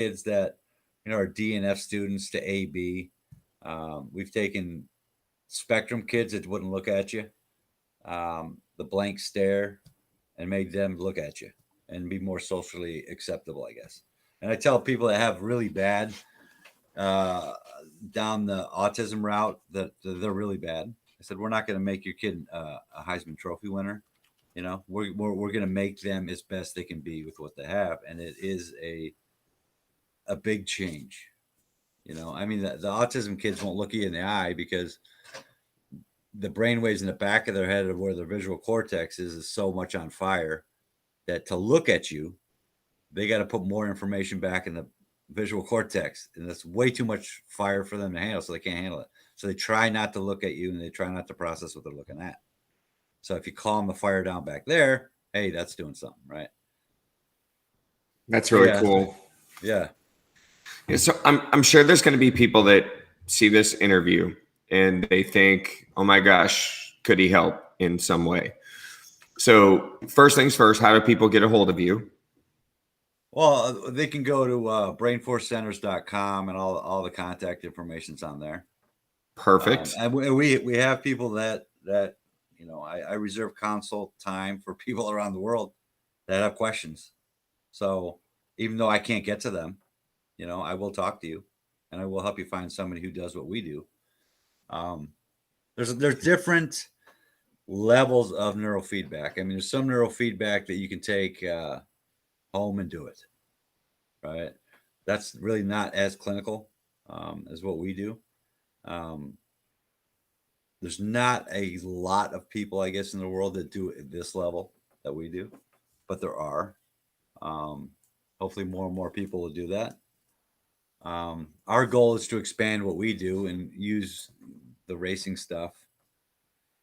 kids that are DNF students to AB. We've taken spectrum kids that wouldn't look at you, the blank stare, and made them look at you and be more socially acceptable, I guess. And I tell people that have really bad uh, down the autism route that they're really bad. I said, we're not going to make your kid a Heisman Trophy winner. We're going to make them as best they can be with what they have. And it is a big change. I mean, the autism kids won't look you in the eye because the brain waves in the back of their head of where their visual cortex is so much on fire that to look at you, they got to put more information back in the visual cortex, and that's way too much fire for them to handle, so they can't handle it. So they try not to look at you, and they try not to process what they're looking at. So if you calm the fire down back there, hey, that's doing something, right? That's really cool. Yeah. So I'm sure there's going to be people that see this interview and they think, oh my gosh, could he help in some way? So first things first, how do people get a hold of you? Well, they can go to brainforcecenters.com, and all the contact information's on there. Perfect. And we have people that I reserve consult time for people around the world that have questions. So even though I can't get to them, I will talk to you, and I will help you find somebody who does what we do. There's different levels of neurofeedback. I mean, there's some neurofeedback that you can take home and do it, right? That's really not as clinical as what we do. There's not a lot of people, I guess, in the world that do it at this level that we do, but there are. Hopefully more and more people will do that. Our goal is to expand what we do and use the racing stuff,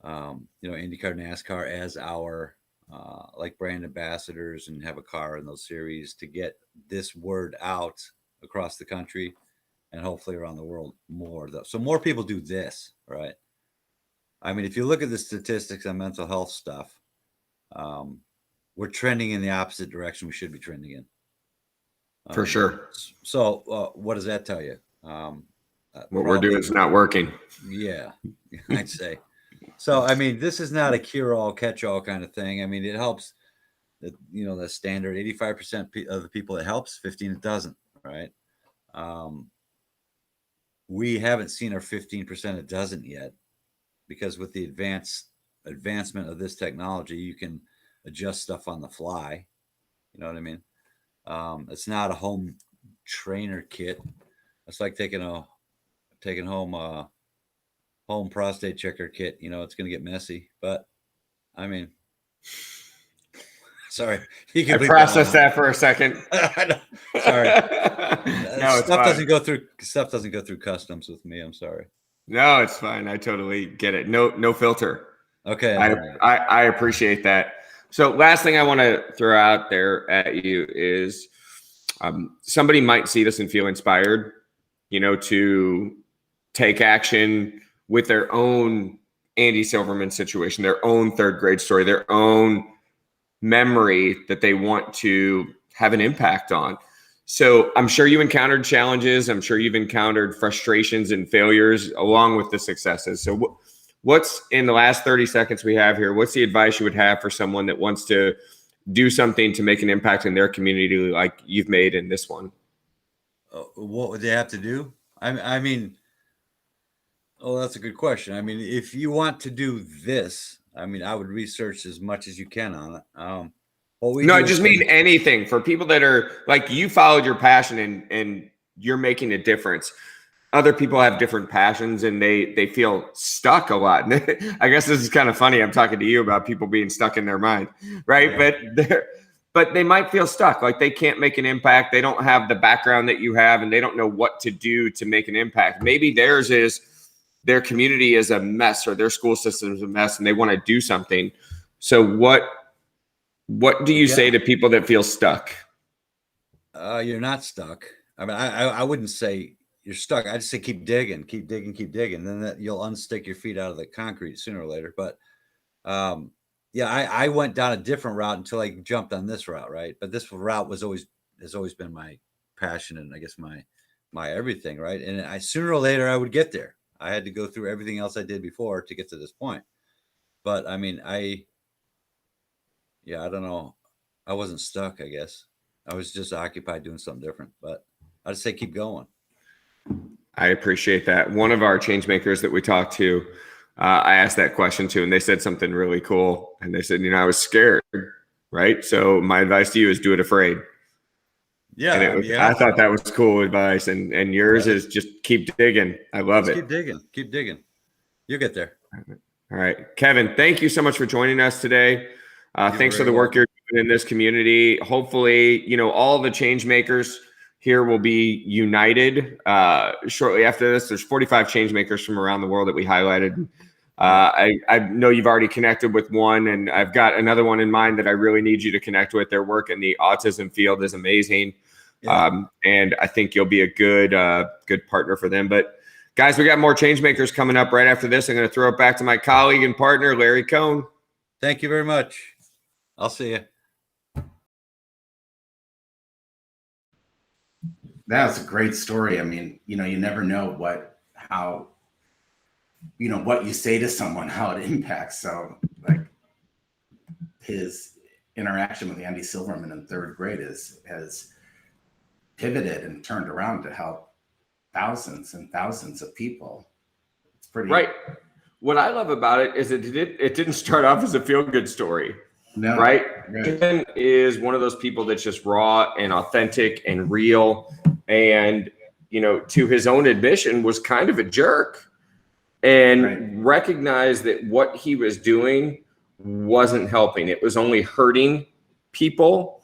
IndyCar, NASCAR as our like brand ambassadors, and have a car in those series to get this word out across the country and hopefully around the world more. So more people do this, right? I mean, if you look at the statistics on mental health stuff, we're trending in the opposite direction we should be trending in. For sure. So what does that tell you? What we're doing is not working. Yeah, I'd say. So, I mean, this is not a cure-all, catch-all kind of thing. I mean, it helps the standard 85% of the people it helps, 15 it doesn't, right? We haven't seen our 15% it doesn't yet, because with the advancement of this technology, you can adjust stuff on the fly. You know what I mean? It's not a home trainer kit. It's like taking home a home prostate checker kit. It's going to get messy, but I mean, sorry. I processed that for a second. Sorry. No, stuff doesn't go through customs with me. I'm sorry. No, it's fine. I totally get it. No filter. Okay. I appreciate that. So last thing I want to throw out there at you is somebody might see this and feel inspired, to take action with their own Andy Silverman situation, their own third grade story, their own memory that they want to have an impact on. So I'm sure you encountered challenges. I'm sure you've encountered frustrations and failures along with the successes. So what's, in the last 30 seconds we have here, what's the advice you would have for someone that wants to do something to make an impact in their community like you've made in this one? What would they have to do? I mean, that's a good question. I mean, if you want to do this, I mean, I would research as much as you can on it. No, I just mean anything for people that are like, you followed your passion and you're making a difference. Other people have different passions and they feel stuck a lot. I guess this is kind of funny. I'm talking to you about people being stuck in their mind, right? Yeah. But they might feel stuck, like they can't make an impact. They don't have the background that you have, and they don't know what to do to make an impact. Maybe theirs is their community is a mess or their school system is a mess and they want to do something. So what do you say to people that feel stuck? You're not stuck. I mean, I wouldn't say you're stuck. I just say keep digging. Then that you'll unstick your feet out of the concrete sooner or later. But I went down a different route until I jumped on this route, right? But this route has always been my passion and I guess my everything, right? And I sooner or later I would get there. I had to go through everything else I did before to get to this point. But I mean, I don't know. I wasn't stuck, I guess. I was just occupied doing something different. But I'd say keep going. I appreciate that. One of our change makers that we talked to, I asked that question to, and they said something really cool. And they said, I was scared, right? So my advice to you is do it afraid. Yeah, And I thought that was cool advice. And yours is just keep digging. I love it. Keep digging. Keep digging. You'll get there. All right. Kevin, thank you so much for joining us today. Thanks for the work you're doing in this community. Hopefully, all the change makers here will be united shortly after this. There's 45 change makers from around the world that we highlighted. I know you've already connected with one, and I've got another one in mind that I really need you to connect with. Their work in the autism field is amazing. Yeah. And I think you'll be a good partner for them. But guys, we got more change makers coming up right after this. I'm going to throw it back to my colleague and partner, Larry Cohn. Thank you very much. I'll see you. That was a great story. I mean, you never know what you say to someone, how it impacts. So like his interaction with Andy Silverman in third grade has pivoted and turned around to help thousands and thousands of people. It's pretty right. What I love about it is it didn't start off as a feel-good story. No, right? Kevin is one of those people that's just raw and authentic and real, and to his own admission was kind of a jerk, and recognized that what he was doing wasn't helping. It was only hurting people,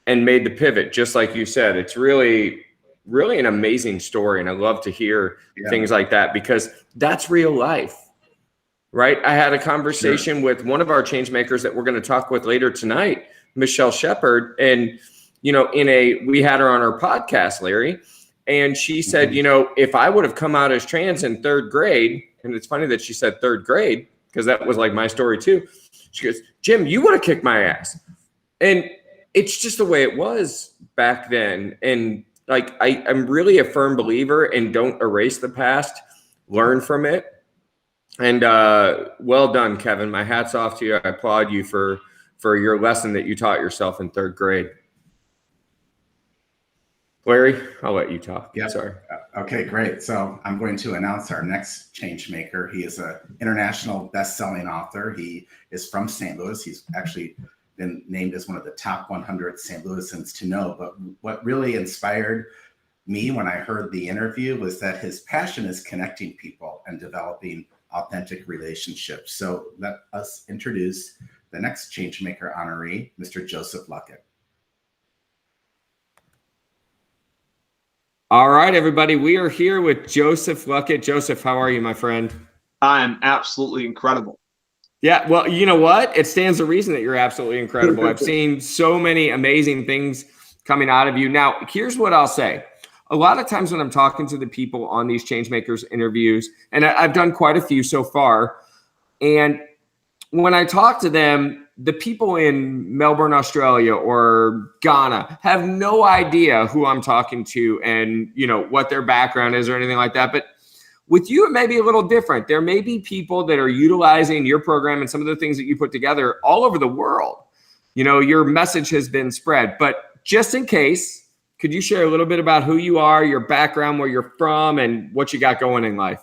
and made the pivot. Just like you said, it's really, really an amazing story, and I love to hear things like that because that's real life. Right. I had a conversation with one of our change makers that we're going to talk with later tonight, Michelle Shepard. And, we had her on our podcast, Larry, and she said, if I would have come out as trans in third grade, and it's funny that she said third grade, because that was like my story too. She goes, Jim, you would have kicked my ass. And it's just the way it was back then. And like, I'm really a firm believer in don't erase the past, learn from it. And well done, Kevin. My hat's off to you. I applaud you for your lesson that you taught yourself in third grade. Larry, I'll let you talk. Yeah. Sorry. Okay, great. So I'm going to announce our next change maker. He is an international best-selling author. He is from St. Louis. He's actually been named as one of the top 100 St. Louisans to know. But what really inspired me when I heard the interview was that his passion is connecting people and developing authentic relationships. So let us introduce the next Changemaker honoree, Mr. Joseph Luckett. All right, everybody. We are here with Joseph Luckett. Joseph, how are you, my friend? I am absolutely incredible. Yeah, well, you know what? It stands to reason that you're absolutely incredible. I've seen so many amazing things coming out of you. Now, here's what I'll say. A lot of times when I'm talking to the people on these Changemakers interviews, and I've done quite a few so far, and when I talk to them, the people in Melbourne, Australia or Ghana have no idea who I'm talking to and, what their background is or anything like that. But with you, it may be a little different. There may be people that are utilizing your program and some of the things that you put together all over the world. Your message has been spread. But just in case, could you share a little bit about who you are, your background, where you're from, and what you got going in life?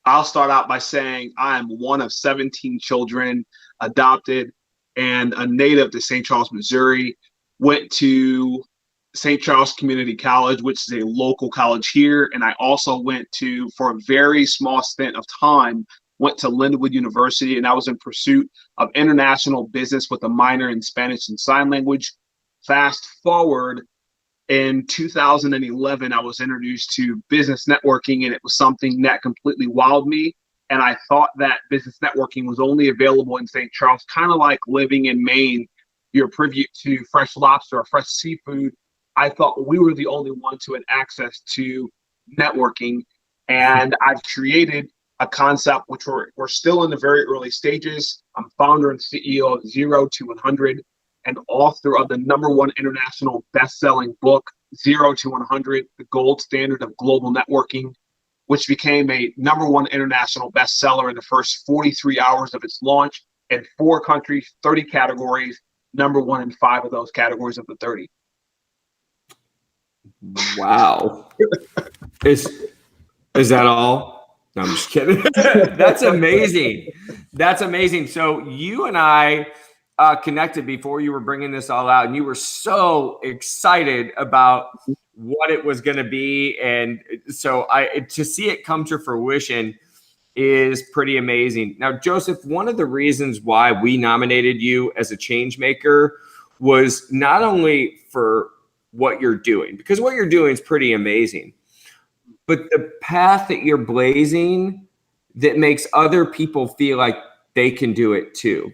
I'll start out by saying I am one of 17 children, adopted, and a native to St. Charles, Missouri. Went to St. Charles Community College, which is a local college here. And I also went to, for a very small stint of time, went to Lindenwood University, and I was in pursuit of international business with a minor in Spanish and Sign Language. Fast forward, in 2011, I was introduced to business networking, and it was something that completely wowed me. And I thought that business networking was only available in St. Charles, kind of like living in Maine. You're privy to fresh lobster or fresh seafood. I thought we were the only ones who had access to networking. And I've created a concept, which we're still in the very early stages. I'm founder and CEO of 0 to 100 and author of the #1 international best-selling book, 0 to 100, the gold standard of global networking, which became a #1 international bestseller in the first 43 hours of its launch in 4 countries, 30 categories, #1 in 5 of those categories of the 30. Wow. Is that all? No, I'm just kidding. That's amazing. That's amazing. So you and I connected before you were bringing this all out, and you were so excited about what it was going to be. And so to see it come to fruition is pretty amazing. Now, Joseph, one of the reasons why we nominated you as a change maker was not only for what you're doing, because what you're doing is pretty amazing, but the path that you're blazing that makes other people feel like they can do it too.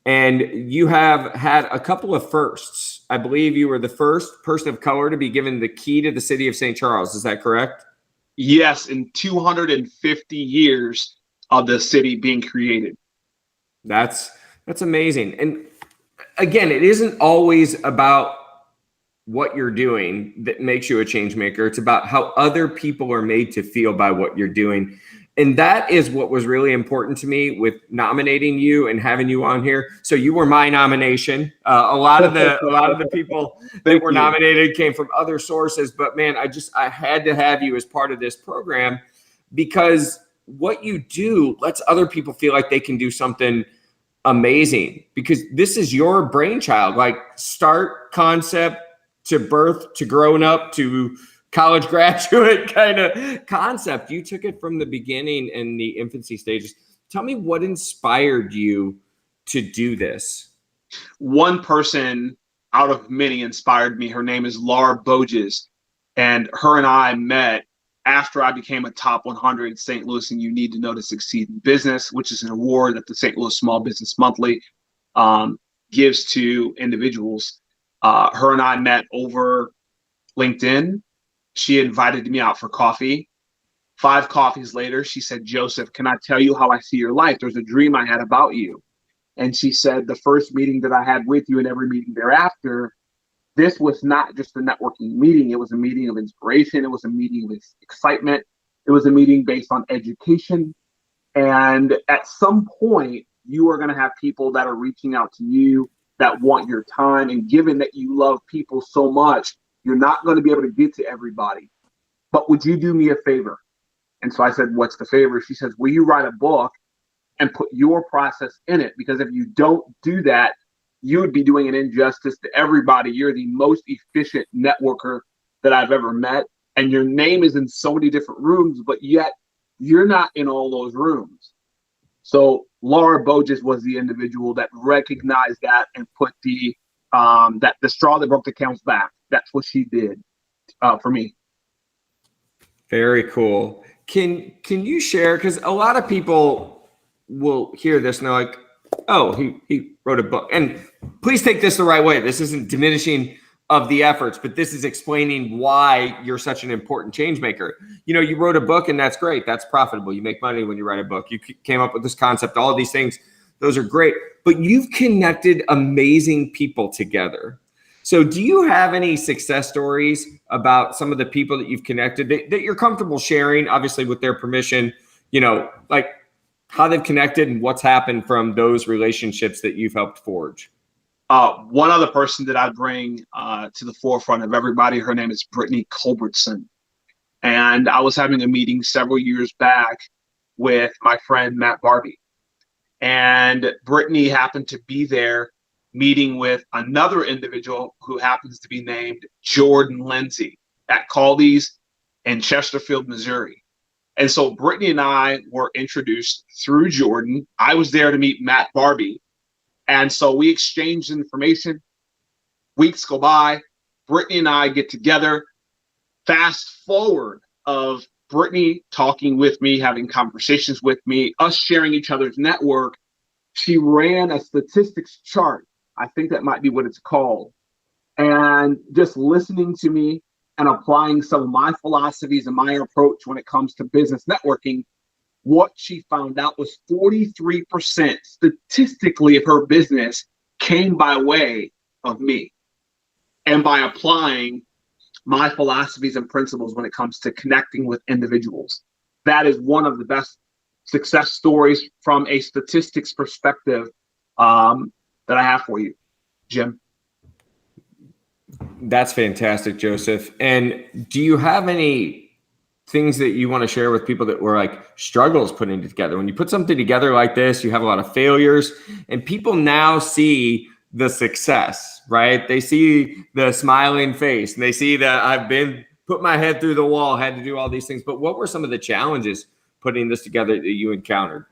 And you have had a couple of firsts. I believe you were the first person of color to be given the key to the city of St. Charles. Is that correct? Yes, in 250 years of the city being created. That's amazing. And again, it isn't always about what you're doing that makes you a change maker. It's about how other people are made to feel by what you're doing. And that is what was really important to me with nominating you and having you on here. So you were my nomination. A lot of the people that were nominated came from other sources, but man, I had to have you as part of this program because what you do lets other people feel like they can do something amazing, because this is your brainchild, like start concept to birth to growing up to college graduate kind of concept. You took it from the beginning in the infancy stages. Tell me what inspired you to do this. One person out of many inspired me. Her name is Laura Boges, and her and I met after I became a top 100 in St. Louis and You Need to Know to Succeed in Business, which is an award that the St. Louis Small Business Monthly gives to individuals. Her and I met over LinkedIn. She invited me out for coffee. 5 coffees later, she said, "Joseph, can I tell you how I see your life? There's a dream I had about you." And she said, the first meeting that I had with you and every meeting thereafter, this was not just a networking meeting. It was a meeting of inspiration. It was a meeting of excitement. It was a meeting based on education. And at some point, you are going to have people that are reaching out to you that want your time. And given that you love people so much, you're not going to be able to get to everybody. But would you do me a favor? And so I said, "What's the favor?" She says, "Will you write a book and put your process in it? Because if you don't do that, you would be doing an injustice to everybody. You're the most efficient networker that I've ever met. And your name is in so many different rooms, but yet you're not in all those rooms." So Laura Boges was the individual that recognized that and put the straw that broke the camel's back. That's what she did for me. Very cool. Can you share, because a lot of people will hear this and they're like, "Oh, he wrote a book." And please take this the right way. This isn't diminishing of the efforts, but this is explaining why you're such an important change maker. You wrote a book, and that's great. That's profitable. You make money when you write a book. You came up with this concept, all of these things. Those are great. But you've connected amazing people together. So do you have any success stories about some of the people that you've connected that you're comfortable sharing, obviously with their permission, like how they've connected and what's happened from those relationships that you've helped forge? One other person that I bring to the forefront of everybody, her name is Brittany Culbertson. And I was having a meeting several years back with my friend Matt Barbie. And Brittany happened to be there meeting with another individual who happens to be named Jordan Lindsay at Caldy's in Chesterfield, Missouri. And so Brittany and I were introduced through Jordan. I was there to meet Matt Barbie. And so we exchanged information. Weeks go by. Brittany and I get together. Fast forward of Brittany talking with me, having conversations with me, us sharing each other's network. She ran a statistics chart. I think that might be what it's called. And just listening to me and applying some of my philosophies and my approach when it comes to business networking, what she found out was 43% statistically of her business came by way of me. And by applying my philosophies and principles when it comes to connecting with individuals. That is one of the best success stories from a statistics perspective that I have for you, Jim. That's fantastic, Joseph. And do you have any things that you want to share with people that were like struggles putting it together? When you put something together like this, you have a lot of failures, and people now see the success, right? They see the smiling face and they see that I've been put my head through the wall, had to do all these things. But what were some of the challenges putting this together that you encountered?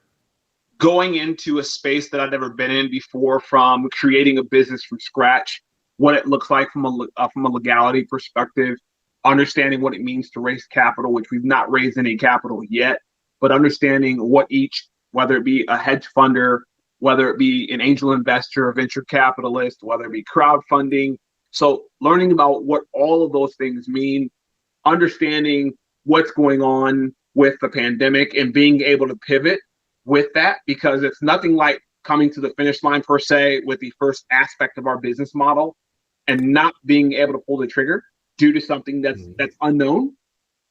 Going into a space that I'd never been in before, from creating a business from scratch, what it looks like from a legality perspective, understanding what it means to raise capital, which we've not raised any capital yet, but understanding what each, whether it be a hedge funder, whether it be an angel investor, a venture capitalist, whether it be crowdfunding. So learning about what all of those things mean, understanding what's going on with the pandemic and being able to pivot with that, because it's nothing like coming to the finish line per se with the first aspect of our business model and not being able to pull the trigger due to something that's unknown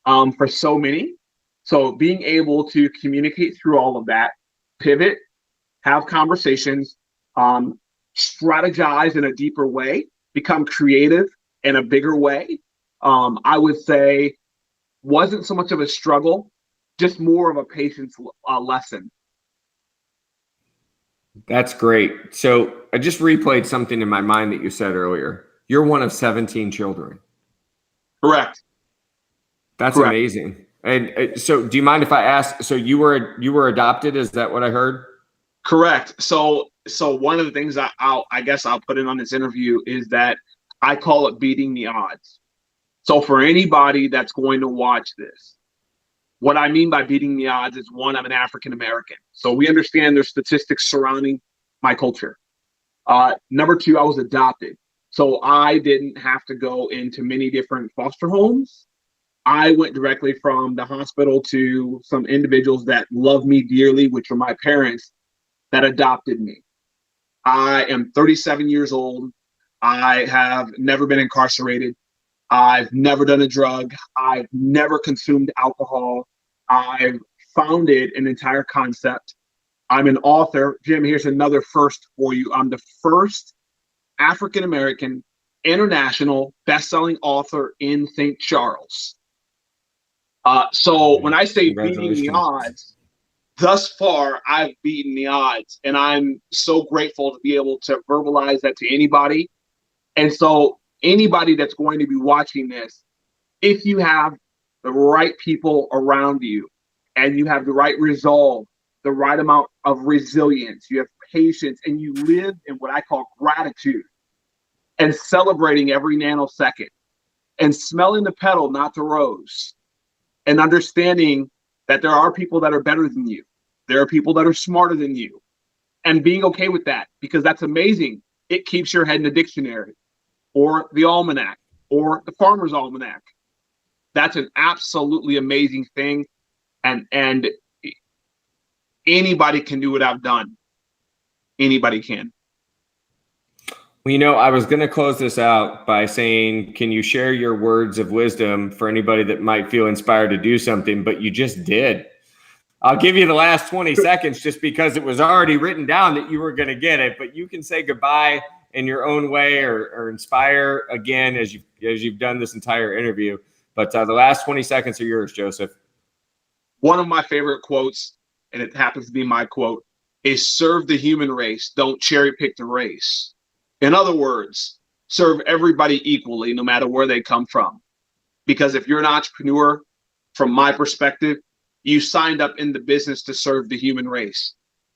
for so many. So being able to communicate through all of that, pivot, have conversations, strategize in a deeper way, become creative in a bigger way, I would say wasn't so much of a struggle, just more of a patience lesson. That's great. So I just replayed something in my mind that you said earlier. You're one of 17 children. Correct. That's Correct. amazing. And so do you mind if I ask, so you were adopted? Is that what I heard? Correct. So one of the things I guess I'll put in on this interview is that I call it beating the odds. So for anybody that's going to watch this, what I mean by beating the odds is, one, I'm an African American. So we understand there's statistics surrounding my culture. Number two, I was adopted. So I didn't have to go into many different foster homes. I went directly from the hospital to some individuals that love me dearly, which are my parents, that adopted me. I am 37 years old. I have never been incarcerated. I've never done a drug. I've never consumed alcohol. I've founded an entire concept. I'm an author. Jim, here's another first for you. I'm the first African-American international best-selling author in St. Charles. So when I say beating the odds, thus far, I've beaten the odds, and I'm so grateful to be able to verbalize that to anybody. And so anybody that's going to be watching this, if you have the right people around you and you have the right resolve, the right amount of resilience, you have patience, and you live in what I call gratitude and celebrating every nanosecond and smelling the petal, not the rose, and understanding that there are people that are better than you. There are people that are smarter than you, and being okay with that, because that's amazing. It keeps your head in the dictionary or the almanac or the farmer's almanac. That's an absolutely amazing thing. And anybody can do what I've done. Anybody can. Well, I was going to close this out by saying, can you share your words of wisdom for anybody that might feel inspired to do something, but you just did? I'll give you the last 20 seconds just because it was already written down that you were going to get it, but you can say goodbye in your own way or inspire again as you've done this entire interview. But the last 20 seconds are yours, Joseph. One of my favorite quotes, and it happens to be my quote, is serve the human race. Don't cherry pick the race. In other words, serve everybody equally, no matter where they come from. Because if you're an entrepreneur, from my perspective, you signed up in the business to serve the human race.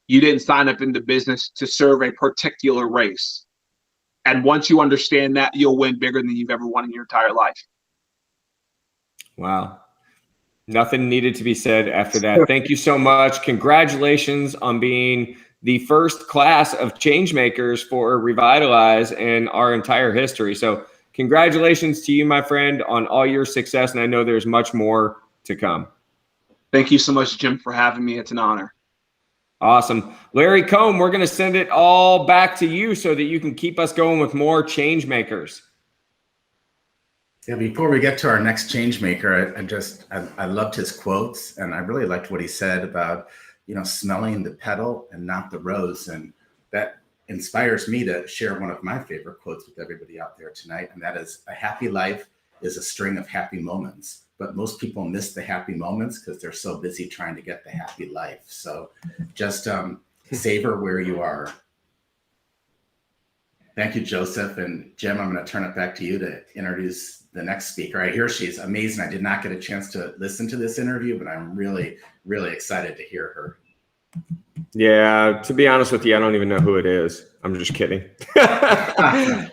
You didn't sign up in the business to serve a particular race. And once you understand that, you'll win bigger than you've ever won in your entire life. Wow. Nothing needed to be said after that. Thank you so much. Congratulations on being the first class of Changemakers for Revitalize in our entire history. So congratulations to you, my friend, on all your success. And I know there's much more to come. Thank you so much, Jim, for having me. It's an honor. Awesome. Larry Combe, we're going to send it all back to you so that you can keep us going with more Changemakers. Yeah, before we get to our next change maker, I loved his quotes, and I really liked what he said about, smelling the petal and not the rose. And that inspires me to share one of my favorite quotes with everybody out there tonight. And that is, a happy life is a string of happy moments, but most people miss the happy moments because they're so busy trying to get the happy life. So just savor where you are. Thank you, Joseph. And Jim, I'm going to turn it back to you to introduce the next speaker. I hear she's amazing. I did not get a chance to listen to this interview, but I'm really, really excited to hear her. Yeah, to be honest with you, I don't even know who it is. I'm just kidding.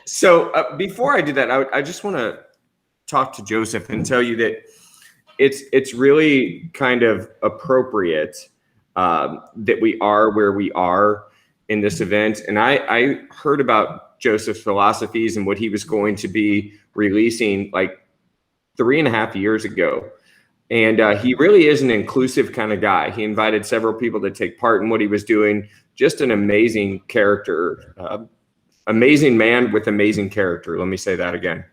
So before I do that, I just want to talk to Joseph and tell you that it's really kind of appropriate that we are where we are in this event. And I heard about Joseph's philosophies and what he was going to be releasing like 3.5 years ago. And he really is an inclusive kind of guy. He invited several people to take part in what he was doing. Just an amazing character, amazing man with amazing character. Let me say that again.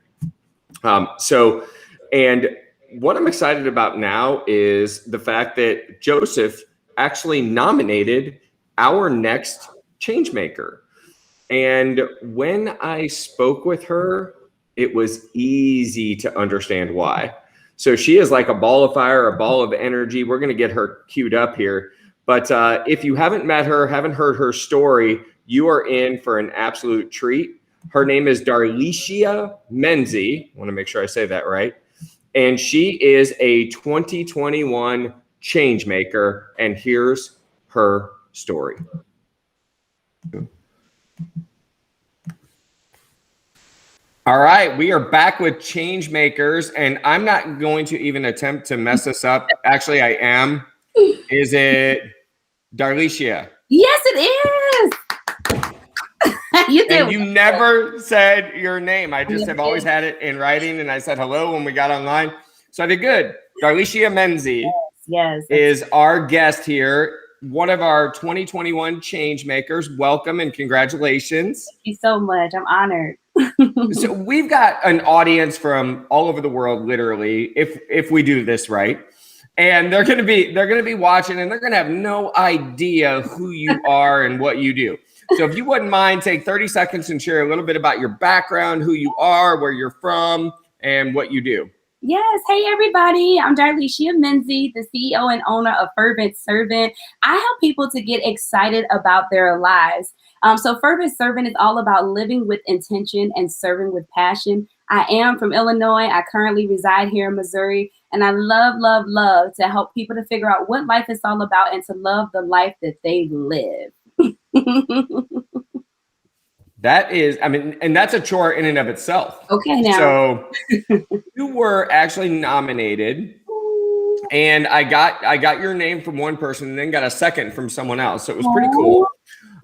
And what I'm excited about now is the fact that Joseph actually nominated our next Changemaker. And when I spoke with her, it was easy to understand why. So she is like a ball of fire, a ball of energy. We're going to get her queued up here. But if you haven't met her, haven't heard her story, you are in for an absolute treat. Her name is Darlicia Menzie. I want to make sure I say that right. And she is a 2021 Changemaker. And here's her story. All right, we are back with Changemakers, and I'm not going to even attempt to mess this up. Actually, I am. Is it Darlicia? Yes, it is. You did. And you never said your name. I just have always had it in writing, and I said hello when we got online. So I did good. Darlicia Menzie yes, is our guest here, one of our 2021 Changemakers. Welcome and congratulations. Thank you so much. I'm honored. So we've got an audience from all over the world, literally, if we do this right. And they're gonna be watching, and they're gonna have no idea who you are and what you do. So if you wouldn't mind, take 30 seconds and share a little bit about your background, who you are, where you're from, and what you do. Yes. Hey, everybody. I'm Darlicia Menzie, the CEO and owner of Fervent Servant. I help people to get excited about their lives. So Fervent Servant is all about living with intention and serving with passion. I am from Illinois. I currently reside here in Missouri. And I love, love, love to help people to figure out what life is all about and to love the life that they live. That is, I mean, and that's a chore in and of itself. Okay, now. So you were actually nominated, and I got your name from one person and then got a second from someone else. So it was pretty cool.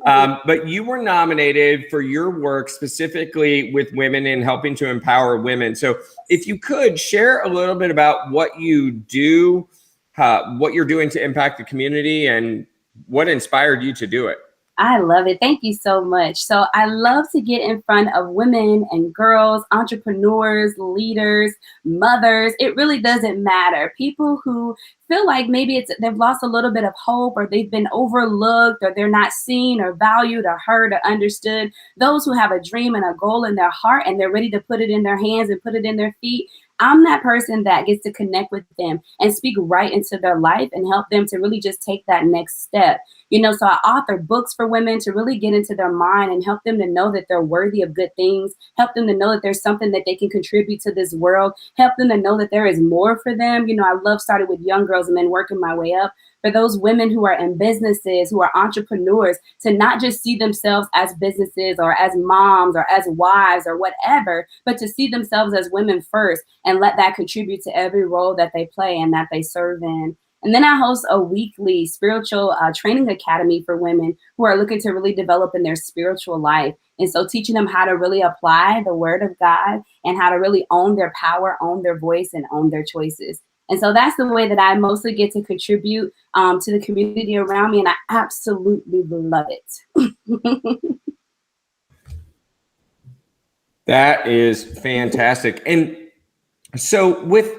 But you were nominated for your work specifically with women and helping to empower women. So if you could share a little bit about what you do, what you're doing to impact the community, and what inspired you to do it. I love it. Thank you so much. So I love to get in front of women and girls, entrepreneurs, leaders, mothers. It really doesn't matter. People who feel like maybe they've lost a little bit of hope, or they've been overlooked, or they're not seen or valued or heard or understood. Those who have a dream and a goal in their heart and they're ready to put it in their hands and put it in their feet. I'm that person that gets to connect with them and speak right into their life and help them to really just take that next step. You know, so I author books for women to really get into their mind and help them to know that they're worthy of good things, help them to know that there's something that they can contribute to this world, help them to know that there is more for them. You know, I love starting with young girls and then working my way up. For those women who are in businesses, who are entrepreneurs, to not just see themselves as businesses or as moms or as wives or whatever, but to see themselves as women first and let that contribute to every role that they play and that they serve in. And then I host a weekly spiritual training academy for women who are looking to really develop in their spiritual life. And so teaching them how to really apply the word of God and how to really own their power, own their voice, and own their choices. And so that's the way that I mostly get to contribute to the community around me. And I absolutely love it. That is fantastic. And So with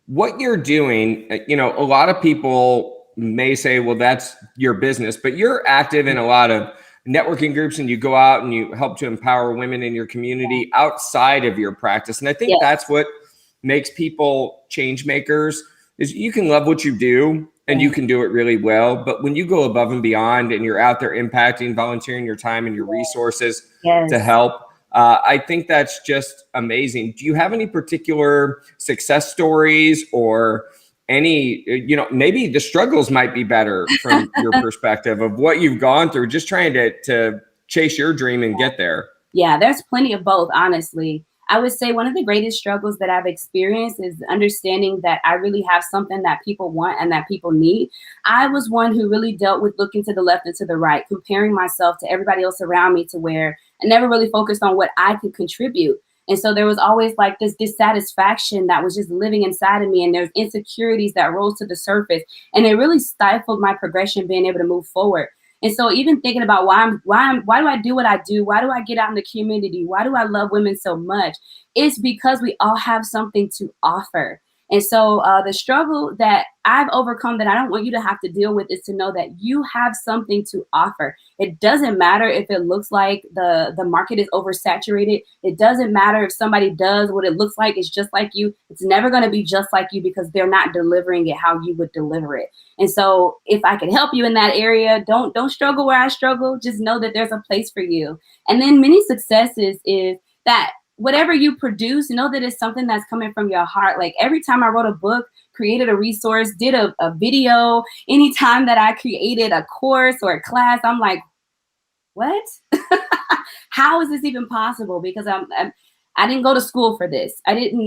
what you're doing, you know, a lot of people may say, well, that's your business, but you're active in a lot of networking groups and you go out and you help to empower women in your community outside of your practice. And I think that's what makes people change makers, is you can love what you do and you can do it really well. But when you go above and beyond and you're out there impacting, volunteering your time and your resources to help, I think that's just amazing. Do you have any particular success stories or any, you know, maybe the struggles might be better from your perspective of what you've gone through, just trying to chase your dream and get there? Yeah, there's plenty of both, honestly. I would say one of the greatest struggles that I've experienced is understanding that I really have something that people want and that people need. I was one who really dealt with looking to the left and to the right, comparing myself to everybody else around me, to where I never really focused on what I could contribute. And so there was always like this dissatisfaction that was just living inside of me, and there's insecurities that rose to the surface, and it really stifled my progression, being able to move forward. And so even thinking about why do I do what I do? Why do I get out in the community? Why do I love women so much? It's because we all have something to offer. And so the struggle that I've overcome that I don't want you to have to deal with is to know that you have something to offer. It doesn't matter if it looks like the market is oversaturated. It doesn't matter if somebody does what it looks like it's just like you. It's never going to be just like you, because they're not delivering it how you would deliver it. And so if I can help you in that area, don't struggle where I struggle. Just know that there's a place for you. And then many successes is that whatever you produce, know that it's something that's coming from your heart. Like every time I wrote a book, created a resource, did a video, anytime that I created a course or a class, I'm like, what? How is this even possible? Because I didn't go to school for this.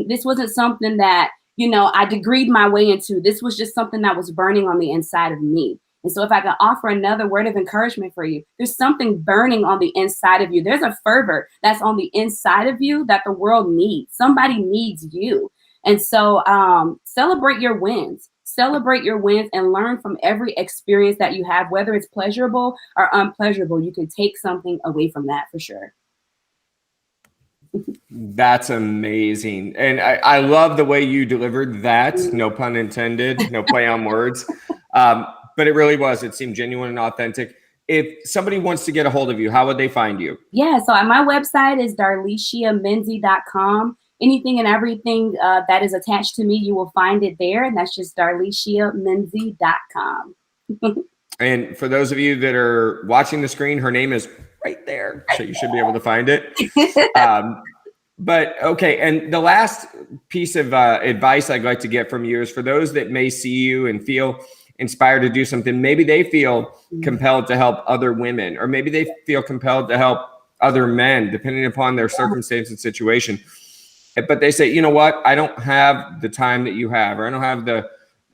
This wasn't something that, you know, I degreed my way into. This was just something that was burning on the inside of me. And so if I can offer another word of encouragement for you, there's something burning on the inside of you. There's a fervor that's on the inside of you that the world needs. Somebody needs you. And so celebrate your wins. Celebrate your wins and learn from every experience that you have, whether it's pleasurable or unpleasurable. You can take something away from that for sure. That's amazing. And I love the way you delivered that. No pun intended, no play on words. But it really was. It seemed genuine and authentic. If somebody wants to get a hold of you, how would they find you? Yeah, so my website is darliciamenzi.com. Anything and everything that is attached to me, you will find it there. And that's just darliciamenzi.com. And for those of you that are watching the screen, her name is right there. So you should be able to find it. But okay. And the last piece of advice I'd like to get from you is for those that may see you and feel inspired to do something. Maybe they feel compelled to help other women, or maybe they feel compelled to help other men, depending upon their circumstance and situation. But they say, you know what, I don't have the time that you have, or I don't have the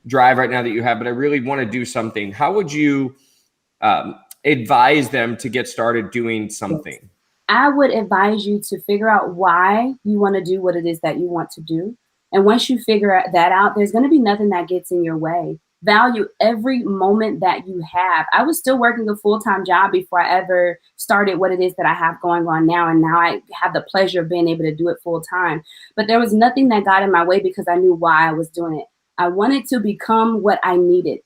drive right now that you have, but I really want to do something. How would you advise them to get started doing something? I would advise you to figure out why you want to do what it is that you want to do. And once you figure that out, there's going to be nothing that gets in your way. Value every moment that you have. I was still working a full-time job before I ever started what it is that I have going on now. And now I have the pleasure of being able to do it full-time. But there was nothing that got in my way because I knew why I was doing it. I wanted to become what I needed.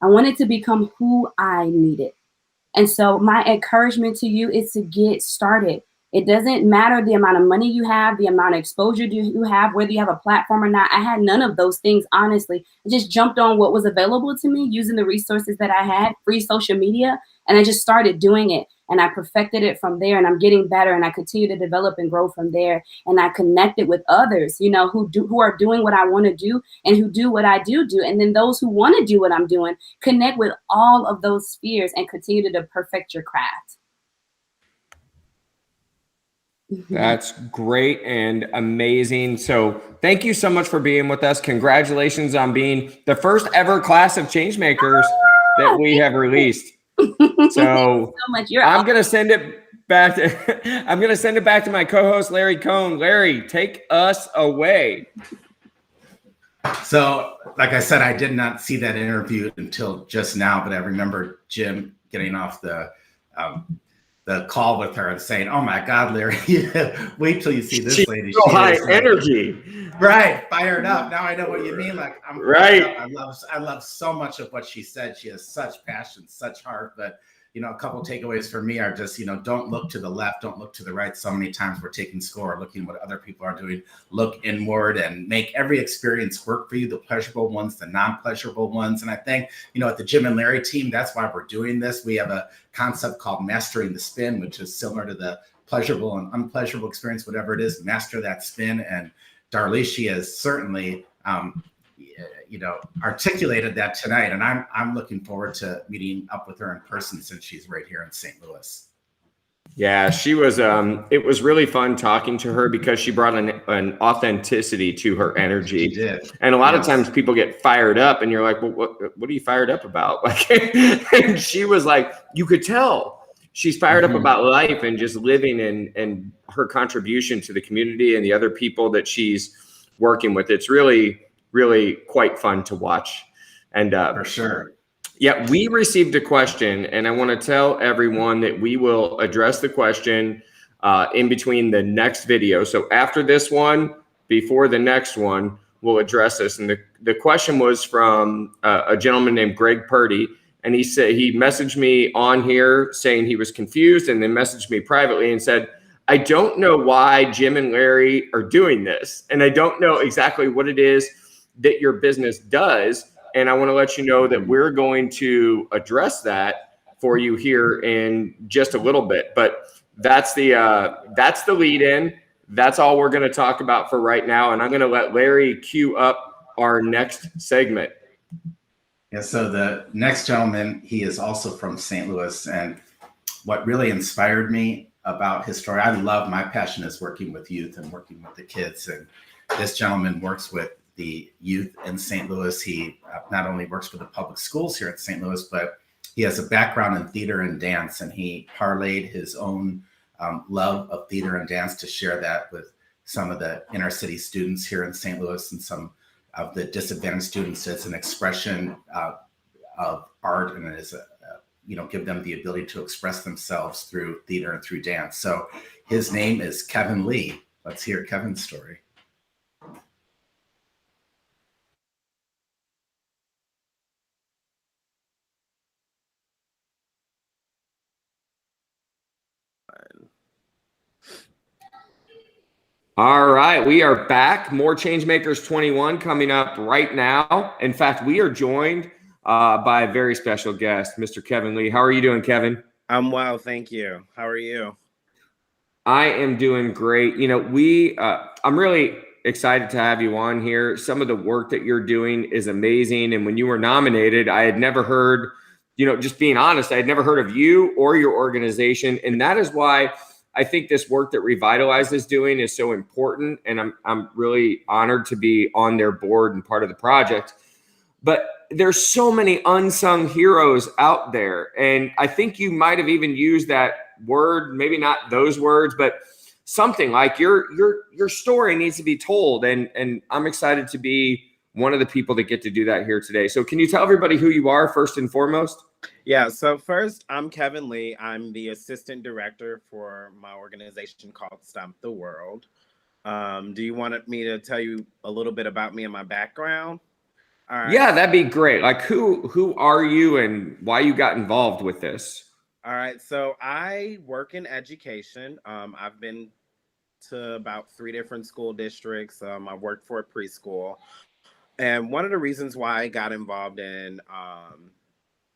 I wanted to become who I needed. And so my encouragement to you is to get started. It doesn't matter the amount of money you have, the amount of exposure you have, whether you have a platform or not. I had none of those things, honestly. I just jumped on what was available to me using the resources that I had, free social media, and I just started doing it. And I perfected it from there, and I'm getting better, and I continue to develop and grow from there. And I connected with others, you know, who are doing what I want to do and who do what I do. And then those who want to do what I'm doing, connect with all of those spheres and continue to perfect your craft. That's great and amazing. So thank you so much for being with us. Congratulations on being the first ever class of Changemakers that we have released. So much. I'm going to send it back to my co-host, Larry Cohn. Larry, take us away. So, like I said, I did not see that interview until just now, but I remember Jim getting off the the call with her and saying, "Oh my God, Larry, wait till you see this She's lady. so She high is like, energy. right, fired up." Now I know what you mean. Like, I'm fired up. Right. I love so much of what she said. She has such passion, such heart. But a couple takeaways for me are just, don't look to the left, don't look to the right. So many times we're taking score, looking what other people are doing. Look inward and make every experience work for you, the pleasurable ones, the non-pleasurable ones. And I think, at the Jim and Larry team, that's why we're doing this. We have a concept called mastering the spin, which is similar to the pleasurable and unpleasurable experience, whatever it is, master that spin. And Darlie, she has certainly articulated that tonight, and I'm looking forward to meeting up with her in person since she's right here in St. Louis. Yeah, she was. It was really fun talking to her because she brought an authenticity to her energy. She did. And a lot of times people get fired up, and you're like, "Well, what are you fired up about?" Like, and she was like, you could tell she's fired up about life and just living, and her contribution to the community and the other people that she's working with. It's really, really quite fun to watch. And for sure. Yeah, we received a question, and I want to tell everyone that we will address the question in between the next video. So after this one, before the next one, we'll address this. And the question was from a gentleman named Greg Purdy, and he said he messaged me on here saying he was confused, and then messaged me privately and said, "I don't know why Jim and Larry are doing this, and I don't know exactly what it is that your business does. And I want to let you know that we're going to address that for you here in just a little bit." But that's the lead in. That's all we're going to talk about for right now. And I'm going to let Larry cue up our next segment. Yeah, so the next gentleman, he is also from St. Louis. And what really inspired me about his story, my passion is working with youth and working with the kids. And this gentleman works with the youth in St. Louis. He not only works for the public schools here in St. Louis, but he has a background in theater and dance, and he parlayed his own love of theater and dance to share that with some of the inner city students here in St. Louis and some of the disadvantaged students as an expression of art, and as give them the ability to express themselves through theater and through dance. So his name is Kevin Lee. Let's hear Kevin's story. All right, we are back. More Changemakers21 coming up right now. In fact, we are joined by a very special guest, Mr. Kevin Lee. How are you doing, Kevin? I'm well, thank you. How are you? I am doing great. I'm really excited to have you on here. Some of the work that you're doing is amazing. And when you were nominated, I had never heard, just being honest, I had never heard of you or your organization. And that is why I think this work that Revitalize is doing is so important. And I'm really honored to be on their board and part of the project. But there's so many unsung heroes out there. And I think you might have even used that word, maybe not those words, but something like your story needs to be told. And I'm excited to be one of the people that get to do that here today. So can you tell everybody who you are first and foremost? Yeah, so first, I'm Kevin Lee. I'm the assistant director for my organization called Stomp the World. Do you want me to tell you a little bit about me and my background? All right. Yeah, that'd be great. Like who are you and why you got involved with this? All right, so I work in education. I've been to about 3 different school districts. I worked for a preschool. And one of the reasons why I got involved in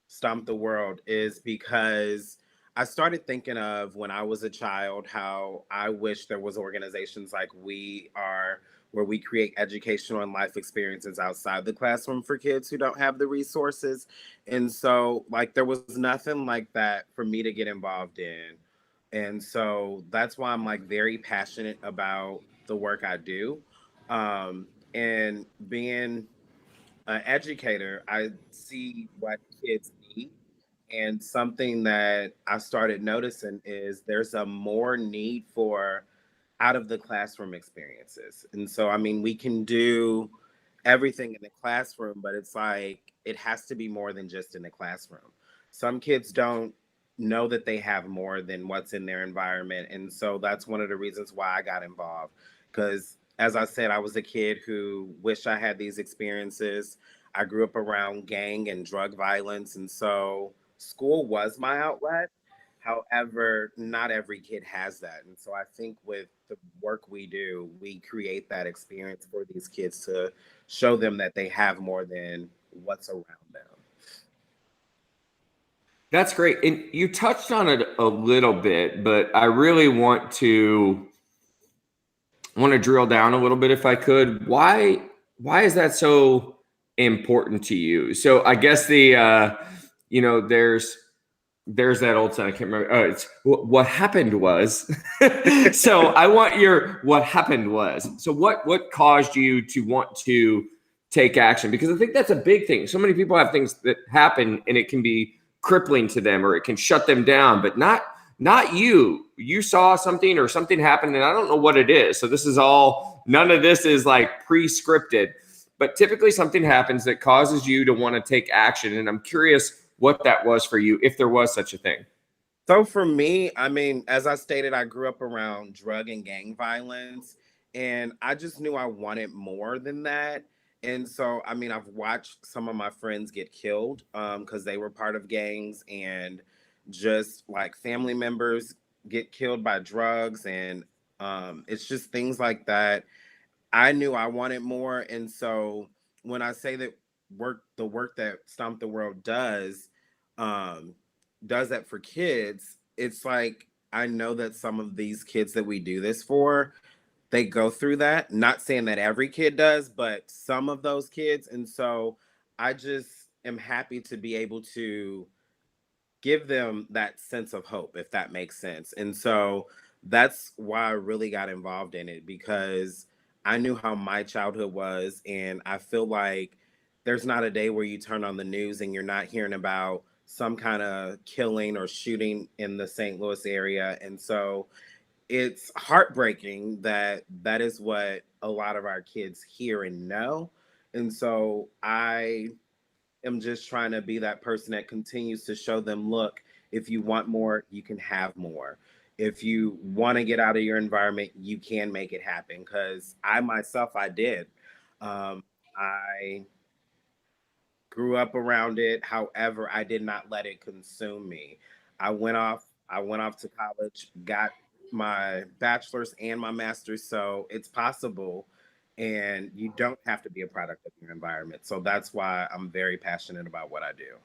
Stomp the World is because I started thinking of when I was a child, how I wish there was organizations like we are, where we create educational and life experiences outside the classroom for kids who don't have the resources. And so there was nothing like that for me to get involved in. And so that's why I'm very passionate about the work I do. And being an educator, I see what kids need. And something that I started noticing is there's a more need for out of the classroom experiences. And so, we can do everything in the classroom, but it's it has to be more than just in the classroom. Some kids don't know that they have more than what's in their environment. And so that's one of the reasons why I got involved. Because as I said, I was a kid who wished I had these experiences. I grew up around gang and drug violence. And so school was my outlet. However, not every kid has that. And so I think with the work we do, we create that experience for these kids to show them that they have more than what's around them. That's great. And you touched on it a little bit, but I really want to drill down a little bit if I could. Why is that so important to you? So I guess there's that old saying, I can't remember. Oh, it's what happened was. So I want your what happened was. So what caused you to want to take action? Because I think that's a big thing. So many people have things that happen and it can be crippling to them or it can shut them down, but not you. You saw something or something happened and I don't know what it is. So none of this is like pre-scripted, but typically something happens that causes you to want to take action. And I'm curious what that was for you, if there was such a thing. So for me, I mean, as I stated, I grew up around drug and gang violence, and I just knew I wanted more than that. And so, I mean, I've watched some of my friends get killed because they were part of gangs, and just like family members get killed by drugs, and it's just things like that. I knew I wanted more, and so when I say that the work that Stomp the World um, does that for kids, it's like I know that some of these kids that we do this for, they go through that. Not saying that every kid does, but some of those kids, and so I just am happy to be able to give them that sense of hope, if that makes sense. And so that's why I really got involved in it because I knew how my childhood was. And I feel like there's not a day where you turn on the news and you're not hearing about some kind of killing or shooting in the St. Louis area. And so it's heartbreaking that that is what a lot of our kids hear and know. And so I am just trying to be that person that continues to show them, look, if you want more, you can have more. If you want to get out of your environment, you can make it happen. Because I myself, I did. I grew up around it. However, I did not let it consume me. I went off to college, got my bachelor's and my master's. So it's possible. And you don't have to be a product of your environment. So that's why I'm very passionate about what I do.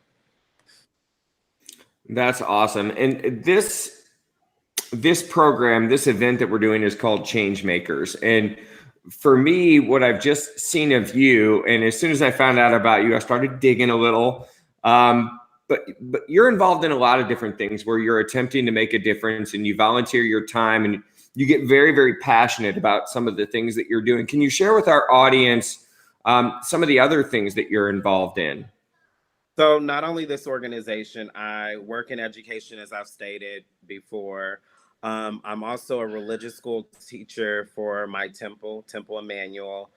That's awesome. And this program, this event that we're doing is called Changemakers. And for me, what I've just seen of you, and as soon as I found out about you, I started digging a little. But you're involved in a lot of different things where you're attempting to make a difference and you volunteer your time and you get very, very passionate about some of the things that you're doing. Can you share with our audience some of the other things that you're involved in? So not only this organization, I work in education, as I've stated before. I'm also a religious school teacher for my Temple Emmanuel.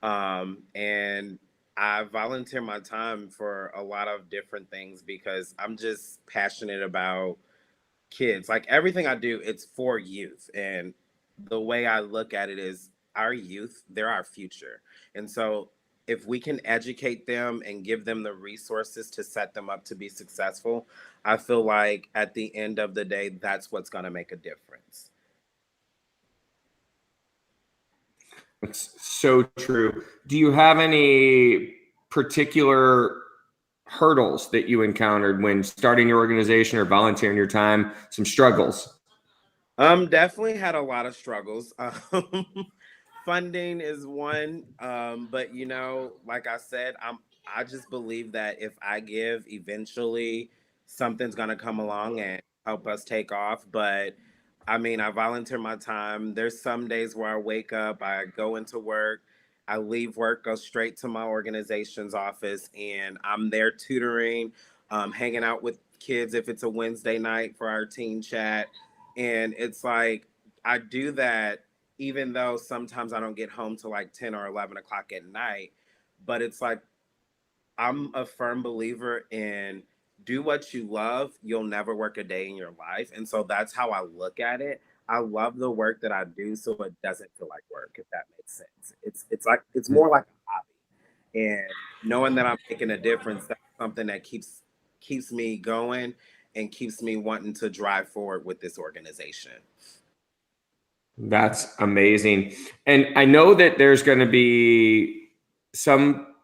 And I volunteer my time for a lot of different things because I'm just passionate about kids. Like everything I do, it's for youth. And the way I look at it is our youth, they're our future. And so if we can educate them and give them the resources to set them up to be successful, I feel like at the end of the day, that's what's going to make a difference. It's so true. Do you have any particular hurdles that you encountered when starting your organization or volunteering your time? Some struggles? Definitely had a lot of struggles. Funding is one, but you know, like I said, I just believe that if I give, eventually something's gonna come along and help us take off. But I mean, I volunteer my time. There's some days where I wake up, I go into work, I leave work, go straight to my organization's office, and I'm there tutoring, hanging out with kids if it's a Wednesday night for our teen chat. And it's like I do that even though sometimes I don't get home till like 10 or 11 o'clock at night. But it's like I'm a firm believer in do what you love, you'll never work a day in your life. And so that's how I look at it. I love the work that I do, so it doesn't feel like work, if that makes sense. It's like it's more like a hobby. And knowing that I'm making a difference, that's something that keeps me going and keeps me wanting to drive forward with this organization. That's amazing. And I know that there's going to be some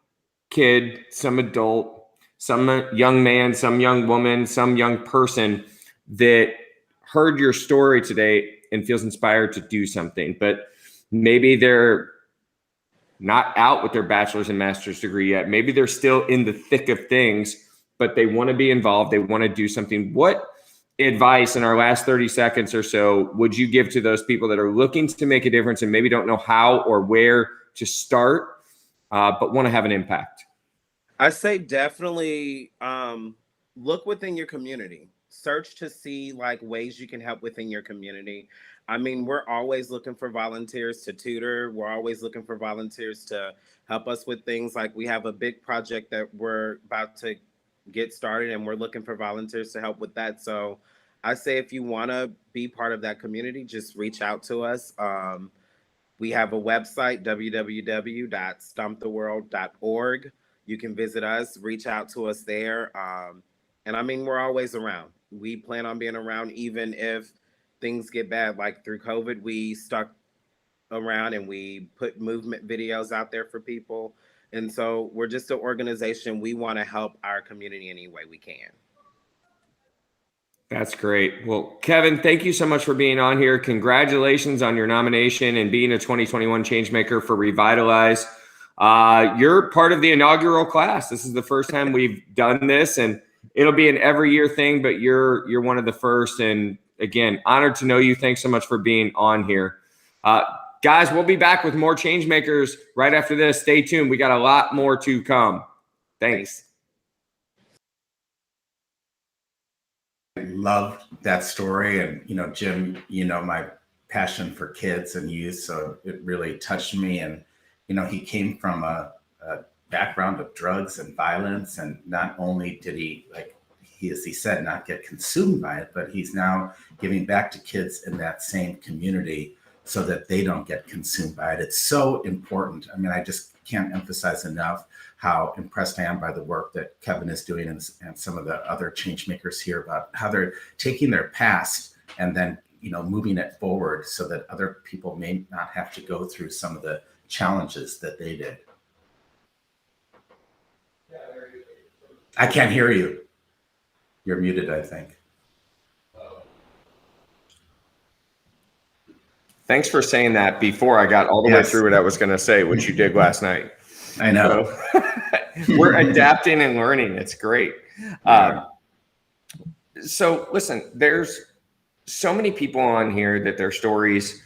kid, some adult, some young man, some young woman, some young person that heard your story today and feels inspired to do something, but maybe they're not out with their bachelor's and master's degree yet. Maybe they're still in the thick of things, but they want to be involved. They want to do something. What advice in our last 30 seconds or so would you give to those people that are looking to make a difference and maybe don't know how or where to start, but want to have an impact? I say definitely look within your community. Search to see like ways you can help within your community. I mean, we're always looking for volunteers to tutor. We're always looking for volunteers to help us with things. Like we have a big project that we're about to get started, and we're looking for volunteers to help with that. So I say if you want to be part of that community, just reach out to us. We have a website, www.stumptheworld.org. You can visit us, reach out to us there. And I mean, we're always around. We plan on being around even if things get bad. Like through COVID, we stuck around and we put movement videos out there for people. And so we're just an organization. We want to help our community any way we can. That's great. Well, Kevin, thank you so much for being on here. Congratulations on your nomination and being a 2021 Changemaker for Revitalize. You're part of the inaugural class. This is the first time we've done this, and it'll be an every year thing, but you're one of the first. And again, honored to know you. Thanks so much for being on here. Guys, we'll be back with more Changemakers right after this. Stay tuned. We got a lot more to come. Thanks. I love that story. And, Jim, my passion for kids and youth. So it really touched me. And, he came from a background of drugs and violence. And not only did he, as he said, not get consumed by it, but he's now giving back to kids in that same community so that they don't get consumed by it. It's so important. I mean, I just can't emphasize enough how impressed I am by the work that Kevin is doing and some of the other change makers here about how they're taking their past and then, moving it forward so that other people may not have to go through some of the challenges that they did. I can't hear you. You're muted, I think. Thanks for saying that before I got all the way through what I was going to say, which you did last night. I know. So, we're adapting and learning. It's great. So listen, there's so many people on here that their stories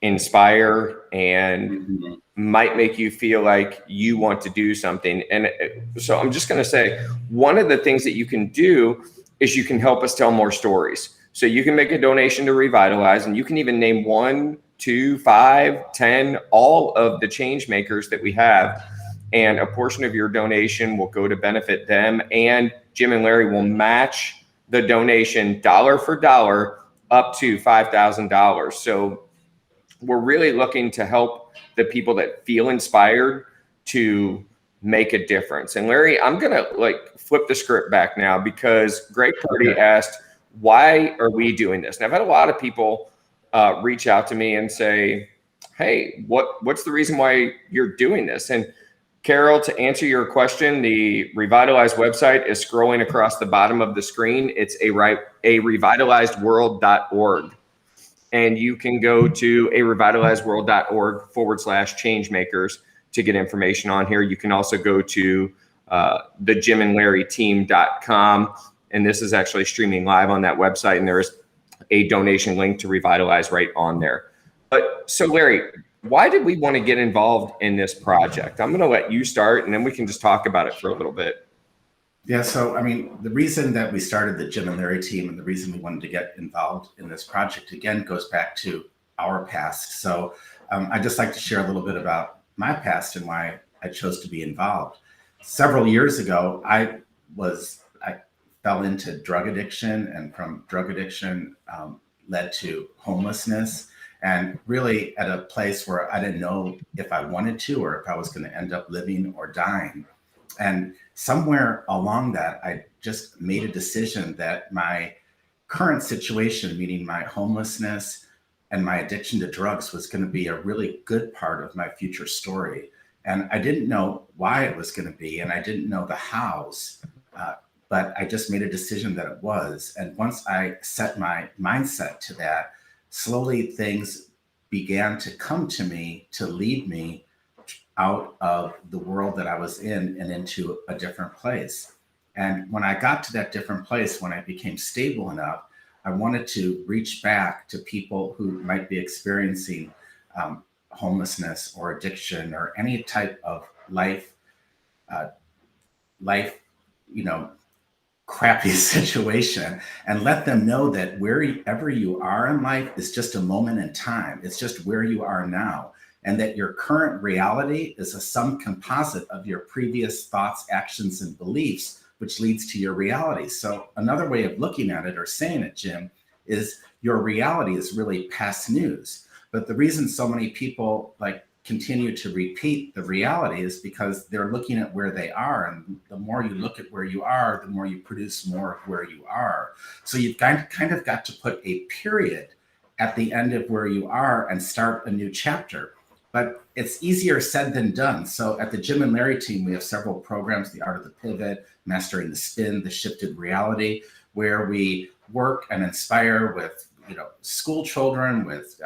inspire and might make you feel like you want to do something. And so I'm just going to say, one of the things that you can do is you can help us tell more stories. So you can make a donation to Revitalize, and you can even name 1, 2, 5, 10, all of the change makers that we have. And a portion of your donation will go to benefit them. And Jim and Larry will match the donation dollar for dollar up to $5,000. So we're really looking to help the people that feel inspired to make a difference. And Larry, I'm going to flip the script back now, because Greg Purdy asked, why are we doing this? And I've had a lot of people reach out to me and say, hey, what's the reason why you're doing this? And Carol, to answer your question, the Revitalize website is scrolling across the bottom of the screen. It's a revitalizedworld.org. And you can go to revitalizedworld.org/changemakers to get information on here. You can also go to the jimandlarryteam.com. And this is actually streaming live on that website. And there is a donation link to Revitalize right on there. But so Larry, why did we want to get involved in this project? I'm going to let you start, and then we can just talk about it for a little bit. Yeah, so I mean, the reason that we started the Jim and Larry team and the reason we wanted to get involved in this project, again, goes back to our past. So I'd just like to share a little bit about my past and why I chose to be involved. Several years ago, I fell into drug addiction, and from drug addiction led to homelessness, and really at a place where I didn't know if I wanted to or if I was going to end up living or dying. And somewhere along that, I just made a decision that my current situation, meaning my homelessness and my addiction to drugs, was going to be a really good part of my future story. And I didn't know why it was going to be, and I didn't know the hows, but I just made a decision that it was. And once I set my mindset to that, slowly things began to come to me to lead me out of the world that I was in and into a different place. And when I got to that different place, when I became stable enough, I wanted to reach back to people who might be experiencing homelessness or addiction or any type of life, crappy situation, and let them know that wherever you are in life is just a moment in time. It's just where you are now. And that your current reality is a sum composite of your previous thoughts, actions, and beliefs, which leads to your reality. So another way of looking at it or saying it, Jim, is your reality is really past news. But the reason so many people continue to repeat the reality is because they're looking at where they are. And the more you look at where you are, the more you produce more of where you are. So you've kind of got to put a period at the end of where you are and start a new chapter. But it's easier said than done. So at the Jim and Larry team, we have several programs: the Art of the Pivot, Mastering the Spin, the Shifted Reality, where we work and inspire with school children, with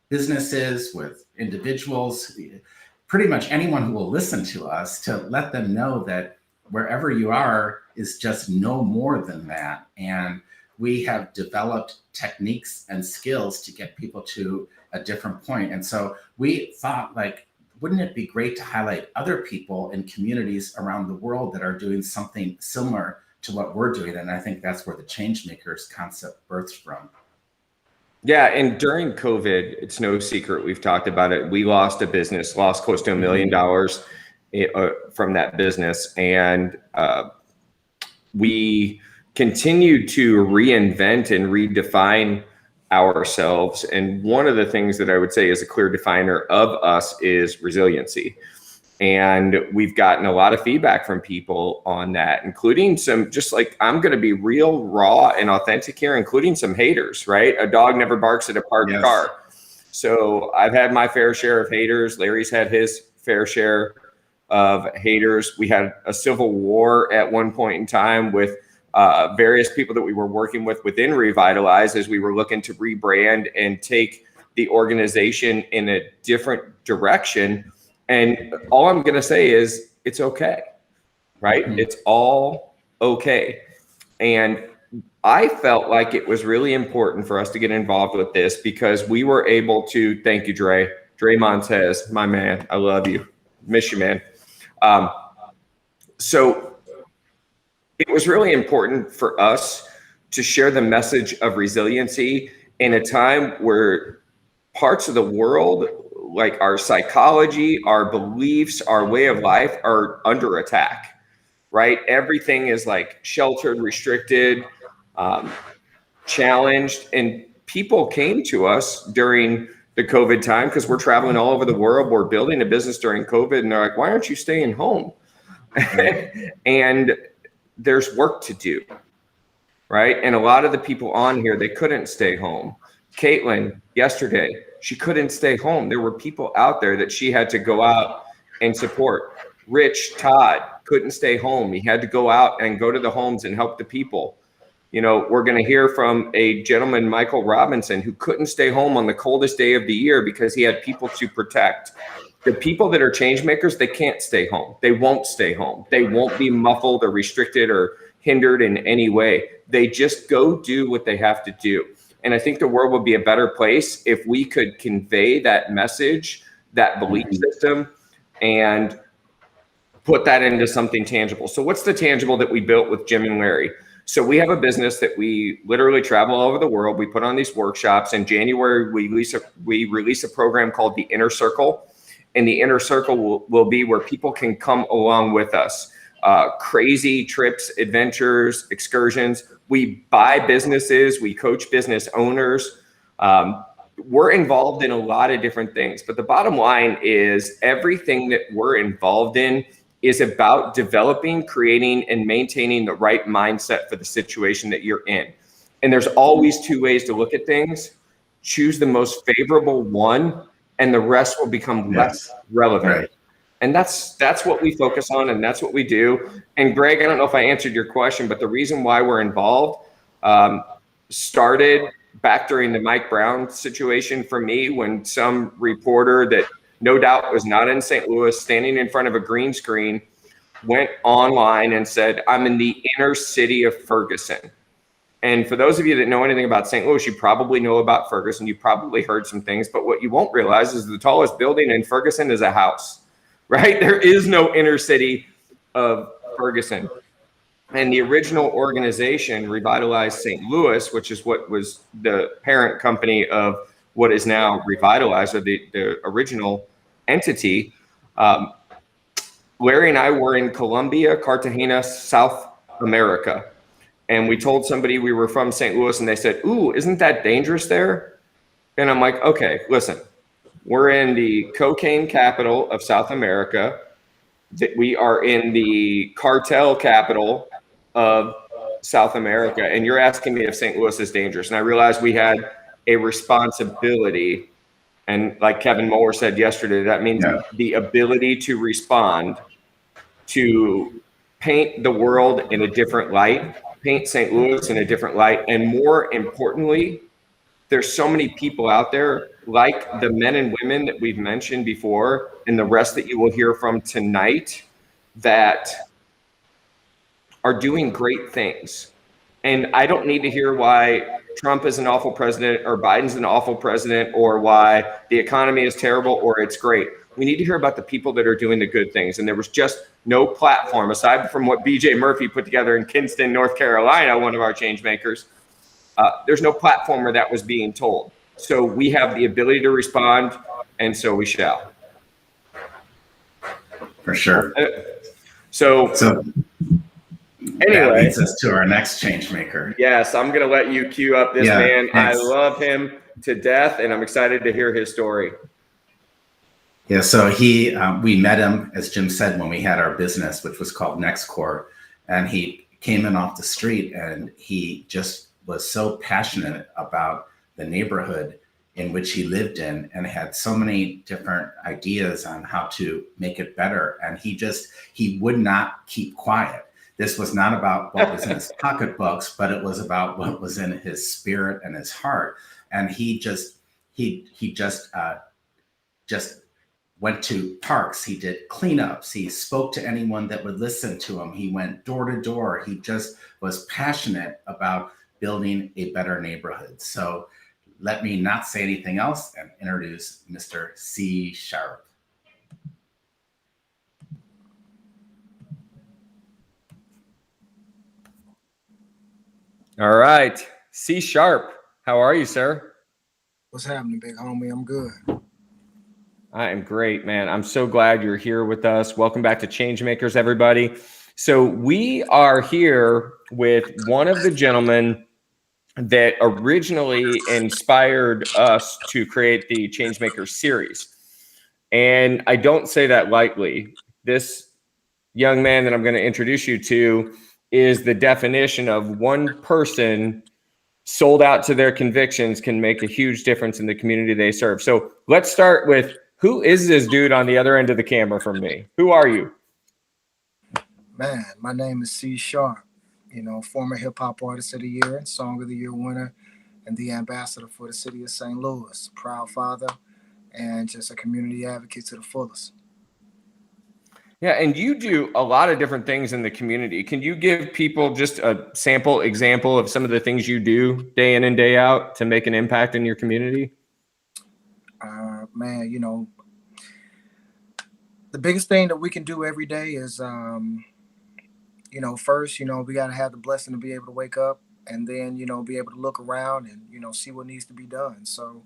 businesses, with individuals, pretty much anyone who will listen to us, to let them know that wherever you are is just no more than that. And we have developed techniques and skills to get people to a different point. And so we thought, wouldn't it be great to highlight other people in communities around the world that are doing something similar to what we're doing? And I think that's where the Changemakers concept birthed from. Yeah, and during COVID, it's no secret, we've talked about it, we lost a business, lost close to $1 million from that business. And we continue to reinvent and redefine ourselves. And one of the things that I would say is a clear definer of us is resiliency. And we've gotten a lot of feedback from people on that, including some, just I'm going to be real, raw, and authentic here, including some haters, right? A dog never barks at a parked car. So I've had my fair share of haters. Larry's had his fair share of haters. We had a civil war at one point in time with various people that we were working with within Revitalize, as we were looking to rebrand and take the organization in a different direction. And all I'm going to say is it's okay, right? Mm-hmm. It's all okay. And I felt like it was really important for us to get involved with this because we were able to, thank you, Dre Montez, my man. I love you. Miss you, man. So it was really important for us to share the message of resiliency in a time where parts of the world, like our psychology, our beliefs, our way of life, are under attack, right? Everything is sheltered, restricted, challenged. And people came to us during the COVID time because we're traveling all over the world. We're building a business during COVID. And they're like, why aren't you staying home? And there's work to do, right? And a lot of the people on here, they couldn't stay home. Caitlin, yesterday, she couldn't stay home. There were people out there that she had to go out and support. Rich Todd couldn't stay home. He had to go out and go to the homes and help the people. We're going to hear from a gentleman, Michael Robinson, who couldn't stay home on the coldest day of the year because he had people to protect. The people that are change makers, they can't stay home. They won't stay home. They won't be muffled or restricted or hindered in any way. They just go do what they have to do. And I think the world would be a better place if we could convey that message, that belief system, and put that into something tangible. So what's the tangible that we built with Jim and Larry? So we have a business that we literally travel all over the world. We put on these workshops. In January, we release a program called the Inner Circle. And the Inner Circle will be where people can come along with us. crazy trips, adventures, excursions. We buy businesses, we coach business owners. We're involved in a lot of different things, but the bottom line is everything that we're involved in is about developing, creating, and maintaining the right mindset for the situation that you're in. And there's always two ways to look at things. Choose the most favorable one, and the rest will become less relevant. Right. And that's what we focus on, and that's what we do. And Greg, I don't know if I answered your question, but the reason why we're involved started back during the Mike Brown situation for me, when some reporter that no doubt was not in St. Louis, standing in front of a green screen, went online and said, "I'm in the inner city of Ferguson." And for those of you that know anything about St. Louis, you probably know about Ferguson. You probably heard some things, but what you won't realize is the tallest building in Ferguson is a house, right? There is no inner city of Ferguson. And the original organization, Revitalize St. Louis, which is what was the parent company of what is now Revitalize, or the original entity, Larry and I were in Colombia, Cartagena, South America. And we told somebody we were from St. Louis, and they said, "Ooh, isn't that dangerous there?" And I'm like, okay, listen, we're in the cocaine capital of South America. We are in the cartel capital of South America. And you're asking me if St. Louis is dangerous. And I realized we had a responsibility. And like Kevin Moore said yesterday, that means the ability to respond, to paint the world in a different light, paint St. Louis in a different light. And more importantly, there's so many people out there, like the men and women that we've mentioned before, and the rest that you will hear from tonight, that are doing great things. And I don't need to hear why Trump is an awful president, or Biden's an awful president, or why the economy is terrible or it's great. We need to hear about the people that are doing the good things. And there was just no platform, aside from what BJ Murphy put together in Kinston, North Carolina, one of our change makers. There's no platform where that was being told. So we have the ability to respond, and so we shall. For sure. So anyway, that leads us to our next change maker. Yes, I'm going to let you cue up this man. Thanks. I love him to death, and I'm excited to hear his story. Yeah, so we met him, as Jim said, when we had our business, which was called NextCore, and he came in off the street, and he just was so passionate about the neighborhood in which he lived in, and had so many different ideas on how to make it better. And he would not keep quiet. This was not about what was in his pocketbooks, but it was about what was in his spirit and his heart. And he just went to parks. He did cleanups. He spoke to anyone that would listen to him. He went door to door. He just was passionate about building a better neighborhood. So let me not say anything else and introduce Mr. C. Sharp. All right. C. Sharp, how are you, sir? What's happening, big homie? I'm good. I am great, man. I'm so glad you're here with us. Welcome back to Changemakers, everybody. So we are here with one of the gentlemen that originally inspired us to create the Changemakers series. And I don't say that lightly. This young man that I'm going to introduce you to is the definition of one person sold out to their convictions can make a huge difference in the community they serve. So let's start with, who is this dude on the other end of the camera from me? Who are you? Man, my name is C. Sharp, former hip hop artist of the year, song of the year winner, and the ambassador for the city of St. Louis. Proud father, and just a community advocate to the fullest. Yeah, and you do a lot of different things in the community. Can you give people just a sample example of some of the things you do day in and day out to make an impact in your community? Man, the biggest thing that we can do every day is, first, we got to have the blessing to be able to wake up, and then, be able to look around and, see what needs to be done. So,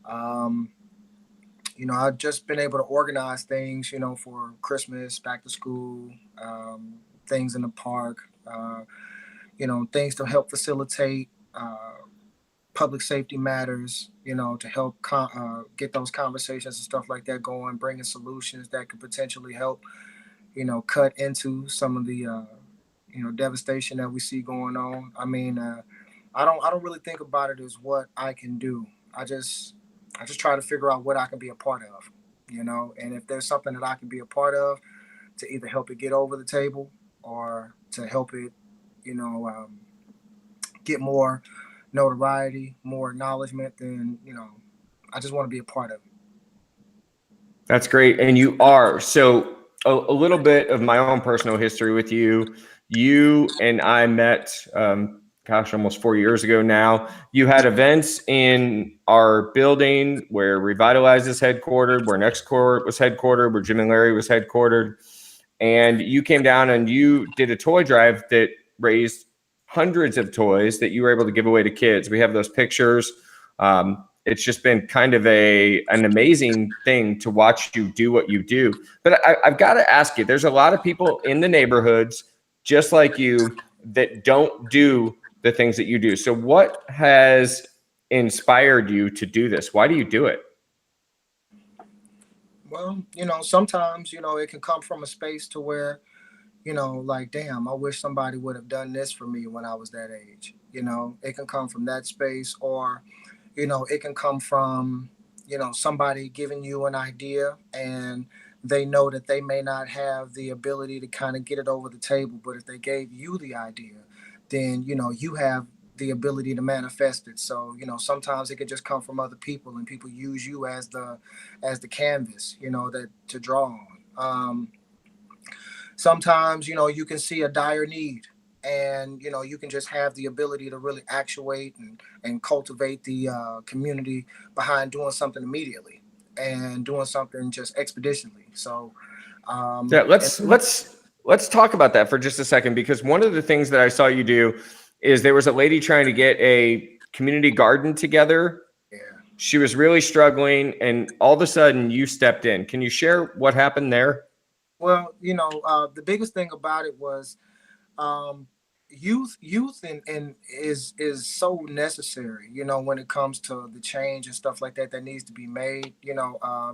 I've just been able to organize things, for Christmas, back to school, things in the park, things to help facilitate public safety matters, to help get those conversations and stuff like that going, bringing solutions that could potentially help, cut into some of the, devastation that we see going on. I mean, I don't really think about it as what I can do. I just try to figure out what I can be a part of, and if there's something that I can be a part of to either help it get over the table or to help it, get more notoriety, more acknowledgement, then, I just want to be a part of it. That's great. And you are. So a little bit of my own personal history with you. You and I met, almost 4 years ago now. You had events in our building where Revitalize is headquartered, where Next Court was headquartered, where Jim and Larry was headquartered. And you came down and you did a toy drive that raised hundreds of toys that you were able to give away to kids. We have those pictures. It's just been kind of an amazing thing to watch you do what you do. But I've got to ask you, there's a lot of people in the neighborhoods just like you that don't do the things that you do. So what has inspired you to do this? Why do you do it? Well, sometimes, it can come from a space to where, like, damn, I wish somebody would have done this for me when I was that age. It can come from that space, or, it can come from, somebody giving you an idea and they know that they may not have the ability to kind of get it over the table. But if they gave you the idea, then, you have the ability to manifest it. So, sometimes it can just come from other people, and people use you as the canvas, that to draw on. Sometimes, you can see a dire need, and, you can just have the ability to really actuate and cultivate the community behind doing something immediately and doing something just expeditionally. So, yeah, let's talk about that for just a second, because one of the things that I saw you do is there was a lady trying to get a community garden together. Yeah. She was really struggling, and all of a sudden you stepped in. Can you share what happened there? Well, the biggest thing about it was youth and is so necessary, when it comes to the change and stuff like that needs to be made.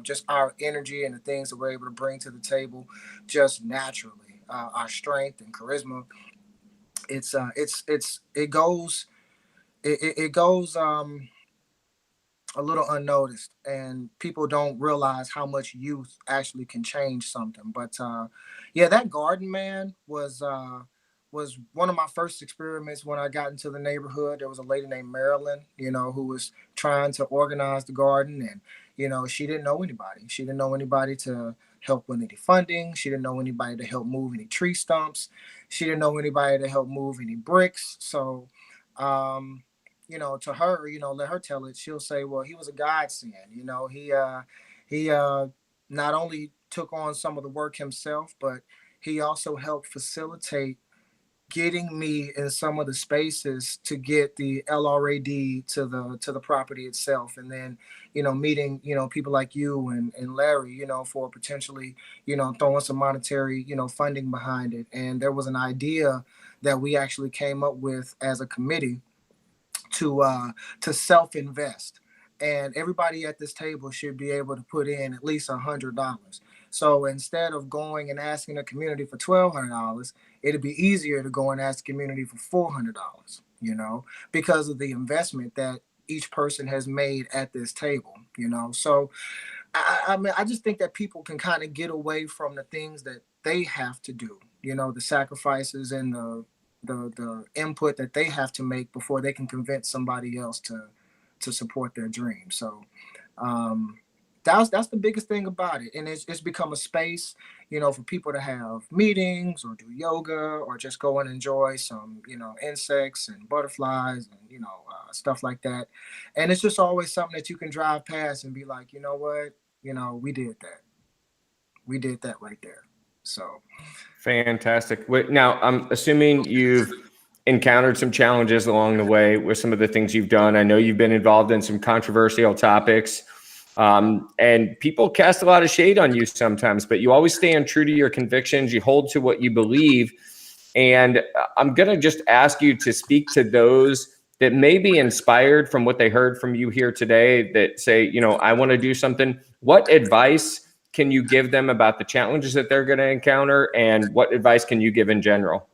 Just our energy and the things that we're able to bring to the table just naturally, our strength and charisma. It goes a little unnoticed, and people don't realize how much youth actually can change something. But yeah, that garden, man, was one of my first experiments when I got into the neighborhood. There was a lady named Marilyn, who was trying to organize the garden, and she didn't know anybody. She didn't know anybody to help with any funding. She didn't know anybody to help move any tree stumps. She didn't know anybody to help move any bricks. So to her, let her tell it. She'll say, well, he was a godsend. He not only took on some of the work himself, but he also helped facilitate getting me in some of the spaces to get the LRAD to the property itself. And then, meeting, people like you and Larry, for potentially, throwing some monetary, funding behind it. And there was an idea that we actually came up with as a committee to self-invest, and everybody at this table should be able to put in at least $100. So instead of going and asking the community for $1,200, it'd be easier to go and ask the community for $400, because of the investment that each person has made at this table. So I mean, I just think that people can kind of get away from the things that they have to do, the sacrifices and the input that they have to make before they can convince somebody else to support their dream. So that's the biggest thing about it. And it's become a space, for people to have meetings or do yoga or just go and enjoy some, insects and butterflies and, stuff like that. And it's just always something that you can drive past and be like, you know what, we did that. We did that right there. So fantastic. Now, I'm assuming you've encountered some challenges along the way with some of the things you've done. I know you've been involved in some controversial topics, and people cast a lot of shade on you sometimes, but you always stand true to your convictions. You hold to what you believe. And I'm going to just ask you to speak to those that may be inspired from what they heard from you here today, that say, you know, I want to do something. What advice can you give them about the challenges that they're going to encounter? And what advice can you give in general?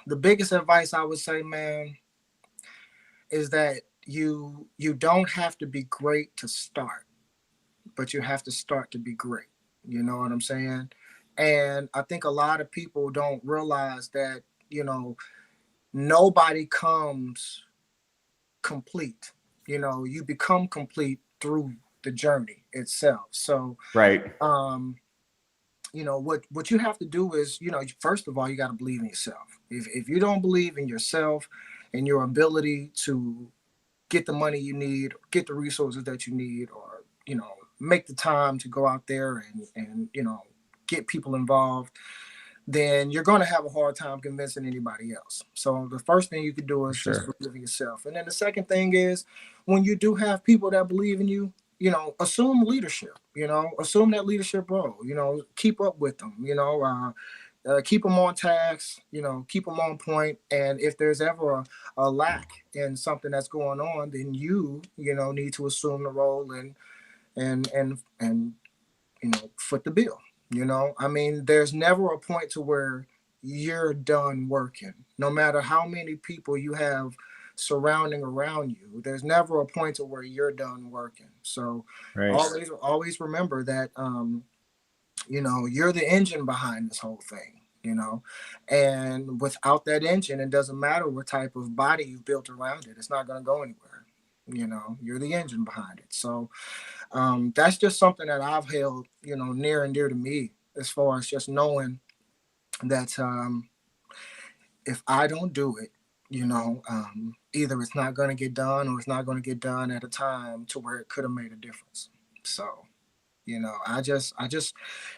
The biggest advice I would say, man, is that you don't have to be great to start, but you have to start to be great. You know what I'm saying? And I think a lot of people don't realize that, you know, nobody comes complete. You know, you become complete through the journey itself. So, Right. you know, what you have to do is, you know, first of all, you got to believe in yourself. If you don't believe in yourself and your ability to get the money you need, get the resources that you need, or, you know, make the time to go out there and you know, get people involved, then you're going to have a hard time convincing anybody else. So the first thing you can do is just believe in yourself. And then the second thing is, when you do have people that believe in you, you know, assume leadership, you know, assume that leadership role, you know, keep up with them, you know, keep them on task, you know, keep them on point. And if there's ever a lack in something that's going on, then you know, need to assume the role and you know, foot the bill. You know, I mean, there's never a point to where you're done working. No matter how many people you have surrounding around you, there's never a point to where you're done working. So always remember that you know, you're the engine behind this whole thing, you know. And without that engine, it doesn't matter what type of body you've built around it, it's not going to go anywhere. You know, you're the engine behind it. So that's just something that I've held, you know, near and dear to me, as far as just knowing that if I don't do it, you know, either it's not going to get done or it's not going to get done at a time to where it could have made a difference. So, you know, I just,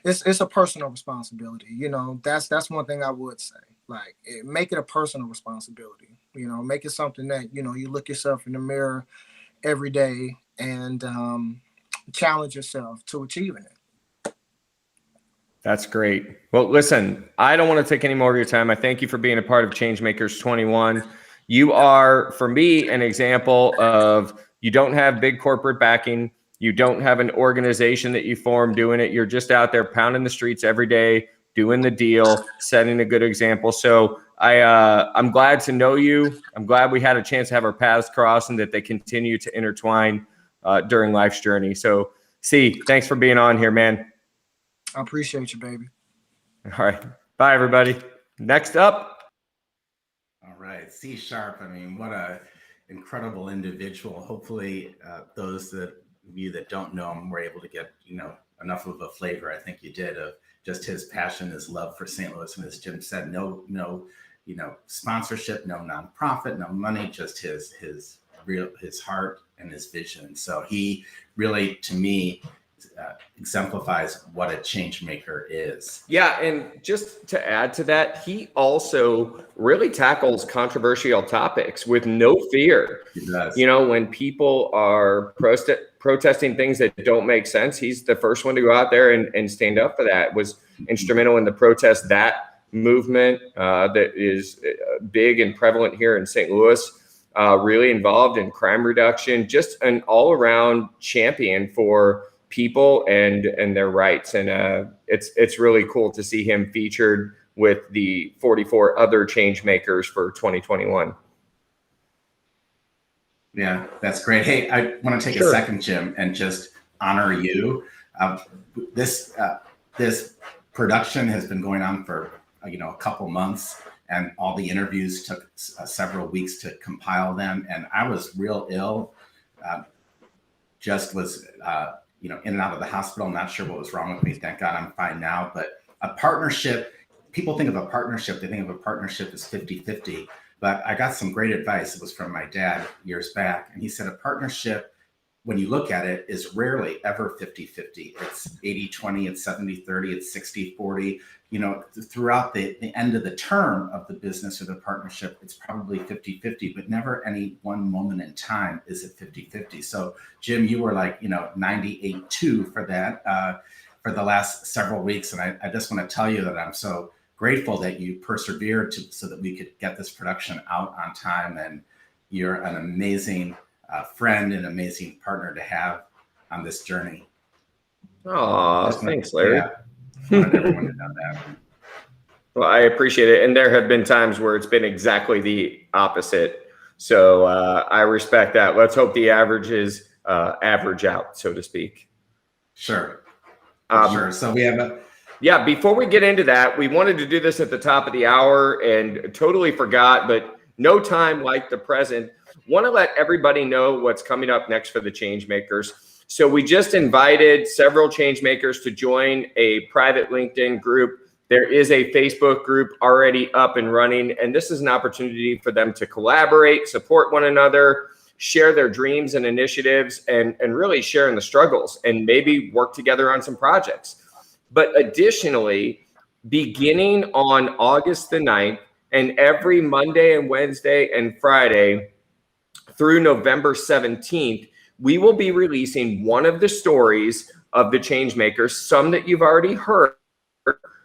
it's a personal responsibility. You know, that's one thing I would say. Like, make it a personal responsibility. You know, make it something that, you know, you look yourself in the mirror every day and challenge yourself to achieving it. That's great. Well, listen, I don't want to take any more of your time. I thank you for being a part of Changemakers21. You are, for me, an example of, you don't have big corporate backing. You don't have an organization that you form doing it. You're just out there pounding the streets every day, doing the deal, setting a good example. So I'm glad to know you. I'm glad we had a chance to have our paths cross and that they continue to intertwine during life's journey. So, C, thanks for being on here, man. I appreciate you, baby. All right. Bye, everybody. Next up. All right. C Sharp. I mean, what a incredible individual. Hopefully those of you that don't know him were able to get, you know, enough of a flavor. I think you did, of just his passion, his love for St. Louis. And as Jim said, no, you know, sponsorship, no nonprofit, no money, just his heart and his vision. So he really, to me, exemplifies what a change maker is. Yeah, and just to add to that, he also really tackles controversial topics with no fear. He does. You know, when people are protesting things that don't make sense, he's the first one to go out there and stand up for that. Was instrumental in the Protest That movement that is big and prevalent here in St. Louis. Really involved in crime reduction, just an all-around champion for people and their rights. And it's really cool to see him featured with the 44 other change makers for 2021. Yeah, that's great. Hey, I want to take a second, Jim, and just honor you. This production has been going on for a couple months, and all the interviews took several weeks to compile them. And I was real ill, just was in and out of the hospital. I'm not sure what was wrong with me. Thank God I'm fine now. But a partnership, people think of a partnership, they think of a partnership as 50-50. But I got some great advice. It was from my dad years back. And he said a partnership, when you look at it, is rarely ever 50-50. It's 80-20, it's 70-30, it's 60-40. Throughout the end of the term of the business or the partnership, it's probably 50-50, but never any one moment in time is it 50-50. So Jim, you were like, 98-2 for that. for the last several weeks. And I just want to tell you that I'm so grateful that you persevered so that we could get this production out on time. And you're an amazing friend and amazing partner to have on this journey. Oh, thanks, Larry. Yeah, wanted everyone to know that. Well, I appreciate it. And there have been times where it's been exactly the opposite. So I respect that. Let's hope the averages average out, so to speak. Sure. Sure. So we have yeah, before we get into that, we wanted to do this at the top of the hour and totally forgot, but no time like the present. Want to let everybody know what's coming up next for the Changemakers. So we just invited several Changemakers to join a private LinkedIn group. There is a Facebook group already up and running, and this is an opportunity for them to collaborate, support one another, share their dreams and initiatives, and really share in the struggles and maybe work together on some projects. But additionally, beginning on August the 9th and every Monday and Wednesday and Friday through November 17th, we will be releasing one of the stories of the Changemakers, some that you've already heard.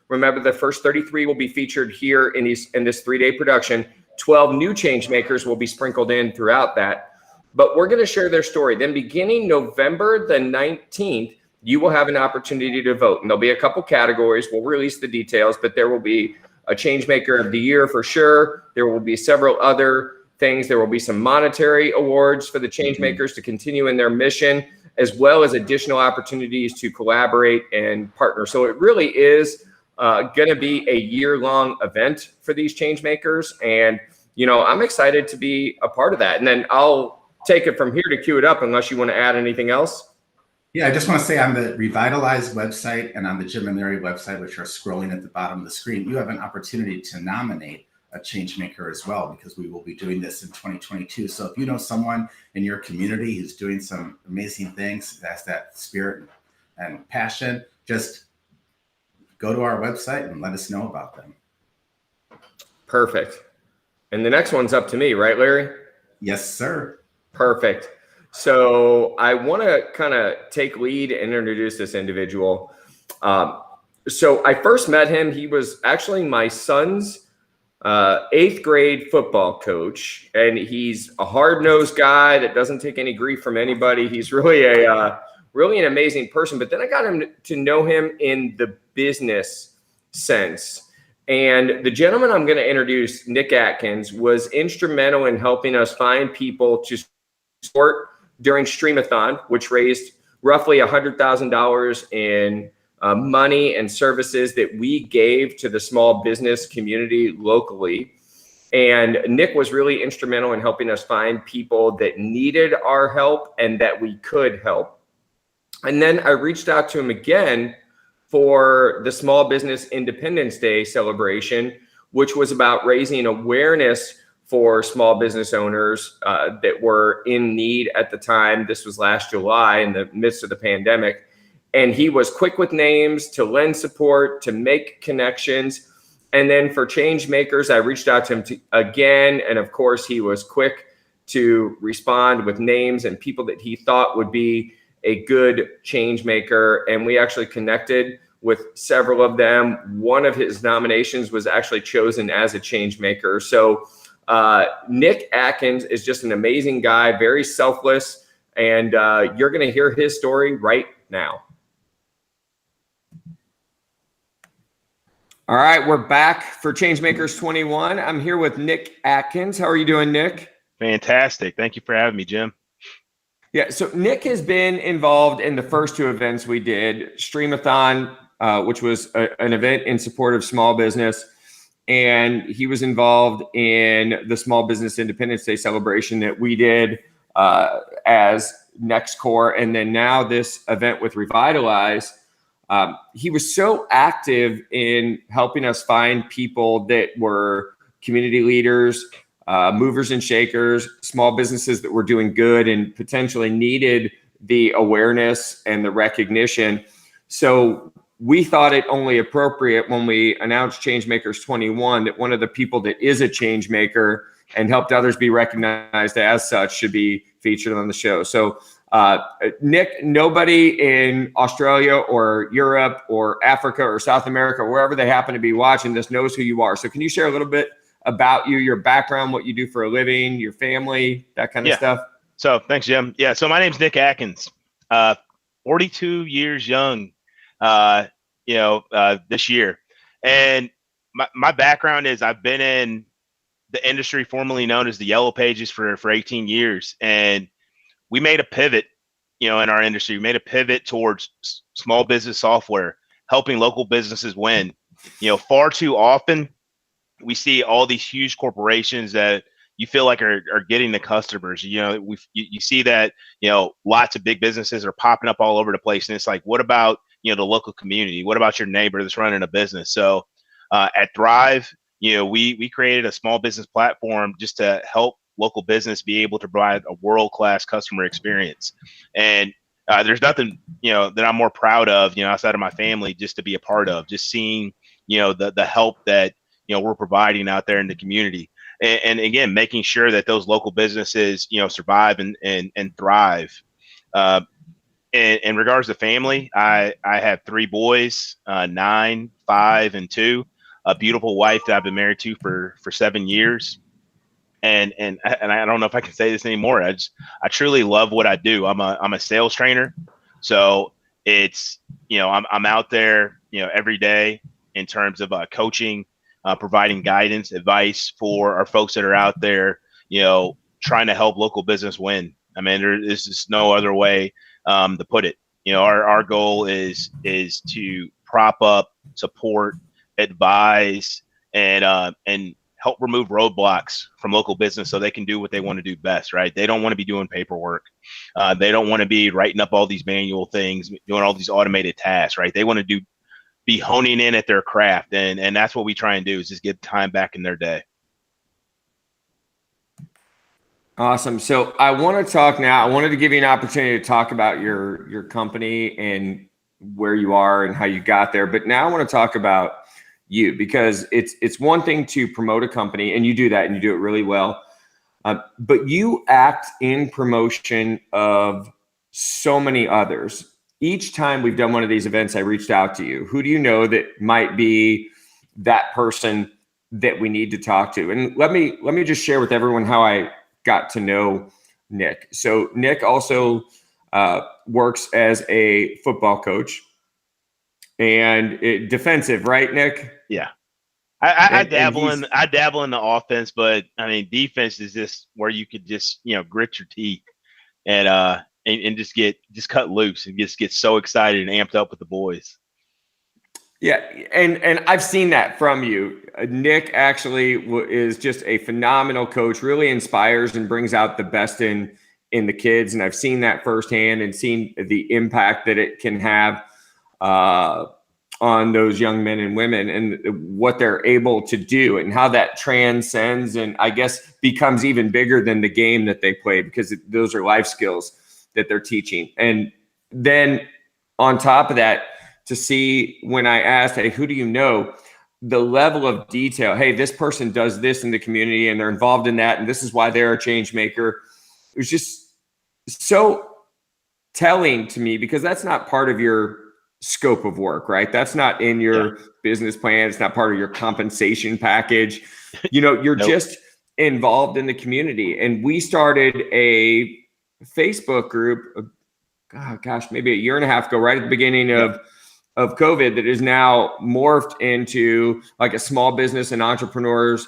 Remember, the first 33 will be featured here in this 3-day production. 12 new Changemakers will be sprinkled in throughout that. But we're going to share their story. Then beginning November the 19th, you will have an opportunity to vote. And there'll be a couple categories. We'll release the details, but there will be a Changemaker of the Year for sure. There will be several other things. There will be some monetary awards for the Changemakers to continue in their mission, as well as additional opportunities to collaborate and partner. So it really is going to be a year-long event for these Changemakers. And, you know, I'm excited to be a part of that. And then I'll take it from here to cue it up unless you want to add anything else. Yeah, I just want to say on the Revitalize website and on the Jim and Larry website, which are scrolling at the bottom of the screen, you have an opportunity to nominate a Changemaker as well, because we will be doing this in 2022. So if you know someone in your community who's doing some amazing things, that's that spirit and passion, just go to our website and let us know about them. Perfect. And the next one's up to me, right, Larry? Yes, sir. Perfect. So I want to kind of take lead and introduce this individual. So I first met him. He was actually my son's 8th grade football coach, and he's a hard-nosed guy that doesn't take any grief from anybody. He's really really an amazing person. But then I got him to know him in the business sense. And the gentleman I'm going to introduce, Nick Atkins, was instrumental in helping us find people to support during Streamathon, which raised roughly $100,000 in money and services that we gave to the small business community locally. And Nick was really instrumental in helping us find people that needed our help and that we could help. And then I reached out to him again for the Small Business Independence Day celebration, which was about raising awareness for small business owners that were in need at the time. This was last July in the midst of the pandemic. And he was quick with names to lend support, to make connections. And then for Changemakers, I reached out to him again. And of course, he was quick to respond with names and people that he thought would be a good Changemaker. And we actually connected with several of them. One of his nominations was actually chosen as a Changemaker. So Nick Atkins is just an amazing guy, very selfless, and you're going to hear his story right now. All right, we're back for Changemakers21. I'm here with Nick Atkins. How are you doing, Nick? Fantastic. Thank you for having me, Jim. Yeah, so Nick has been involved in the first 2 events we did, Streamathon, which was an event in support of small business. And he was involved in the Small Business Independence Day celebration that we did as Next Core. And then now this event with Revitalize. He was so active in helping us find people that were community leaders, movers and shakers, small businesses that were doing good and potentially needed the awareness and the recognition. So we thought it only appropriate when we announced Changemakers21 that one of the people that is a Changemaker and helped others be recognized as such should be featured on the show. So Nick, nobody in Australia or Europe or Africa or South America, wherever they happen to be watching this, knows who you are. So can you share a little bit about you, your background, what you do for a living, your family, that kind of stuff? So thanks, Jim. Yeah. So my name's Nick Atkins, 42 years young, this year. And my background is I've been in the industry formerly known as the Yellow Pages for 18 years. And we made a pivot, in our industry. We made a pivot towards small business software, helping local businesses win. Far too often we see all these huge corporations that you feel like are getting the customers. You see that, lots of big businesses are popping up all over the place. And it's like, what about, the local community? What about your neighbor that's running a business? So at Thrive, we created a small business platform just to help local business be able to provide a world-class customer experience. And there's nothing, that I'm more proud of, outside of my family, just to be a part of, just seeing, the help that, we're providing out there in the community. And again, making sure that those local businesses, survive and thrive. In regards to family, I have 3 boys, 9, 5, and 2. A beautiful wife that I've been married to for 7 years. And I don't know if I can say this anymore. I truly love what I do. I'm a sales trainer. So it's, I'm out there, every day in terms of coaching, providing guidance, advice for our folks that are out there, trying to help local business win. I mean, there is just no other way to put it. Our goal is to prop up, support, advise, and help remove roadblocks from local business so they can do what they want to do best, right? They don't want to be doing paperwork. They don't want to be writing up all these manual things, doing all these automated tasks, right? They want to be honing in at their craft. And that's what we try and do, is just get time back in their day. Awesome. So I want to talk now. I wanted to give you an opportunity to talk about your company and where you are and how you got there. But now I want to talk about you, because it's one thing to promote a company, and you do that and you do it really well. But you act in promotion of so many others. Each time we've done one of these events, I reached out to you. Who do you know that might be that person that we need to talk to? And let me just share with everyone how I got to know Nick. So Nick also works as a football coach, and defensive, right, Nick? Yeah. I dabble in the offense, but I mean, defense is just where you could just, grit your teeth and just cut loose and just get so excited and amped up with the boys. Yeah, and I've seen that from you. Nick actually is just a phenomenal coach, really inspires and brings out the best in the kids. And I've seen that firsthand and seen the impact that it can have on those young men and women, and what they're able to do, and how that transcends and I guess becomes even bigger than the game that they play, because those are life skills that they're teaching. And then on top of that, to see, when I asked, hey, who do you know, the level of detail, hey, this person does this in the community and they're involved in that, and this is why they're a change maker. It was just so telling to me, because that's not part of your scope of work, right? That's not in your business plan. It's not part of your compensation package. You're just involved in the community. And we started a Facebook group, maybe a year and a half ago, right at the beginning of COVID, that is now morphed into like a small business and entrepreneurs,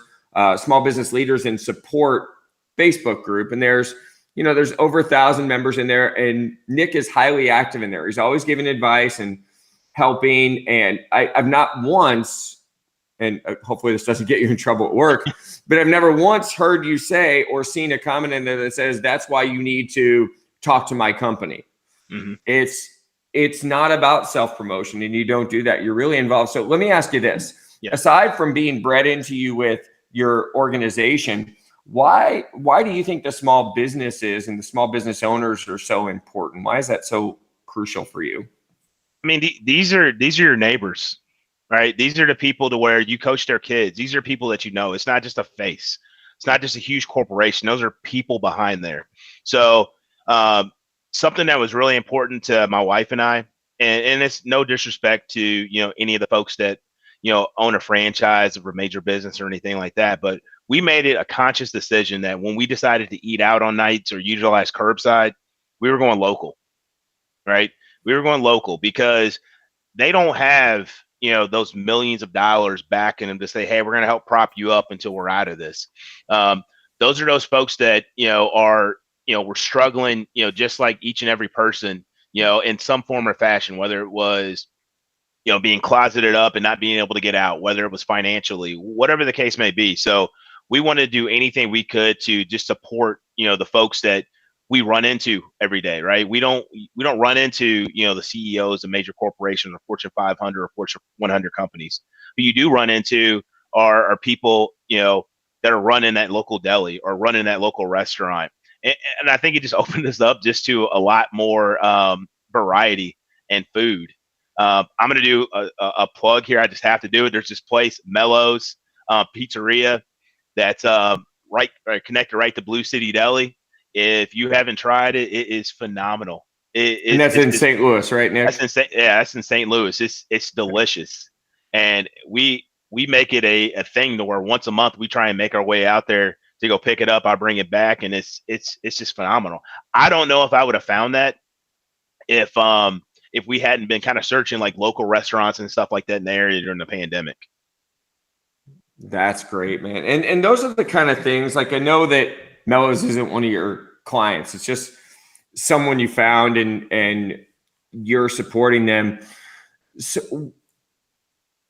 small business leaders and support Facebook group. And there's over 1,000 members in there, and Nick is highly active in there. He's always giving advice and helping. And I've not once, and hopefully this doesn't get you in trouble at work, but I've never once heard you say or seen a comment in there that says, that's why you need to talk to my company. Mm-hmm. It's not about self-promotion, and you don't do that. You're really involved. So let me ask you this. Yeah. Aside from being bred into you with your organization, why do you think the small businesses and the small business owners are so important? Why is that so crucial for you? I mean, these are your neighbors, right? These are the people to where you coach their kids. These are people that It's not just a face. It's not just a huge corporation. Those are people behind there. So something that was really important to my wife and I, and it's no disrespect to, any of the folks that, own a franchise or a major business or anything like that, but we made it a conscious decision that when we decided to eat out on nights or utilize curbside, we were going local, right? We were going local because they don't have, those millions of dollars backing them to say, hey, we're going to help prop you up until we're out of this. Those are those folks that, are, we're struggling, just like each and every person, in some form or fashion, whether it was, being closeted up and not being able to get out, whether it was financially, whatever the case may be. So we wanted to do anything we could to just support, the folks that we run into every day, right? We don't run into, the CEOs of major corporations or Fortune 500 or Fortune 100 companies. But you do run into are people, that are running that local deli or running that local restaurant. And I think it just opened us up just to a lot more variety and food. I'm going to do a plug here. I just have to do it. There's this place, Mello's Pizzeria, that's connected right to Blue City Deli. If you haven't tried it, it is phenomenal. And that's in St. Louis, right, Nick? That's in St. Louis. It's delicious, and we make it a thing to where once a month we try and make our way out there to go pick it up. I bring it back, and it's just phenomenal. I don't know if I would have found that if we hadn't been kind of searching like local restaurants and stuff like that in the area during the pandemic. That's great, man. And those are the kind of things, like, I know that Mellows isn't one of your clients. It's just someone you found and you're supporting them. So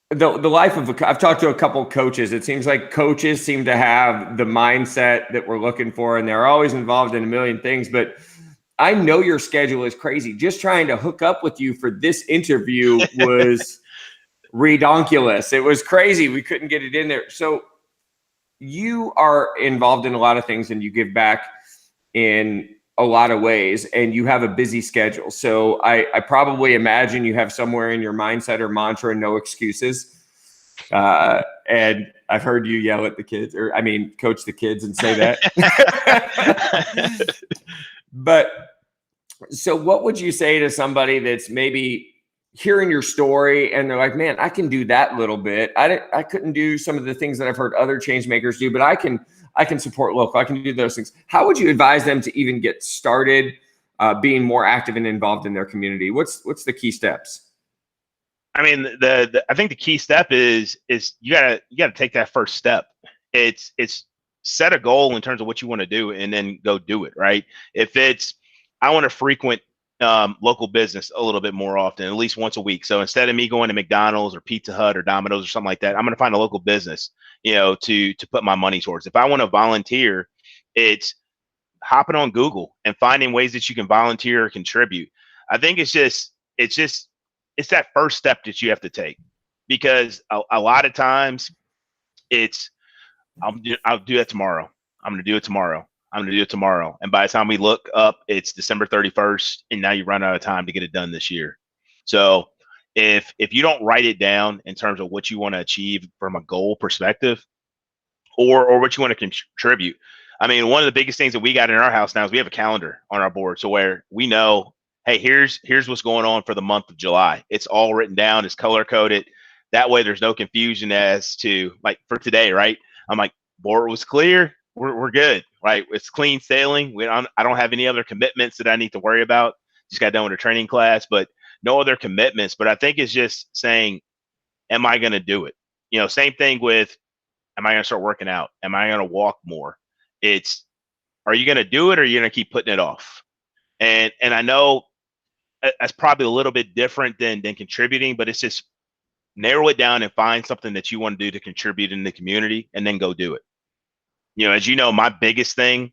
the life of I've talked to a couple of coaches. It seems like coaches seem to have the mindset that we're looking for, and they're always involved in a million things. But I know your schedule is crazy. Just trying to hook up with you for this interview was redonkulous. It was crazy. We couldn't get it in there. So you are involved in a lot of things and you give back in a lot of ways, and you have a busy schedule. So I probably imagine you have somewhere in your mindset or mantra, no excuses. And I've heard you yell at the kids, or I mean, coach the kids and say that. But so what would you say to somebody that's maybe hearing your story and they're like, man, I can do that little bit. I couldn't do some of the things that I've heard other change makers do, but I can support local. I can do those things. How would you advise them to even get started being more active and involved in their community? What's the key steps? I mean, I think the key step is you gotta take that first step. It's set a goal in terms of what you want to do and then go do it, right? If it's, I want to frequent local business a little bit more often, at least once a week. So instead of me going to McDonald's or Pizza Hut or Domino's or something like that, I'm going to find a local business, to put my money towards. If I want to volunteer, it's hopping on Google and finding ways that you can volunteer or contribute. I think it's that first step that you have to take, because a lot of times it's, I'll do that tomorrow. I'm going to do it tomorrow. I'm going to do it tomorrow. And by the time we look up, it's December 31st, and now you run out of time to get it done this year. So if you don't write it down in terms of what you want to achieve from a goal perspective, or what you want to contribute. I mean, one of the biggest things that we got in our house now is we have a calendar on our board, so where we know, hey, here's what's going on for the month of July. It's all written down, it's color coded. That way there's no confusion as to, like, for today, right? I'm like, board was clear. We're good, right? It's clean sailing. I don't have any other commitments that I need to worry about. Just got done with a training class, but no other commitments. But I think it's just saying, am I going to do it? Same thing with, am I going to start working out? Am I going to walk more? It's, are you going to do it, or are you going to keep putting it off? And I know that's probably a little bit different than contributing, but it's just narrow it down and find something that you want to do to contribute in the community, and then go do it. As you know, my biggest thing,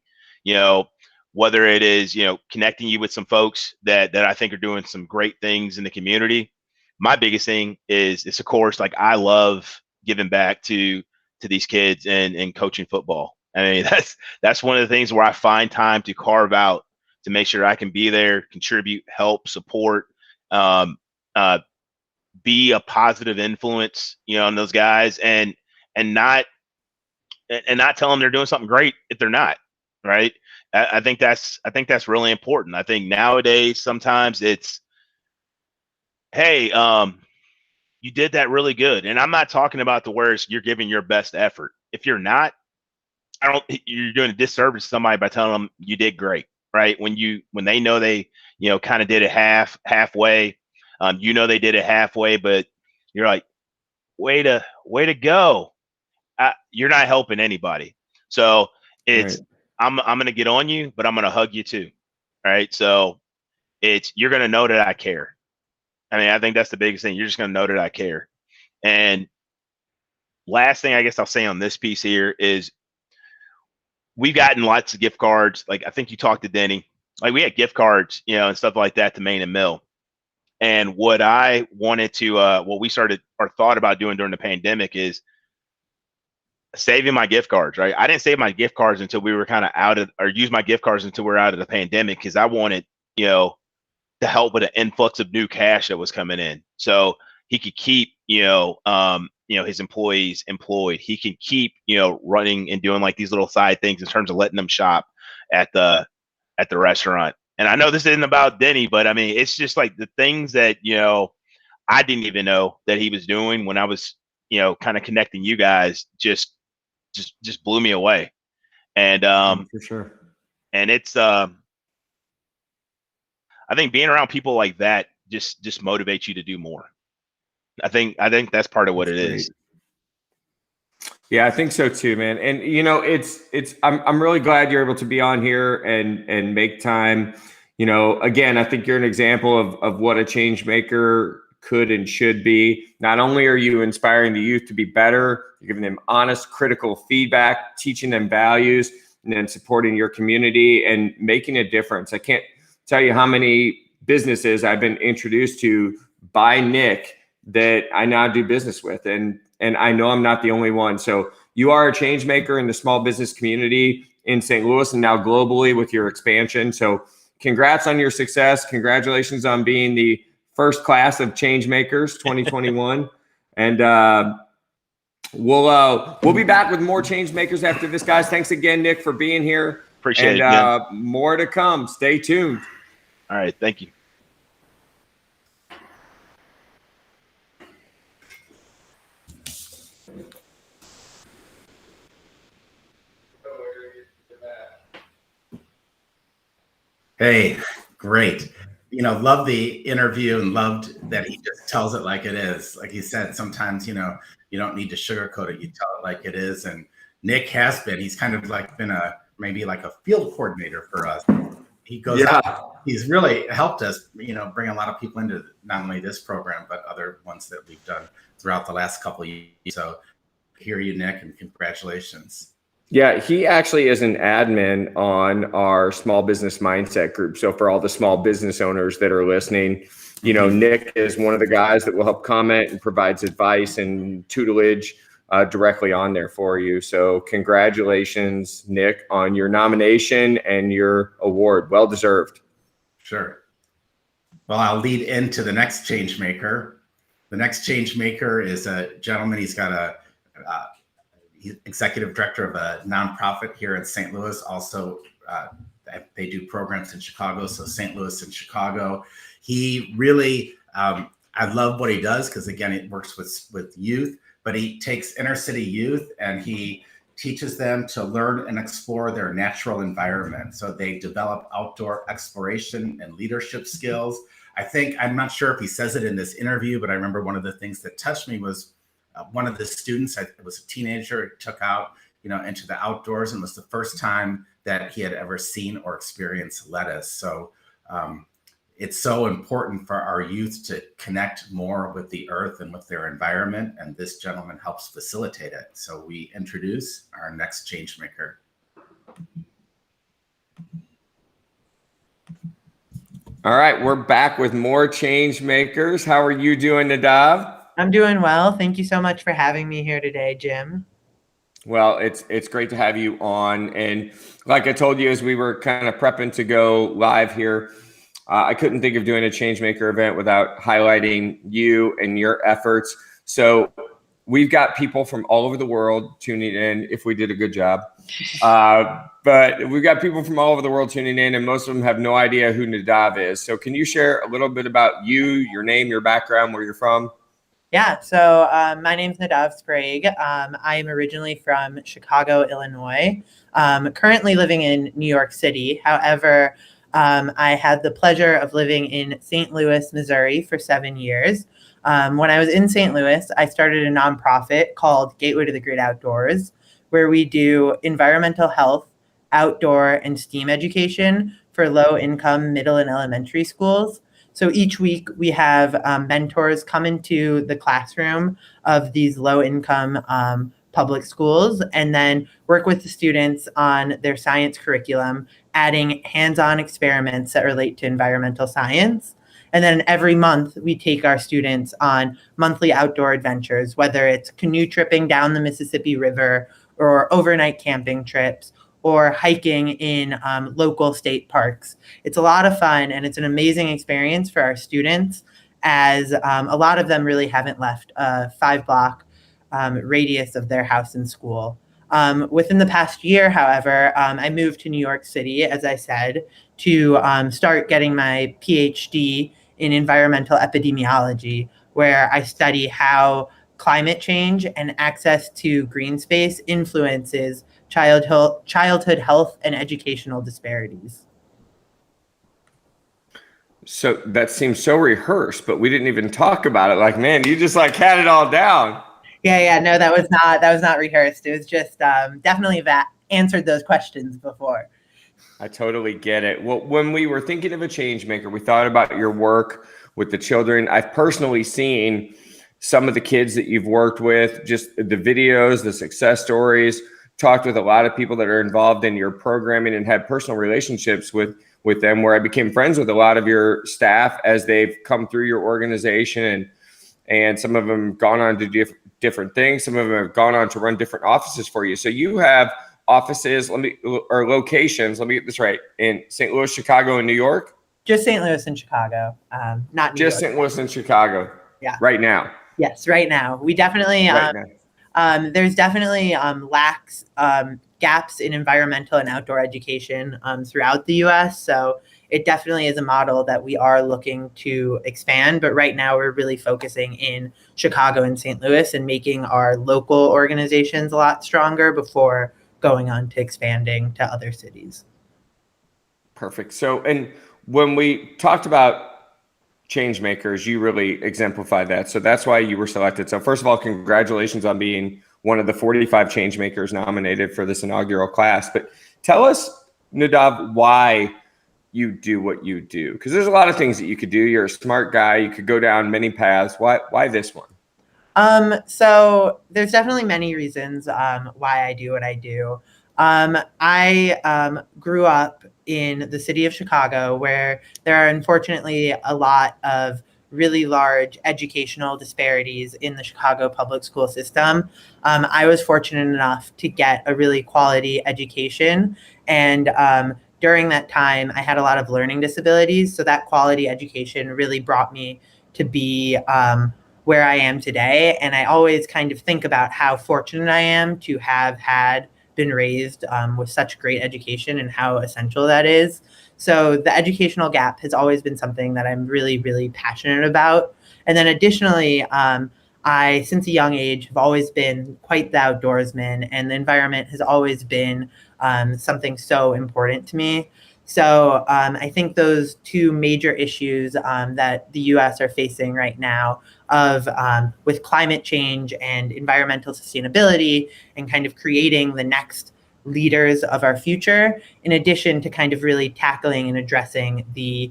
whether it is, connecting you with some folks that I think are doing some great things in the community. My biggest thing is of course, like, I love giving back to these kids and coaching football. I mean, that's one of the things where I find time to carve out to make sure I can be there, contribute, help, support, be a positive influence, on those guys, and not tell them they're doing something great if they're not. right? I think that's really important. I think nowadays sometimes it's, hey, you did that really good, and I'm not talking about the words you're giving your best effort. If you're not, you're doing a disservice to somebody by telling them you did great, right? When they know they, kind of did it halfway, they did it halfway, but you're like, way to go. You're not helping anybody. So it's, Right. I'm gonna get on you, but I'm gonna hug you too. Right. So you're gonna know that I care. I mean, I think that's the biggest thing. You're just gonna know that I care. And last thing I guess I'll say on this piece here is we've gotten lots of gift cards. Like I think you talked to Denny. Like we had gift cards, and stuff like that to Main and Mill. And what I wanted to, what we started or thought about doing during the pandemic is saving my gift cards, right? I didn't save my gift cards until we were kind of or use my gift cards until we were out of the pandemic, because I wanted, to help with an influx of new cash that was coming in. So he could keep, his employees employed. He can keep, running and doing like these little side things in terms of letting them shop at the restaurant. And I know this isn't about Denny, but I mean, it's just like the things that, I didn't even know that he was doing when I was, kind of connecting you guys just blew me away. And For sure. and it's I think being around people like that just motivates you to do more. I think that's part of what it is. Yeah, I think so too, man. And I'm really glad you're able to be on here and make time. Again, I think you're an example of what a change maker could and should be. Not only are you inspiring the youth to be better, you're giving them honest, critical feedback, teaching them values, and then supporting your community and making a difference. I can't tell you how many businesses I've been introduced to by Nick that I now do business with. And I know I'm not the only one. So you are a change maker in the small business community in St. Louis and now globally with your expansion. So congrats on your success. Congratulations on being the first class of Changemakers 2021. And we'll be back with more Changemakers after this, guys. Thanks again, Nick, for being here. Appreciate and, it, more to come. Stay tuned. All right. Thank you. Hey, great. Love the interview and loved that he just tells it like it is. Like he said, sometimes, you don't need to sugarcoat it. You tell it like it is. And Nick has been, he's kind of like been maybe like a field coordinator for us. He goes out, he's really helped us, bring a lot of people into not only this program, but other ones that we've done throughout the last couple of years. So hear you, Nick, and congratulations. Yeah, he actually is an admin on our small business mindset group. So for all the small business owners that are listening, Nick is one of the guys that will help comment and provides advice and tutelage directly on there for you. So congratulations, Nick, on your nomination and your award. Well deserved. Sure. Well, I'll lead into the next change maker. The next change maker is a gentleman. He's got he's executive director of a nonprofit here in St. Louis. Also, they do programs in Chicago. So St. Louis and Chicago. He really, I love what he does because again, it works with youth, but he takes inner city youth and he teaches them to learn and explore their natural environment. So they develop outdoor exploration and leadership skills. I'm not sure if he says it in this interview, but I remember one of the things that touched me was one of the students, it was a teenager, took out, into the outdoors, and was the first time that he had ever seen or experienced lettuce. So it's so important for our youth to connect more with the earth and with their environment, and this gentleman helps facilitate it. So we introduce our next change maker. All right, we're back with more change makers. How are you doing, Nadav? I'm doing well. Thank you so much for having me here today, Jim. Well, it's great to have you on. And like I told you, as we were kind of prepping to go live here, I couldn't think of doing a Changemaker event without highlighting you and your efforts. So we've got people from all over the world tuning in if we did a good job. But we've got people from all over the world tuning in, and most of them have no idea who Nadav is. So can you share a little bit about you, your name, your background, where you're from? Yeah, so my name's Nadav Sprague. I am originally from Chicago, Illinois, currently living in New York City. However, I had the pleasure of living in St. Louis, Missouri for 7 years. When I was in St. Louis, I started a nonprofit called Gateway to the Great Outdoors, where we do environmental health, outdoor, and STEAM education for low-income middle and elementary schools. So each week we have mentors come into the classroom of these low-income public schools and then work with the students on their science curriculum, adding hands-on experiments that relate to environmental science. And then every month we take our students on monthly outdoor adventures, whether it's canoe tripping down the Mississippi River or overnight camping trips or hiking in local state parks. It's a lot of fun and it's an amazing experience for our students, as a lot of them really haven't left a 5-block radius of their house and school. Within the past year, however, I moved to New York City, as I said, to start getting my PhD in environmental epidemiology, where I study how climate change and access to green space influences childhood health and educational disparities. So that seems so rehearsed, but we didn't even talk about it. Like, man, you just like had it all down. Yeah, no, that was not rehearsed. It was just definitely answered those questions before. I totally get it. Well, when we were thinking of a change maker, we thought about your work with the children. I've personally seen some of the kids that you've worked with, just the videos, the success stories, talked with a lot of people that are involved in your programming and had personal relationships with them, where I became friends with a lot of your staff as they've come through your organization, and some of them have gone on to do different things. Some of them have gone on to run different offices for you. So you have offices, or locations, let me get this right, in St. Louis, Chicago, and New York? Just St. Louis and Chicago, not New York. Just St. Louis and Chicago. Yeah. Right now. Yes, right now. We definitely, there's definitely gaps in environmental and outdoor education throughout the U.S. So it definitely is a model that we are looking to expand. But right now we're really focusing in Chicago and St. Louis and making our local organizations a lot stronger before going on to expanding to other cities. Perfect. So, and when we talked about change makers, you really exemplified that. So that's why you were selected. So first of all, congratulations on being one of the 45 change makers nominated for this inaugural class. But tell us, Nadav, why you do what you do, because there's a lot of things that you could do. You're a smart guy. You could go down many paths. Why this one? So there's definitely many reasons why I do what I do. I grew up in the city of Chicago, where there are unfortunately a lot of really large educational disparities in the Chicago public school system. I was fortunate enough to get a really quality education, and during that time, I had a lot of learning disabilities. So that quality education really brought me to be where I am today. And I always kind of think about how fortunate I am to have been raised with such great education and how essential that is. So the educational gap has always been something that I'm really, really passionate about. And then additionally, I, since a young age, have always been quite the outdoorsman, and the environment has always been something so important to me. So I think those two major issues that the U.S. are facing right now, with climate change and environmental sustainability, and kind of creating the next leaders of our future, in addition to kind of really tackling and addressing the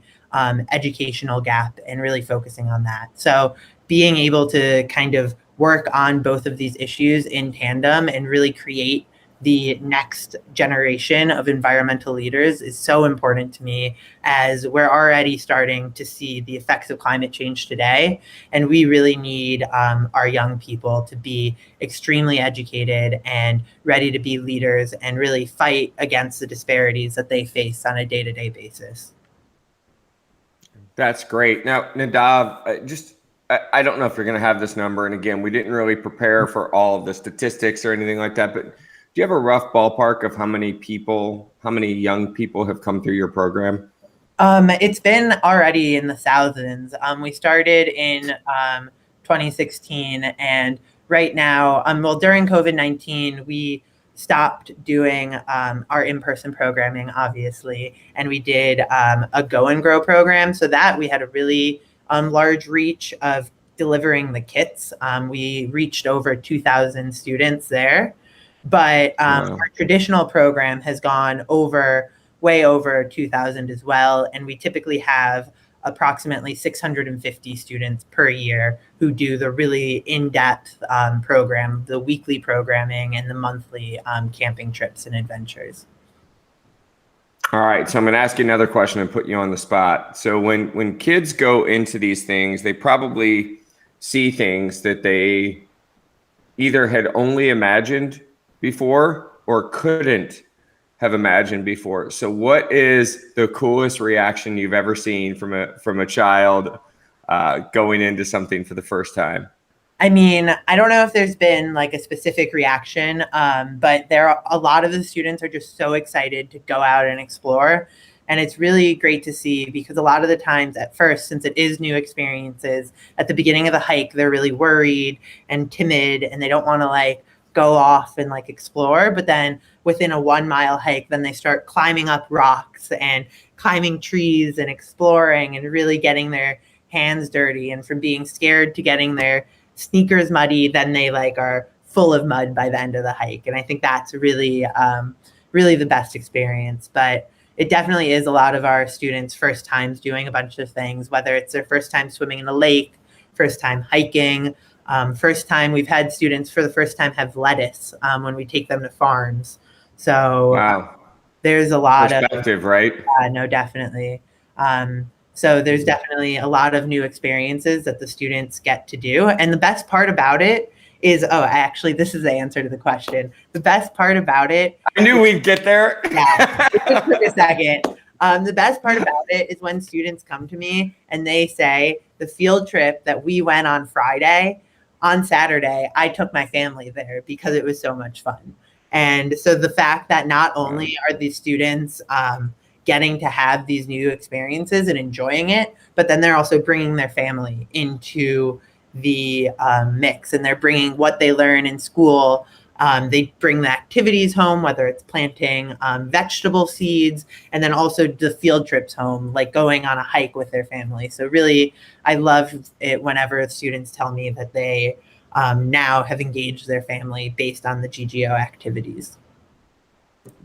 educational gap and really focusing on that. So being able to kind of work on both of these issues in tandem and really create the next generation of environmental leaders is so important to me, as we're already starting to see the effects of climate change today. And we really need our young people to be extremely educated and ready to be leaders and really fight against the disparities that they face on a day-to-day basis. That's great. Now, Nadav, I don't know if you're going to have this number. And again, we didn't really prepare for all of the statistics or anything like that, but you have a rough ballpark of how many young people have come through your program? It's been already in the thousands. We started in 2016, and right now, well, during COVID-19, we stopped doing our in-person programming, obviously, and we did a Go and Grow program. So that we had a really large reach of delivering the kits. We reached over 2,000 students there, but Wow. our traditional program has gone way over 2,000 as well. And we typically have approximately 650 students per year who do the really in-depth program, the weekly programming and the monthly camping trips and adventures. All right, so I'm going to ask you another question and put you on the spot. So when kids go into these things, they probably see things that they either had only imagined before or couldn't have imagined before. So what is the coolest reaction you've ever seen from a child going into something for the first time? I mean, I don't know if there's been like a specific reaction, but a lot of the students are just so excited to go out and explore. And it's really great to see, because a lot of the times at first, since it is new experiences, at the beginning of the hike, they're really worried and timid and they don't want to like go off and like explore. But then within a 1 mile hike, then they start climbing up rocks and climbing trees and exploring and really getting their hands dirty. And from being scared to getting their sneakers muddy, then they like are full of mud by the end of the hike. And I think that's really, really the best experience. But it definitely is a lot of our students' first times doing a bunch of things, whether it's their first time swimming in a lake, first time hiking, first time we've had students for the first time have lettuce when we take them to farms. So wow. There's a lot perspective, right? No, definitely. So there's definitely a lot of new experiences that the students get to do. And the best part about it is, actually, this is the answer to the question. The best part about it. I knew we'd get there. Yeah, it just took a second. The best part about it is when students come to me and they say, the field trip that we went on Friday, on Saturday, I took my family there because it was so much fun. And so the fact that not only are these students getting to have these new experiences and enjoying it, but then they're also bringing their family into the mix, and they're bringing what they learn in school. They bring the activities home, whether it's planting vegetable seeds, and then also the field trips home, like going on a hike with their family. So really, I love it whenever students tell me that they now have engaged their family based on the GGO activities.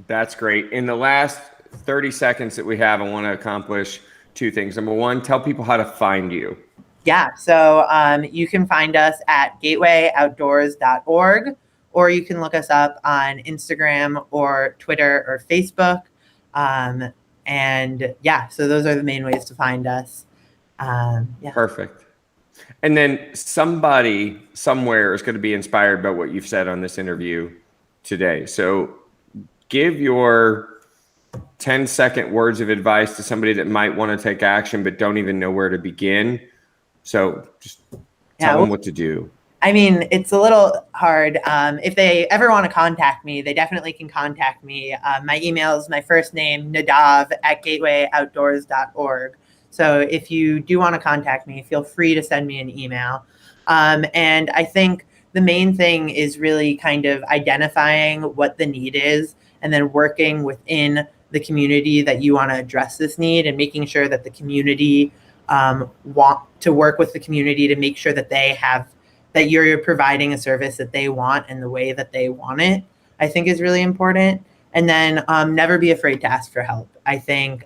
That's great. In the last 30 seconds that we have, I want to accomplish two things. Number one, tell people how to find you. Yeah, so you can find us at gatewayoutdoors.org, or you can look us up on Instagram or Twitter or Facebook. And yeah, so those are the main ways to find us. Yeah. Perfect. And then somebody somewhere is going to be inspired by what you've said on this interview today. So give your 10-second words of advice to somebody that might want to take action but don't even know where to begin. So just tell them what to do. I mean, it's a little hard. If they ever want to contact me, they definitely can contact me. My email is my first name, nadav@gatewayoutdoors.org. So if you do want to contact me, feel free to send me an email. And I think the main thing is really kind of identifying what the need is and then working within the community that you want to address this need, and making sure that the community want to work with the community to make sure that that you're providing a service that they want in the way that they want it, I think is really important. And then never be afraid to ask for help. I think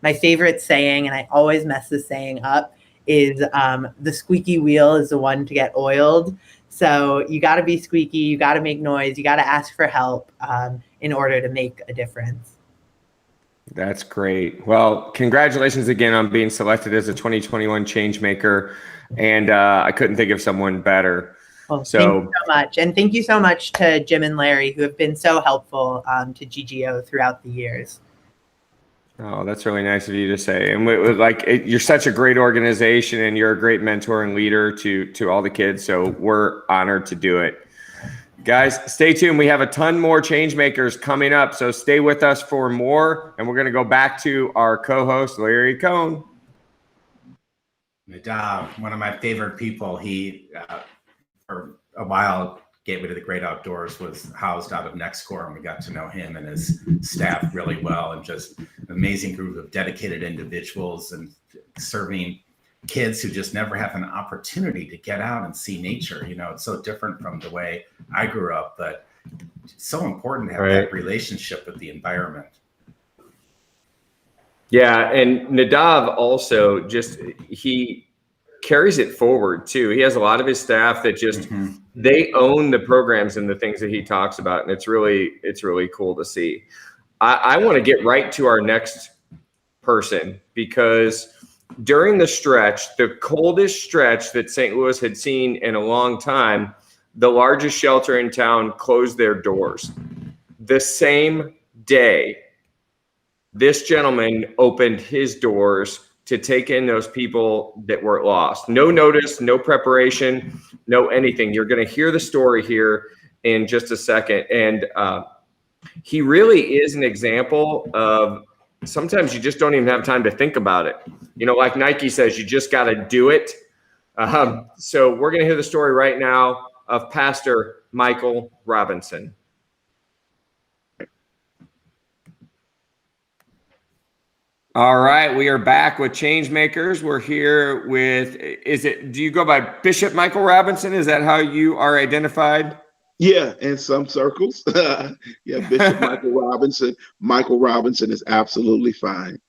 my favorite saying, and I always mess this saying up, is the squeaky wheel is the one to get oiled. So you got to be squeaky, you got to make noise, you got to ask for help in order to make a difference. That's great. Well, congratulations again on being selected as a 2021 Changemaker. And I couldn't think of someone better. Well, thank you so much. And thank you so much to Jim and Larry, who have been so helpful to GGO throughout the years. Oh, that's really nice of you to say. And you're such a great organization, and you're a great mentor and leader to all the kids. So we're honored to do it. Guys, stay tuned. We have a ton more change makers coming up, so stay with us for more. And we're going to go back to our co-host, Larry Cohn. Nadav, one of my favorite people, he for a while, Gateway to the Great Outdoors was housed out of NextCore, and we got to know him and his staff really well, and just an amazing group of dedicated individuals and serving kids who just never have an opportunity to get out and see nature. You know, it's so different from the way I grew up, but it's so important to have that relationship with the environment. Yeah, and Nadav also he carries it forward too. He has a lot of his staff that just they own the programs and the things that he talks about, and it's really cool to see. I want to get right to our next person, because during the stretch, the coldest stretch that St. Louis had seen in a long time, the largest shelter in town closed their doors. The same day, this gentleman opened his doors to take in those people that were lost. No notice, no preparation, no anything. You're going to hear the story here in just a second. And he really is an example of sometimes you just don't even have time to think about it. You know, like Nike says, you just got to do it. So we're going to hear the story right now of Pastor Michael Robinson. All right, we are back with Changemakers. We're here with, do you go by Bishop Michael Robinson? Is that how you are identified? Yeah, in some circles. Yeah, Bishop Michael Robinson. Michael Robinson is absolutely fine.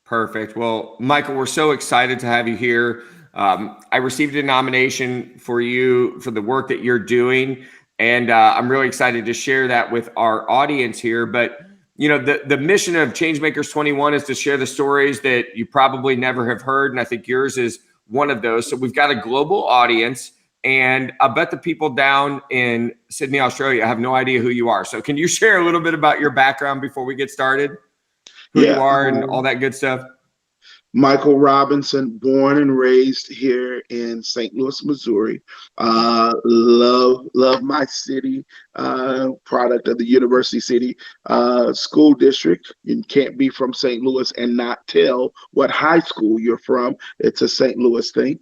Perfect. Well, Michael, we're so excited to have you here. I received a nomination for you for the work that you're doing, and I'm really excited to share that with our audience here. But you know, the mission of Changemakers21 is to share the stories that you probably never have heard, and I think yours is one of those. So we've got a global audience, and I bet the people down in Sydney, Australia have no idea who you are. So can you share a little bit about your background before we get started? Who you are and all that good stuff? Michael Robinson, born and raised here in St. Louis, Missouri. Love my city, product of the University City School District. You can't be from St. Louis and not tell what high school you're from. It's a St. Louis thing.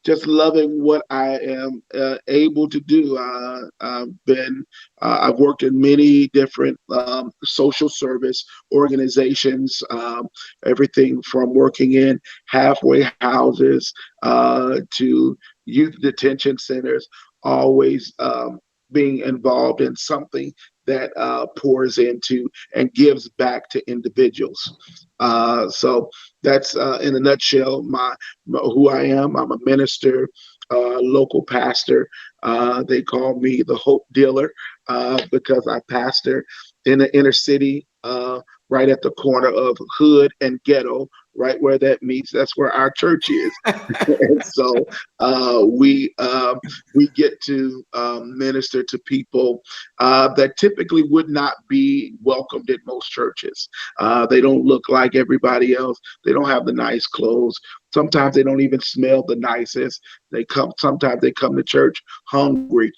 Just loving what I am able to do. I've worked in many different social service organizations, everything from working in halfway houses to youth detention centers, always being involved in something that pours into and gives back to individuals. So that's in a nutshell who I am. I'm a minister, local pastor. They call me the Hope Dealer because I pastor in the inner city, right at the corner of hood and ghetto, right where that meets. That's where our church is. And so we get to minister to people that typically would not be welcomed in most churches. They don't look like everybody else. They don't have the nice clothes. Sometimes they don't even smell the nicest. Sometimes they come to church hungry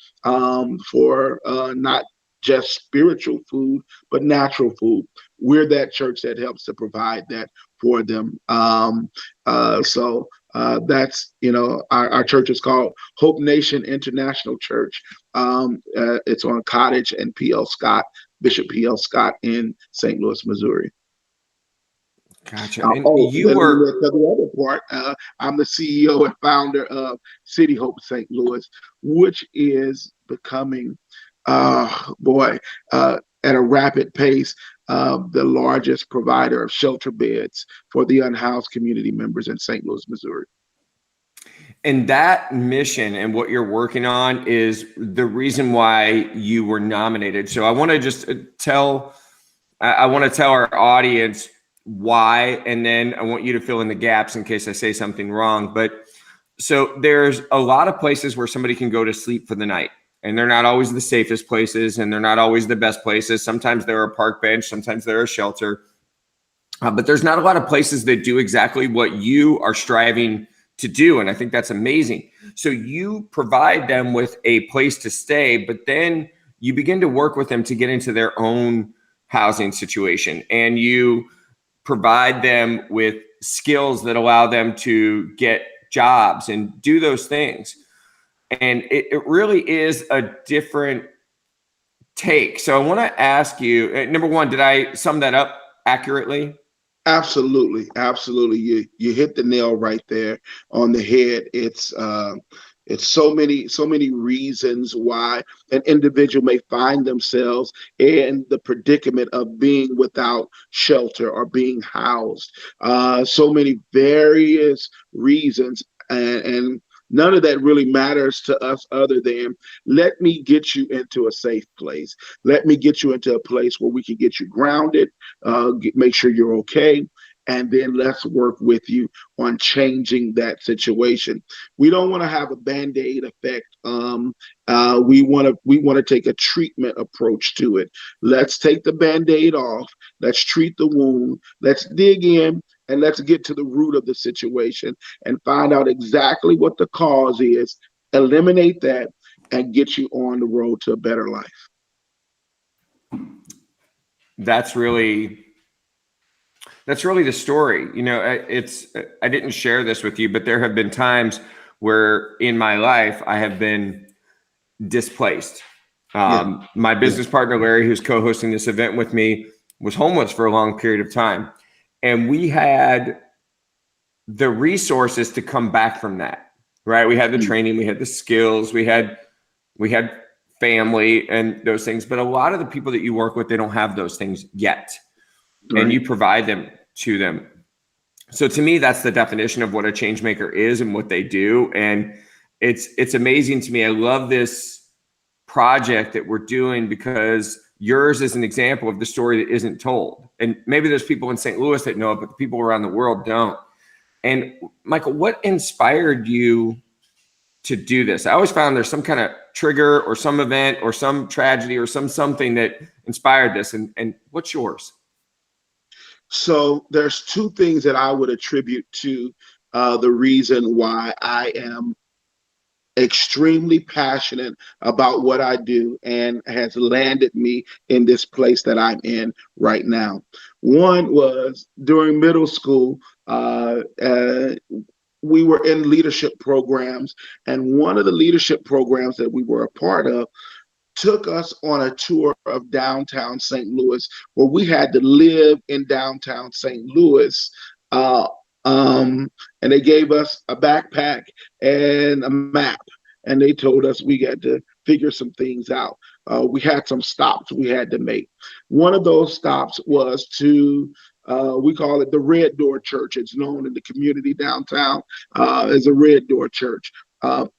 for not just spiritual food, but natural food. We're that church that helps to provide that for them. So that's, you know, our church is called Hope Nation International Church. It's on Cottage and P.L. Scott, Bishop P.L. Scott in St. Louis, Missouri. Gotcha. The other part, I'm the CEO and founder of City Hope St. Louis, which is becoming, at a rapid pace, the largest provider of shelter beds for the unhoused community members in St. Louis, Missouri. And that mission and what you're working on is the reason why you were nominated. So I want to just tell our audience why, and then I want you to fill in the gaps in case I say something wrong. But so there's a lot of places where somebody can go to sleep for the night, and they're not always the safest places, and they're not always the best places. Sometimes they're a park bench, sometimes they're a shelter. But there's not a lot of places that do exactly what you are striving to do. And I think that's amazing. So you provide them with a place to stay, but then you begin to work with them to get into their own housing situation. And you provide them with skills that allow them to get jobs and do those things. And it really is a different take. So I want to ask you, number one, did I sum that up accurately? Absolutely, absolutely. You hit the nail right there on the head. It's so many reasons why an individual may find themselves in the predicament of being without shelter or being housed. So many various reasons, and none of that really matters to us other than let me get you into a safe place. Let me get you into a place where we can get you grounded, make sure you're okay, and then let's work with you on changing that situation. We don't want to have a band-aid effect. We want to take a treatment approach to it. Let's take the band-aid off. Let's treat the wound. Let's dig in and let's get to the root of the situation and find out exactly what the cause is. Eliminate that and get you on the road to a better life. That's really the story. You know, I didn't share this with you, but there have been times where in my life I have been displaced. My business partner, Larry, who's co-hosting this event with me, was homeless for a long period of time. And we had the resources to come back from that, right? We had the training, we had the skills, we had family and those things. But a lot of the people that you work with, they don't have those things yet. Right. And you provide them to them. So to me, that's the definition of what a change maker is and what they do. And it's amazing to me. I love this project that we're doing because yours is an example of the story that isn't told. And maybe there's people in St. Louis that know it, but the people around the world don't. And Michael, what inspired you to do this? I always found there's some kind of trigger or some event or some tragedy or something that inspired this. And what's yours? So there's two things that I would attribute to the reason why I am extremely passionate about what I do and has landed me in this place that I'm in right now. One was during middle school, we were in leadership programs, and one of the leadership programs that we were a part of took us on a tour of downtown St. Louis, where we had to live in downtown St. Louis. And they gave us a backpack and a map, and they told us we had to figure some things out. We had some stops we had to make. One of those stops was to we call it the Red Door Church. It's known in the community downtown as a Red Door Church.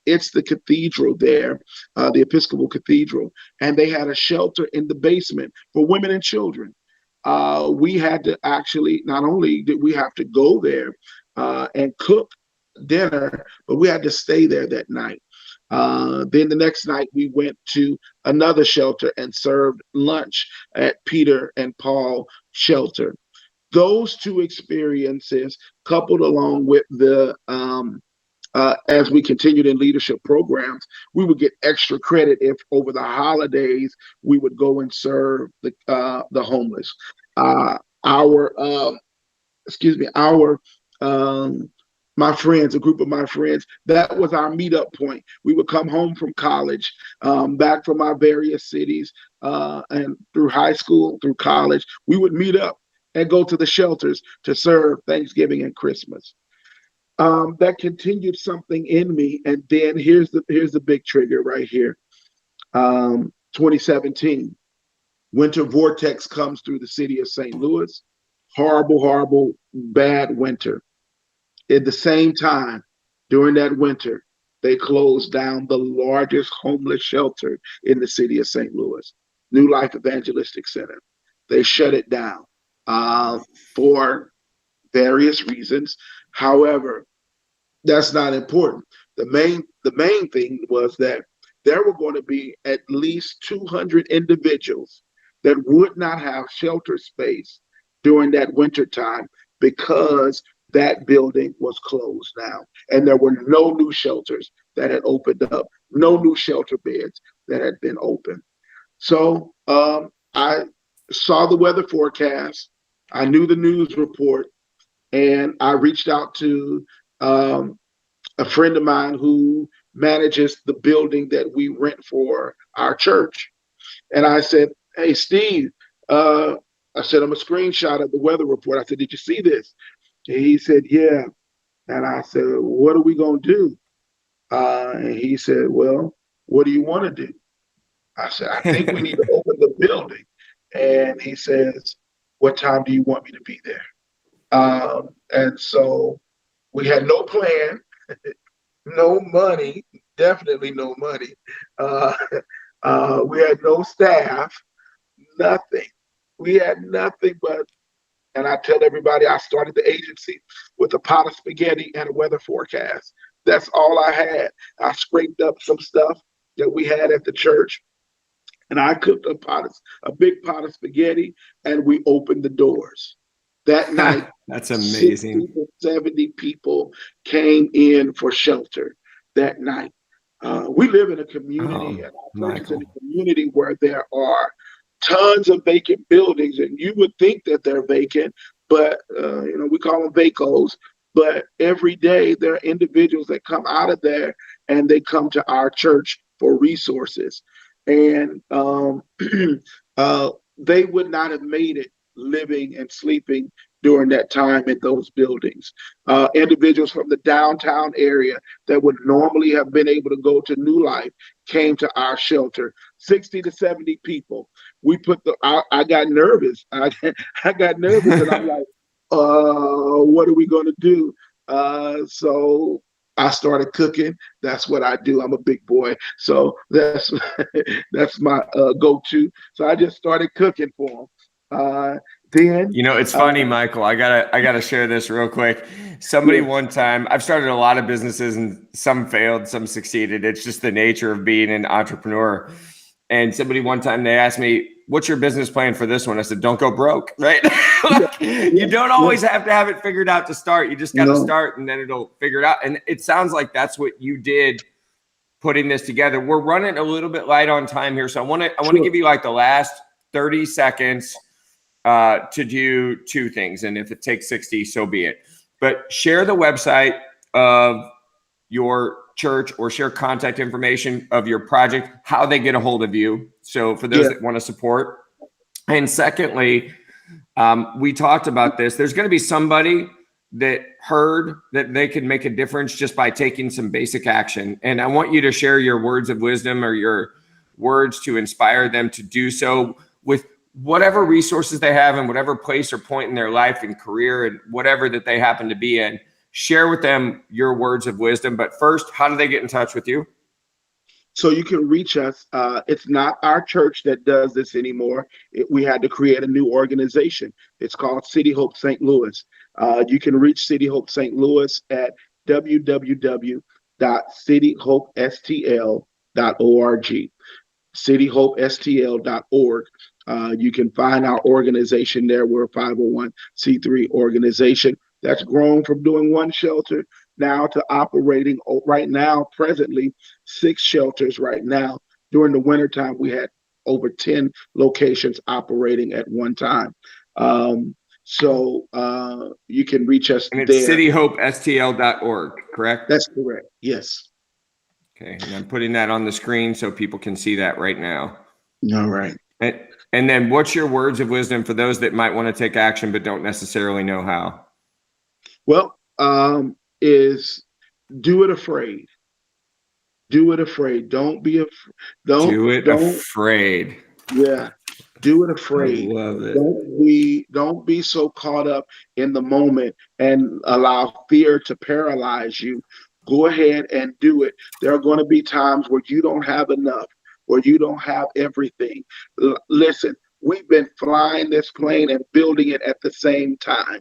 It's the cathedral there, the Episcopal Cathedral, and they had a shelter in the basement for women and children. We had to actually, not only did we have to go there and cook dinner, but we had to stay there that night. Then the next night we went to another shelter and served lunch at Peter and Paul Shelter. Those two experiences, coupled along with the as we continued in leadership programs, we would get extra credit if over the holidays we would go and serve the homeless. My friends, a group of my friends, that was our meetup point. We would come home from college, back from our various cities, and through high school, through college, we would meet up and go to the shelters to serve Thanksgiving and Christmas. That continued something in me. And then here's the big trigger right here. 2017, winter vortex comes through the city of St. Louis. Horrible, horrible, bad winter. At the same time, during that winter, they closed down the largest homeless shelter in the city of St. Louis, New Life Evangelistic Center. They shut it down for various reasons. However, that's not important. The main thing was that there were going to be at least 200 individuals that would not have shelter space during that winter time because that building was closed now. And there were no new shelters that had opened up, no new shelter beds that had been opened. So I saw the weather forecast. I knew the news report, and I reached out to a friend of mine who manages the building that we rent for our church. And I said, "Hey, Steve," I said, "I'm a screenshot of the weather report." I said, "Did you see this?" And he said, "Yeah." And I said, "What are we going to do?" And he said, "Well, what do you want to do?" I said, "I think we need to open the building." And he says, "What time do you want me to be there?" And so we had no plan, no money, definitely no money. Uh, we had no staff, nothing. We had nothing but, and I tell everybody, I started the agency with a pot of spaghetti and a weather forecast. That's all I had. I scraped up some stuff that we had at the church, and I cooked a big pot of spaghetti, and we opened the doors. That night, That's 60 amazing. to 70 people came in for shelter that night. We live in a community, and our church is in Michael. a community where there are tons of vacant buildings, and you would think that they're vacant, but we call them vacos. But every day there are individuals that come out of there and they come to our church for resources, and they would not have made it living and sleeping during that time in those buildings. Individuals from the downtown area that would normally have been able to go to New Life came to our shelter. 60 to 70 people. We put I got nervous. I got nervous, and I'm like, what are we going to do? So I started cooking. That's what I do. I'm a big boy, so that's that's my go-to. So I just started cooking for them. Then It's funny, Michael. I gotta share this real quick. Somebody one time, I've started a lot of businesses and some failed, some succeeded. It's just the nature of being an entrepreneur. And somebody one time, they asked me, "What's your business plan for this one?" I said, "Don't go broke," right? You don't always have to have it figured out to start. You just got to start, and then it'll figure it out. And it sounds like that's what you did, putting this together. We're running a little bit light on time here, so I want to give you like the last 30 seconds to do two things. And if it takes 60, so be it. But share the website of your church, or share contact information of your project, how they get a hold of you. So for those that want to support. And secondly, we talked about this. There's going to be somebody that heard that they can make a difference just by taking some basic action. And I want you to share your words of wisdom or your words to inspire them to do so with whatever resources they have in whatever place or point in their life and career and whatever that they happen to be in. Share with them your words of wisdom. But first, how do they get in touch with you? So you can reach us. It's not our church that does this anymore. We had to create a new organization. It's called City Hope St. Louis. You can reach City Hope St. Louis at www.cityhopestl.org. cityhopestl.org. You can find our organization there. We're a 501c3 organization that's grown from doing one shelter now to operating right now, presently 6 shelters right now. During the wintertime, we had over 10 locations operating at one time. So you can reach us and it's there. cityhopestl.org, correct? That's correct. Yes. Okay. And I'm putting that on the screen so people can see that right now. All right. And then what's your words of wisdom for those that might want to take action but don't necessarily know how? Well, is do it afraid. Do it afraid. Don't be afraid. Do it afraid. Yeah. Do it afraid. I love it. Don't be so caught up in the moment and allow fear to paralyze you. Go ahead and do it. There are going to be times where you don't have enough, where you don't have everything. Listen, we've been flying this plane and building it at the same time.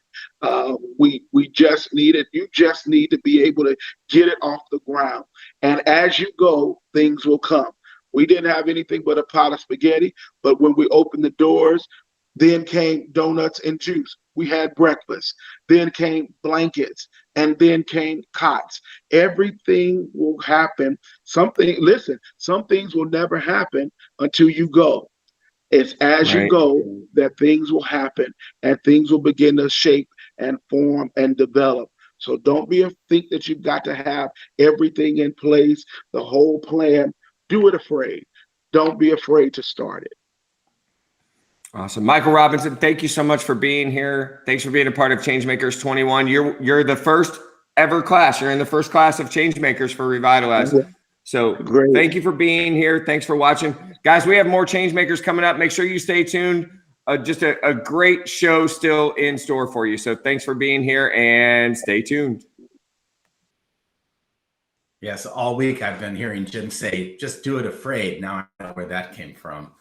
We just need it. You just need to be able to get it off the ground. And as you go, things will come. We didn't have anything but a pot of spaghetti, but when we opened the doors, then came donuts and juice. we had breakfast. Then came blankets, and then came cots. Everything will happen. Listen, some things will never happen until you go. It's as you Right. go that things will happen and things will begin to shape and form and develop. So don't think that you've got to have everything in place, the whole plan. Do it afraid. Don't be afraid to start it. Awesome. Michael Robinson, thank you so much for being here. Thanks for being a part of Changemakers 21. You're the first ever class. You're in the first class of Changemakers for Revitalize. So Great. thank you for being here. Thanks for watching. Guys, we have more Changemakers coming up. Make sure you stay tuned. Just a great show still in store for you. So thanks for being here and stay tuned. Yes, all week I've been hearing Jim say, just do it afraid. Now I know where that came from.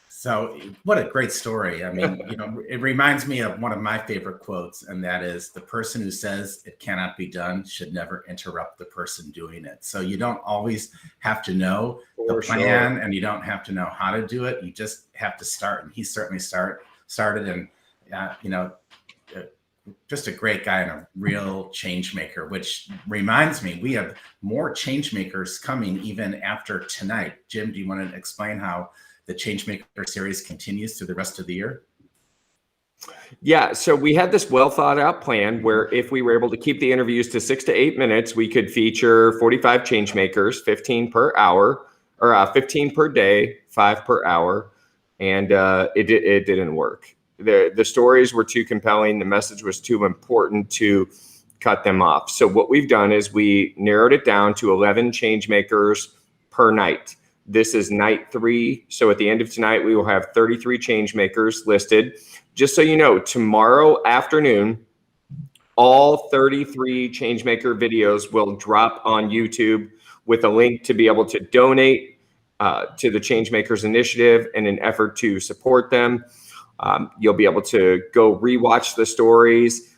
So what a great story. I mean, it reminds me of one of my favorite quotes, and that is, the person who says it cannot be done should never interrupt the person doing it. So you don't always have to know the plan, and you don't have to know how to do it. You just have to start. And he certainly started, and just a great guy and a real change maker, which reminds me, we have more change makers coming even after tonight. Jim, do you want to explain how the Changemaker series continues through the rest of the year? Yeah, so we had this well thought out plan where if we were able to keep the interviews to 6 to 8 minutes, we could feature 45 Changemakers, 15 per hour, or 15 per day, 5 per hour. And it didn't work. The stories were too compelling. The message was too important to cut them off. So what we've done is we narrowed it down to 11 Changemakers per night. This is night 3. So at the end of tonight, we will have 33 Changemakers listed. Just so you know, tomorrow afternoon, all 33 Changemaker videos will drop on YouTube with a link to be able to donate to the Changemakers initiative in an effort to support them. You'll be able to go rewatch the stories.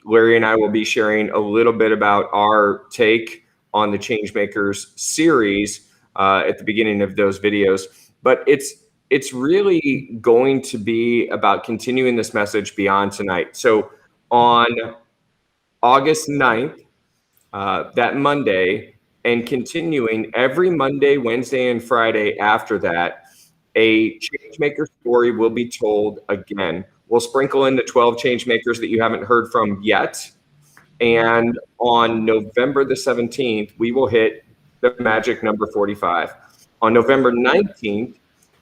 Larry and I will be sharing a little bit about our take on the Changemakers series at the beginning of those videos. But it's really going to be about continuing this message beyond tonight. So on August 9th, that Monday, and continuing every Monday, Wednesday, and Friday after that, a Changemaker story will be told again. We'll sprinkle in the 12 Changemakers that you haven't heard from yet. And on November the 17th, we will hit the magic number 45. On November 19th,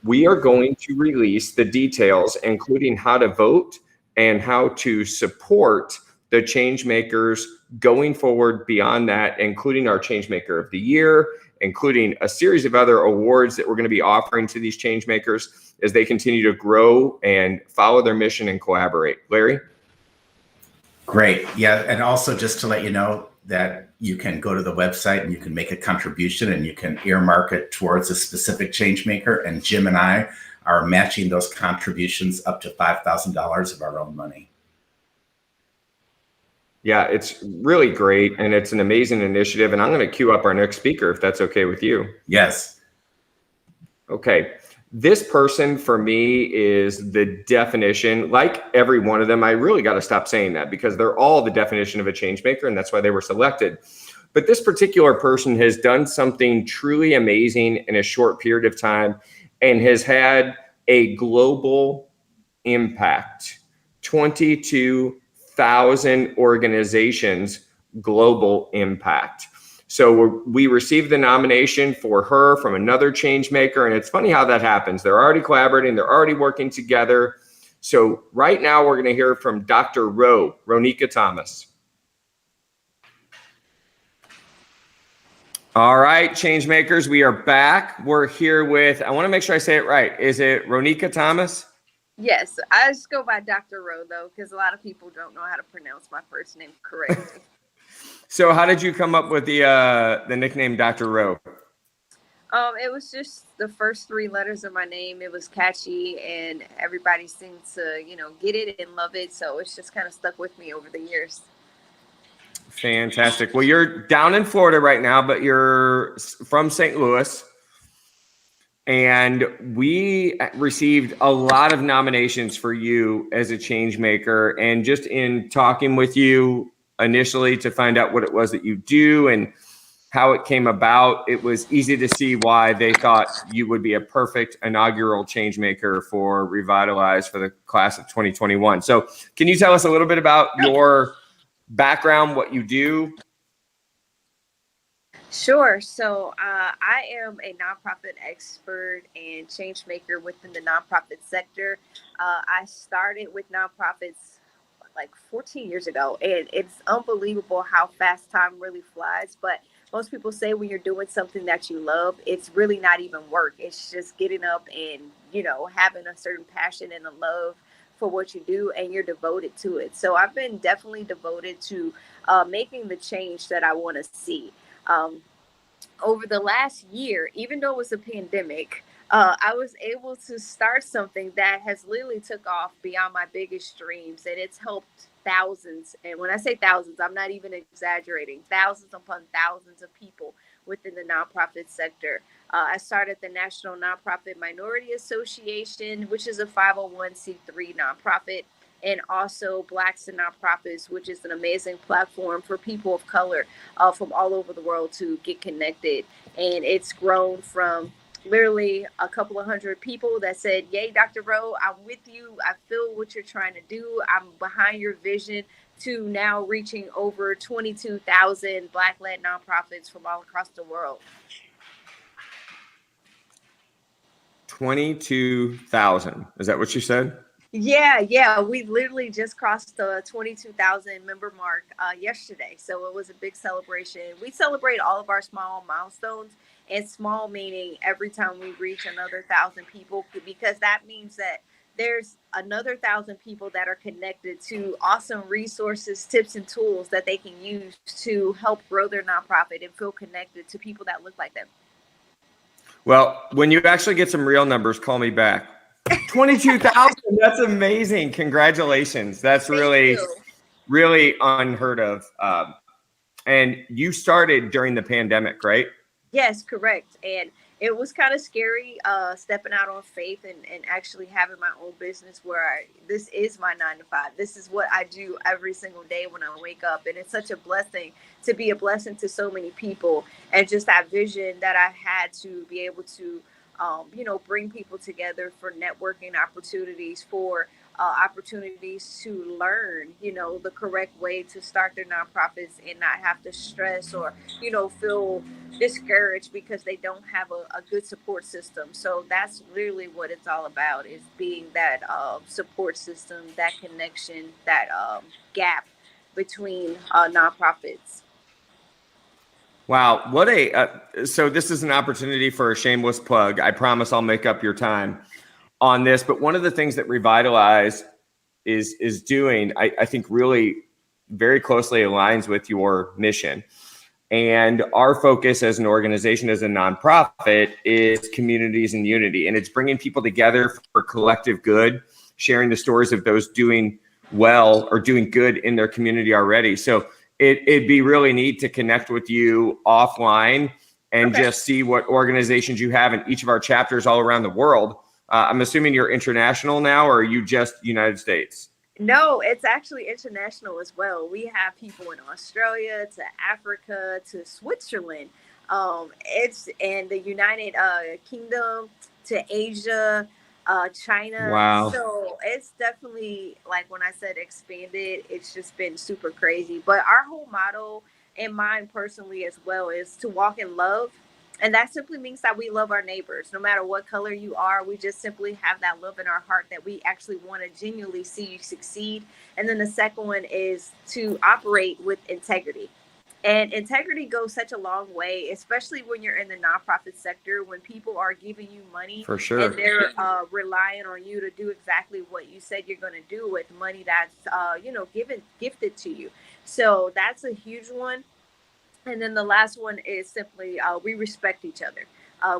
we are going to release the details, including how to vote and how to support the Changemakers going forward beyond that, including our Changemaker of the Year, including a series of other awards that we're going to be offering to these Changemakers as they continue to grow and follow their mission and collaborate. Larry? Great. Yeah. And also just to let you know that you can go to the website and you can make a contribution and you can earmark it towards a specific Changemaker. And Jim and I are matching those contributions up to $5,000 of our own money. Yeah, it's really great. And it's an amazing initiative. And I'm going to queue up our next speaker, if that's okay with you. Yes. Okay. This person for me is the definition, like every one of them. I really got to stop saying that because they're all the definition of a change maker, and that's why they were selected. But this particular person has done something truly amazing in a short period of time and has had a global impact. 22,000 organizations, global impact. So we received the nomination for her from another change maker. And it's funny how that happens. They're already collaborating. They're already working together. So right now we're going to hear from Dr. Ronika Thomas. All right, change makers, we are back. We're here with, I want to make sure I say it right. Is it Ronika Thomas? Yes, I just go by Dr. Rowe though, because a lot of people don't know how to pronounce my first name correctly. So how did you come up with the nickname Dr. Rowe? It was just the first 3 letters of my name. It was catchy, and everybody seemed to, get it and love it. So it's just kind of stuck with me over the years. Fantastic. Well, you're down in Florida right now, but you're from St. Louis. And we received a lot of nominations for you as a change maker. And just in talking with you initially to find out what it was that you do and how it came about, it was easy to see why they thought you would be a perfect inaugural change maker for Revitalize for the class of 2021. So can you tell us a little bit about your background, what you do? Sure. So I am a nonprofit expert and change maker within the nonprofit sector. I started with nonprofits like 14 years ago, and it's unbelievable how fast time really flies. But most people say when you're doing something that you love, it's really not even work. It's just getting up and, having a certain passion and a love for what you do, and you're devoted to it. So I've been definitely devoted to making the change that I want to see. Um, Over the last year, even though it was a pandemic, I was able to start something that has literally took off beyond my biggest dreams, and it's helped thousands. And when I say thousands, I'm not even exaggerating. Thousands upon thousands of people within the nonprofit sector. I started the National Nonprofit Minority Association, which is a 501c3 nonprofit, and also Blacks and Nonprofits, which is an amazing platform for people of color from all over the world to get connected. And it's grown from literally a couple of hundred people that said, "Yay, Dr. Rowe, I'm with you. I feel what you're trying to do. I'm behind your vision," to now reaching over 22,000 Black-led nonprofits from all across the world. 22,000. Is that what you said? Yeah. We literally just crossed the 22,000 member mark yesterday. So it was a big celebration. We celebrate all of our small milestones, and small meaning every time we reach another 1,000 people, because that means that there's another 1,000 people that are connected to awesome resources, tips, and tools that they can use to help grow their nonprofit and feel connected to people that look like them. Well, when you actually get some real numbers, call me back. 22,000. That's amazing. Congratulations. That's really, really unheard of. And you started during the pandemic, right? Yes, correct. And it was kind of scary stepping out on faith and actually having my own business where this is my 9 to 5. This is what I do every single day when I wake up. And it's such a blessing to be a blessing to so many people. And just that vision that I had to be able to, bring people together for networking opportunities, for opportunities to learn, the correct way to start their nonprofits and not have to stress or, feel discouraged because they don't have a good support system. So that's literally what it's all about, is being that support system, that connection, that gap between nonprofits. Wow. So this is an opportunity for a shameless plug. I promise I'll make up your time on this. But one of the things that Revitalize is doing, I think really very closely aligns with your mission. And our focus as an organization, as a nonprofit, is communities and unity. And it's bringing people together for collective good, sharing the stories of those doing well or doing good in their community already. So it'd be really neat to connect with you offline and just see what organizations you have in each of our chapters all around the world. I'm assuming you're international now, or are you just United States? No, it's actually international as well. We have people in Australia, to Africa, to Switzerland. It's in the United Kingdom, to Asia, China. Wow. So it's definitely, like when I said expanded, it's just been super crazy. But our whole motto, and mine personally as well, is to walk in love. And that simply means that we love our neighbors, no matter what color you are. We just simply have that love in our heart that we actually want to genuinely see you succeed. And then the second one is to operate with integrity. And integrity goes such a long way, especially when you're in the nonprofit sector, when people are giving you money For sure. and they're relying on you to do exactly what you said you're going to do with money that's, gifted to you. So that's a huge one. And then the last one is simply we respect each other.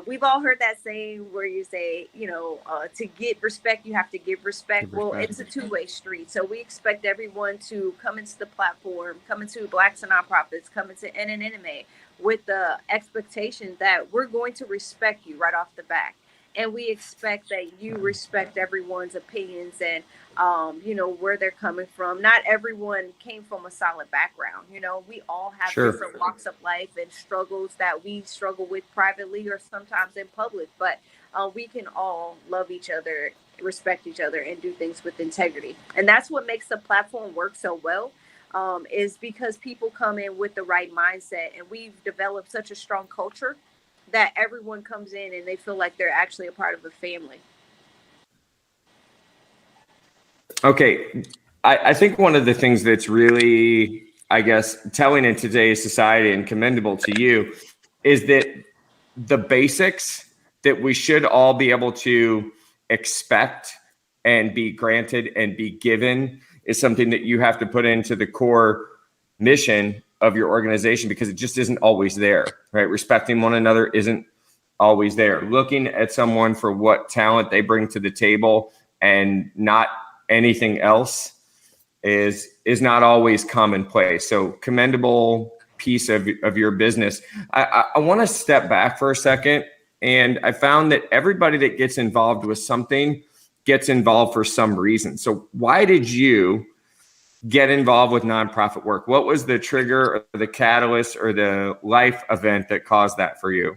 We've all heard that saying where you say, to get respect, you have to give respect. Well, it's a two-way street. So we expect everyone to come into the platform, come into Blacks and Nonprofits, come into NNNMA with the expectation that we're going to respect you right off the bat. and we expect that you respect everyone's opinions and where they're coming from. Not everyone came from a solid background. We all have Sure. different walks of life and struggles that we struggle with privately or sometimes in public, but we can all love each other, respect each other, and do things with integrity. And that's what makes the platform work so well, is because people come in with the right mindset, and we've developed such a strong culture that everyone comes in and they feel like they're actually a part of a family. Okay. I think one of the things that's really, I guess, telling in today's society and commendable to you is that the basics that we should all be able to expect and be granted and be given is something that you have to put into the core mission of your organization, because it just isn't always there, right? Respecting one another isn't always there. Looking at someone for what talent they bring to the table and not anything else is not always commonplace. So commendable piece of your business. I want to step back for a second. And I found that everybody that gets involved with something gets involved for some reason. So why did you get involved with nonprofit work? What was the trigger or the catalyst or the life event that caused that for you?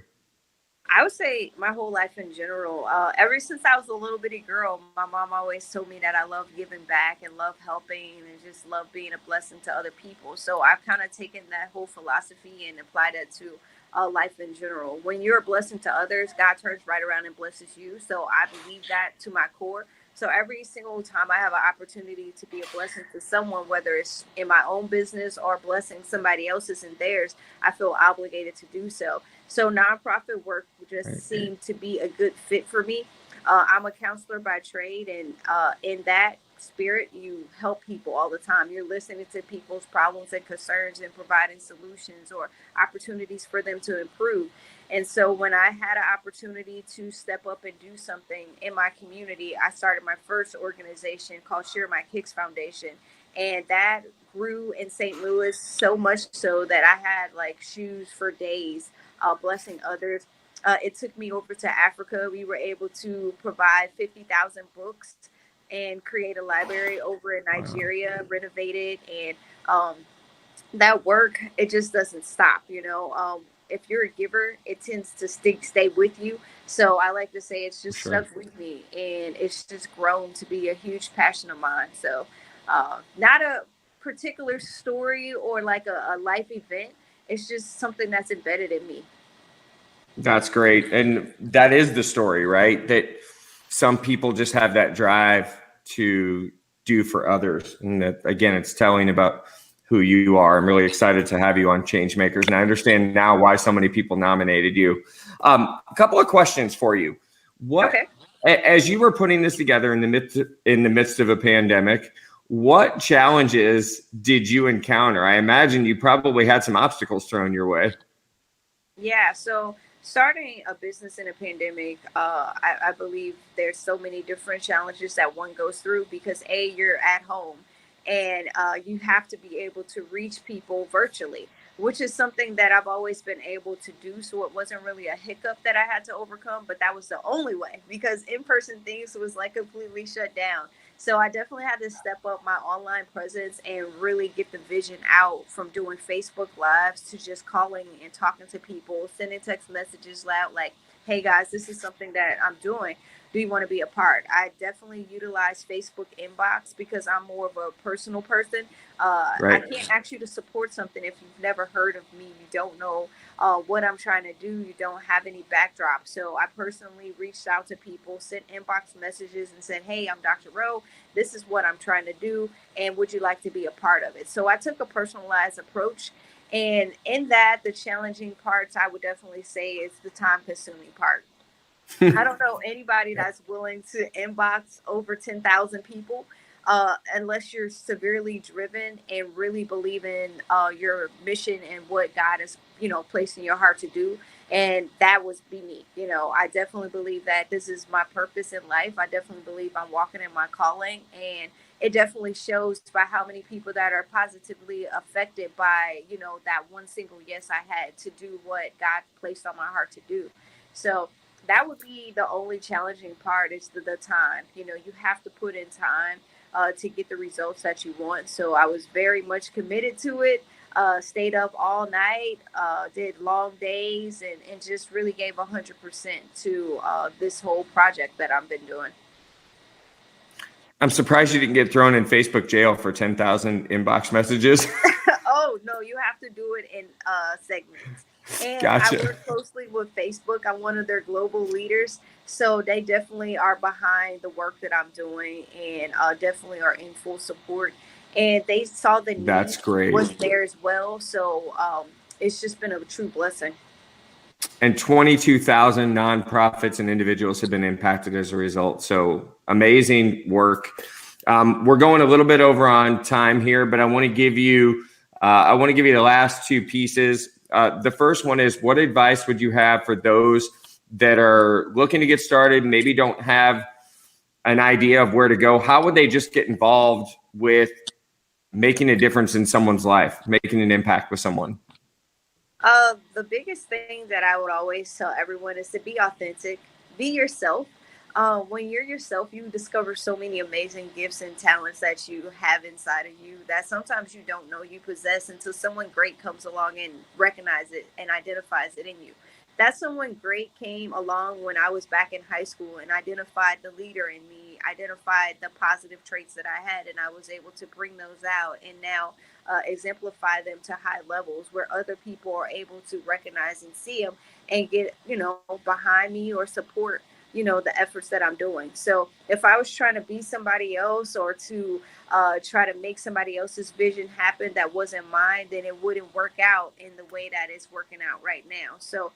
I would say my whole life in general. Ever since I was a little bitty girl, my mom always told me that I love giving back and love helping and just love being a blessing to other people. So I've kind of taken that whole philosophy and applied it to life in general. When you're a blessing to others, God turns right around and blesses you. So I believe that to my core. So every single time I have an opportunity to be a blessing to someone, whether it's in my own business or blessing somebody else's in theirs, I feel obligated to do so. So nonprofit work just seemed to be a good fit for me. I'm a counselor by trade, and in that spirit, you help people all the time. You're listening to people's problems and concerns and providing solutions or opportunities for them to improve. And so when I had an opportunity to step up and do something in my community, I started my first organization called Share My Kicks Foundation. And that grew in St. Louis so much so that I had like shoes for days, blessing others. It took me over to Africa. We were able to provide 50,000 books and create a library over in Nigeria, renovated, and that work, it just doesn't stop. If you're a giver, it tends to stay with you. So I like to say it's just stuck with me, and it's just grown to be a huge passion of mine. So not a particular story or like a life event. It's just something that's embedded in me. That's great. And that is the story, right? That some people just have that drive to do for others. And that, again, it's telling about who you are. I'm really excited to have you on Changemakers. And I understand now why so many people nominated you. A couple of questions for you. As you were putting this together in the midst of a pandemic, what challenges did you encounter? I imagine you probably had some obstacles thrown your way. Yeah, so starting a business in a pandemic, I believe there's so many different challenges that one goes through because you're at home, and you have to be able to reach people virtually, which is something that I've always been able to do. So it wasn't really a hiccup that I had to overcome, but that was the only way because in-person things was like completely shut down. So I definitely had to step up my online presence and really get the vision out, from doing Facebook Lives to just calling and talking to people, sending text messages loud like, hey guys, this is something that I'm doing. Do you want to be a part? I definitely utilize Facebook inbox because I'm more of a personal person. I can't ask you to support something if you've never heard of me. You don't know what I'm trying to do. You don't have any backdrop. So I personally reached out to people, sent inbox messages and said, hey, I'm Dr. Rowe. This is what I'm trying to do. And would you like to be a part of it? So I took a personalized approach. And in that, the challenging parts, I would definitely say, is the time consuming part. I don't know anybody that's willing to inbox over 10,000 people unless you're severely driven and really believe in your mission and what God has, placed in your heart to do. And that was be me. I definitely believe that this is my purpose in life. I definitely believe I'm walking in my calling, and it definitely shows by how many people that are positively affected by, that one single yes I had to do what God placed on my heart to do. So that would be the only challenging part is the time. You know, you have to put in time to get the results that you want. So I was very much committed to it. Stayed up all night, did long days, and just really gave 100% to this whole project that I've been doing. I'm surprised you didn't get thrown in Facebook jail for 10,000 inbox messages. Oh no, you have to do it in segments. And Gotcha. I work closely with Facebook. I'm one of their global leaders, so they definitely are behind the work that I'm doing, and definitely are in full support. And they saw the need That's great. was there as well, so it's just been a true blessing. And 22,000 nonprofits and individuals have been impacted as a result. So amazing work. We're going a little bit over on time here, but I want to give you the last two pieces. The first one is, what advice would you have for those that are looking to get started, maybe don't have an idea of where to go? How would they just get involved with making a difference in someone's life, making an impact with someone? The biggest thing that I would always tell everyone is to be authentic, be yourself. When you're yourself, you discover so many amazing gifts and talents that you have inside of you that sometimes you don't know you possess until someone great comes along and recognizes it and identifies it in you. That someone great came along when I was back in high school and identified the leader in me, identified the positive traits that I had, and I was able to bring those out and now exemplify them to high levels where other people are able to recognize and see them and get, behind me or support, the efforts that I'm doing. So if I was trying to be somebody else or to try to make somebody else's vision happen that wasn't mine, then it wouldn't work out in the way that it's working out right now. So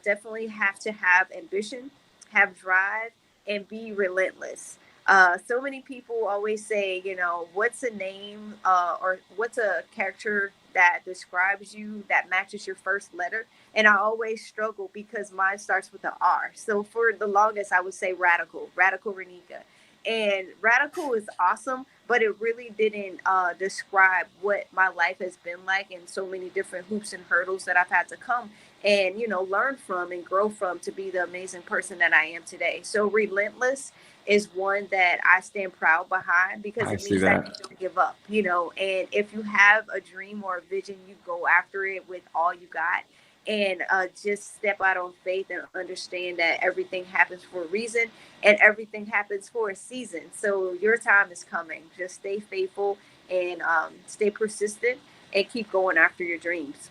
definitely have to have ambition, have drive, and be relentless. So many people always say, what's a name or what's a character that describes you that matches your first letter? And I always struggle because mine starts with an R. So for the longest, I would say Radical Renika. And Radical is awesome, but it really didn't describe what my life has been like and so many different hoops and hurdles that I've had to come and, learn from and grow from to be the amazing person that I am today. So relentless is one that I stand proud behind because it means that you don't give up, and if you have a dream or a vision, you go after it with all you got and just step out on faith and understand that everything happens for a reason and everything happens for a season. So your time is coming. Just stay faithful and stay persistent and keep going after your dreams.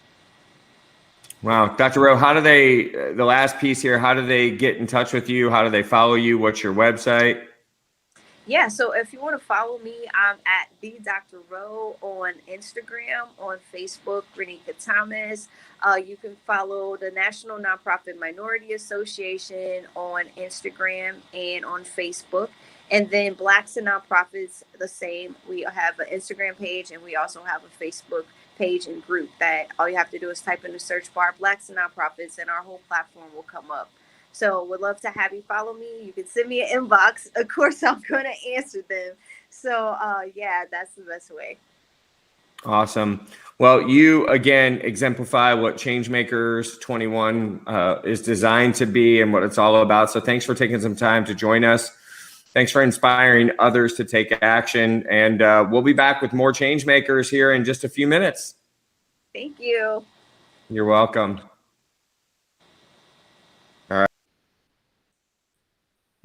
Wow. Dr. Rowe, the last piece here, how do they get in touch with you? How do they follow you? What's your website? Yeah, so if you want to follow me, I'm at the Dr. Rowe on Instagram, on Facebook, Renika Thomas. You can follow the National Nonprofit Minority Association on Instagram and on Facebook. And then Blacks and Nonprofits, the same. We have an Instagram page and we also have a Facebook page and group that all you have to do is type in the search bar, Blacks and Nonprofits, and our whole platform will come up. So would love to have you follow me. You can send me an inbox. Of course, I'm going to answer them. So yeah, that's the best way. Awesome. Well, you again exemplify what Changemakers21 is designed to be and what it's all about. So thanks for taking some time to join us. Thanks for inspiring others to take action. And we'll be back with more Changemakers here in just a few minutes. Thank you. You're welcome.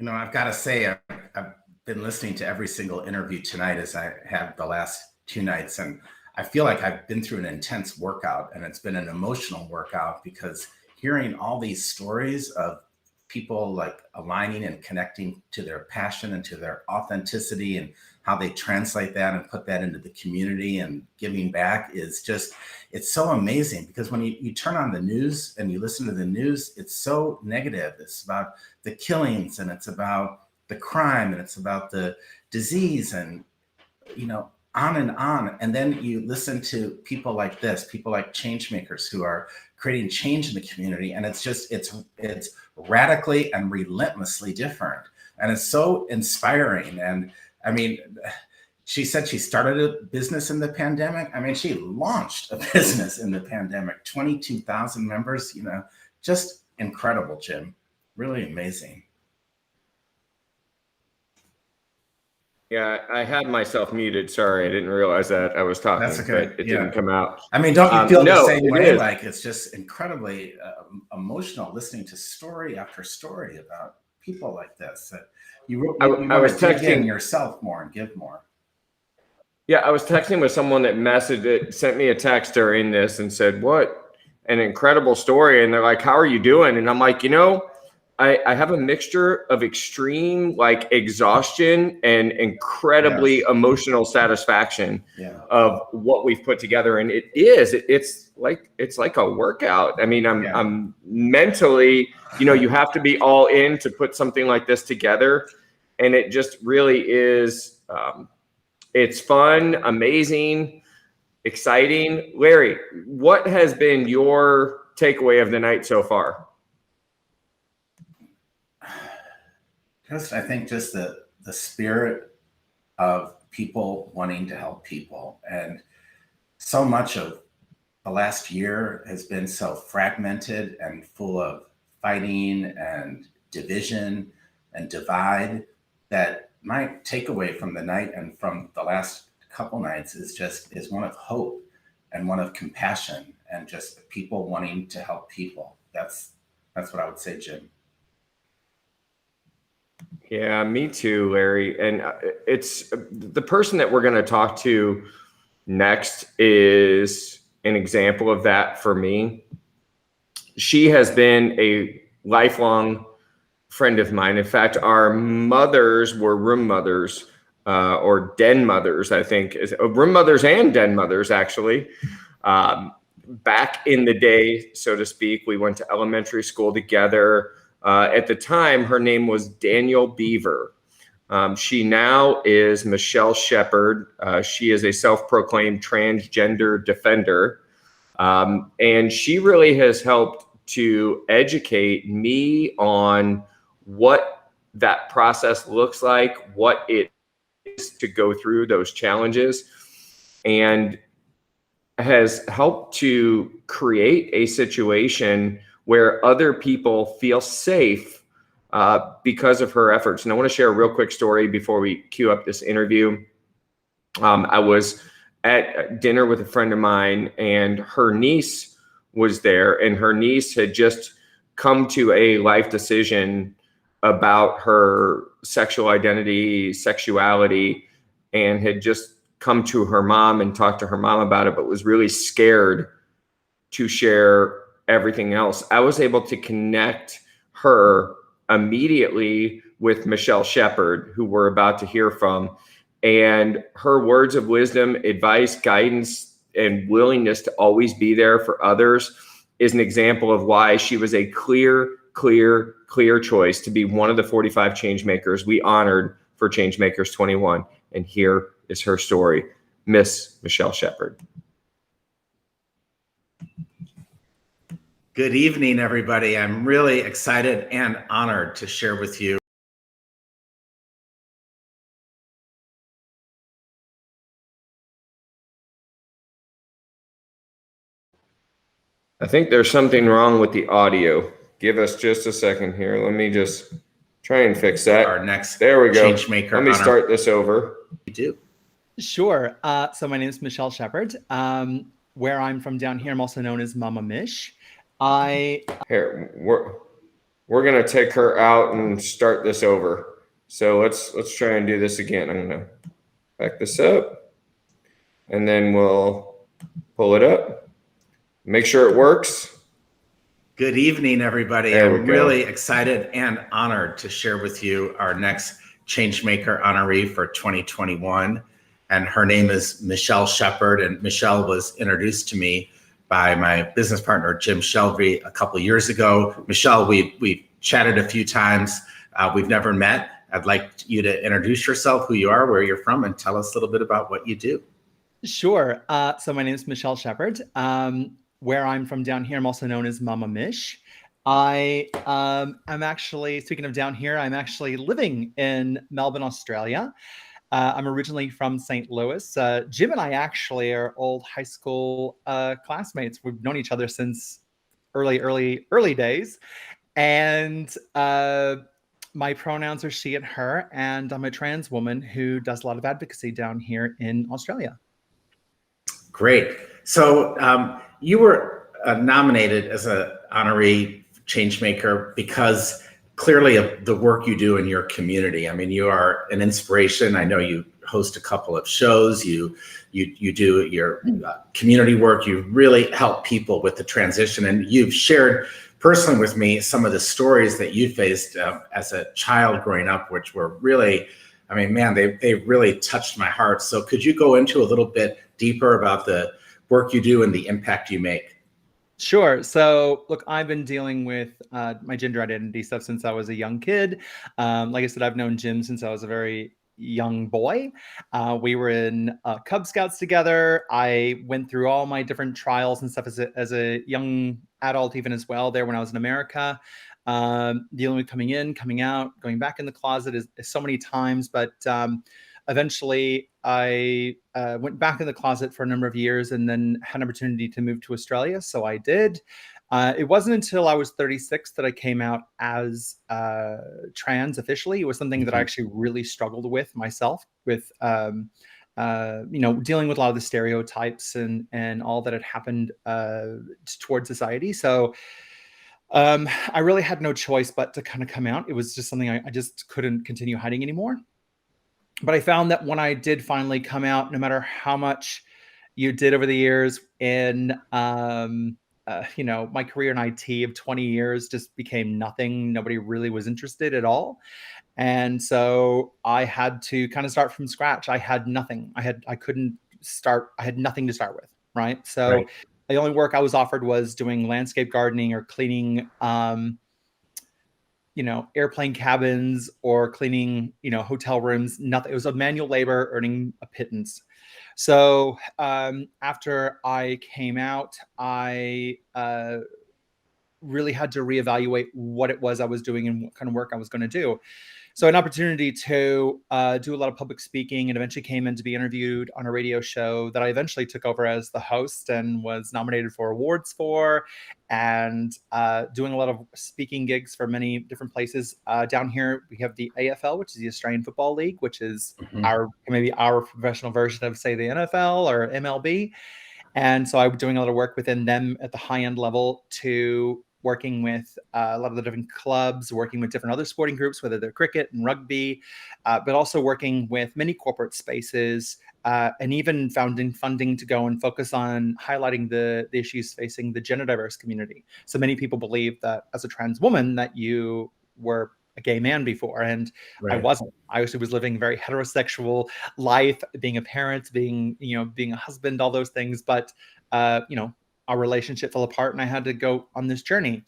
I've got to say, I've been listening to every single interview tonight as I have the last two nights, and I feel like I've been through an intense workout, and it's been an emotional workout because hearing all these stories of people like aligning and connecting to their passion and to their authenticity and how they translate that and put that into the community and giving back is just, it's so amazing because when you turn on the news and you listen to the news, it's so negative. It's about the killings and it's about the crime and it's about the disease and, on and on. And then you listen to people like this, people like Changemakers who are creating change in the community. And it's just, it's radically and relentlessly different. And it's so inspiring. And I mean, she said she started a business in the pandemic. I mean, she launched a business in the pandemic, 22,000 members, just incredible, Jim. really amazing. Yeah, I had myself muted. Sorry, I didn't realize that I was talking, That's okay. but it didn't come out. I mean, don't you feel the no, same it way? is. Like it's just incredibly emotional listening to story after story about people like this. That you I was want to dig in texting yourself more and give more. Yeah, I was texting with someone that sent me a text during this and said, "What an incredible story!" And they're like, "How are you doing?" And I'm like, I have a mixture of extreme like exhaustion and incredibly emotional satisfaction of what we've put together. And it's like a workout. I mean, I'm mentally, you have to be all in to put something like this together. And it just really is, it's fun, amazing, exciting. Larry, what has been your takeaway of the night so far? I think just the spirit of people wanting to help people. And so much of the last year has been so fragmented and full of fighting and division and divide that my takeaway from the night and from the last couple nights is one of hope and one of compassion and just people wanting to help people. That's what I would say, Jim. Yeah, me too, Larry. And it's the person that we're going to talk to next is an example of that for me. She has been a lifelong friend of mine. In fact, our mothers were room mothers or den mothers, I think. Room mothers and den mothers, actually. Back in the day, so to speak, we went to elementary school together. At the time, her name was Daniel Beaver. She now is Michelle Shepard. She is a self-proclaimed transgender defender. And she really has helped to educate me on what that process looks like, what it is to go through those challenges, and has helped to create a situation where other people feel safe because of her efforts. And I want to share a real quick story before we cue up this interview. I was at dinner with a friend of mine, and her niece was there, and her niece had just come to a life decision about her sexual identity, sexuality, and had just come to her mom and talked to her mom about it, but was really scared to share everything else. I was able to connect her immediately with Michelle Shepard, who we're about to hear from. And her words of wisdom, advice, guidance, and willingness to always be there for others is an example of why she was a clear choice to be one of the 45 change makers we honored for Changemakers21. And here is her story, Miss Michelle Shepard. Good evening, everybody. I'm really excited and honored to share with you I think there's something wrong with the audio. Give us just a second here. Let me just try and fix that. Our next there we go. Changemaker. Let me start this over. You do. Sure. So my name is Michelle Shepard. Where I'm from down here, I'm also known as Mama Mish. Here, we're gonna take her out and start this over. So let's try and do this again. I'm gonna back this up, and then we'll pull it up. Make sure it works. Good evening, everybody. I'm really excited and honored to share with you our next Changemaker honoree for 2021. And her name is Michelle Shepard. And Michelle was introduced to me by my business partner, Jim Shelby, a couple of years ago. Michelle, we've chatted a few times. We've never met. I'd like you to introduce yourself, who you are, where you're from, and tell us a little bit about what you do. Sure. So my name is Michelle Shepard. Where I'm from down here, I'm also known as Mama Mish. I'm actually, speaking of down here, I'm actually living in Melbourne, Australia. I'm originally from St. Louis. Jim and I actually are old high school classmates. We've known each other since early days. And my pronouns are she and her, and I'm a trans woman who does a lot of advocacy down here in Australia. Great. So you were nominated as an honorary changemaker because clearly of the work you do in your community. I mean, you are an inspiration. I know you host a couple of shows. You do your community work. You really help people with the transition, and you've shared personally with me some of the stories that you faced as a child growing up, which were really, I mean, man, they really touched my heart. So could you go into a little bit deeper about the work you do and the impact you make? Sure. So, look, I've been dealing with my gender identity stuff since I was a young kid. Like I said, I've known Jim since I was a very young boy. We were in Cub Scouts together. I went through all my different trials and stuff as a young adult, even as well, there when I was in America. Dealing with coming in, coming out, going back in the closet is so many times. But eventually, I went back in the closet for a number of years and then had an opportunity to move to Australia. So I did. It wasn't until I was 36 that I came out as trans officially. It was something that I actually really struggled with myself, with dealing with a lot of the stereotypes and all that had happened towards society. So I really had no choice but to kind of come out. It was just something I just couldn't continue hiding anymore. But I found that when I did finally come out, no matter how much you did over the years in my career in IT of 20 years just became nothing. Nobody really was interested at all. And so I had to kind of start from scratch. I had nothing. I had nothing to start with. Right. So Right. the only work I was offered was doing landscape gardening or cleaning airplane cabins or cleaning, hotel rooms. Nothing. It was a manual labor, earning a pittance. So after I came out, I really had to reevaluate what it was I was doing and what kind of work I was going to do. So an opportunity to do a lot of public speaking, and eventually came in to be interviewed on a radio show that I eventually took over as the host and was nominated for awards for, and doing a lot of speaking gigs for many different places. Down here, we have the AFL, which is the Australian Football League, which is maybe our professional version of, say, the NFL or MLB. And so I'm doing a lot of work within them at the high end level, to working with a lot of the different clubs, working with different other sporting groups, whether they're cricket and rugby, but also working with many corporate spaces, and even founding funding to go and focus on highlighting the issues facing the gender diverse community. So many people believe that as a trans woman that you were a gay man before, and I wasn't. I actually was living a very heterosexual life, being a parent, being a husband, all those things. But our relationship fell apart, and I had to go on this journey.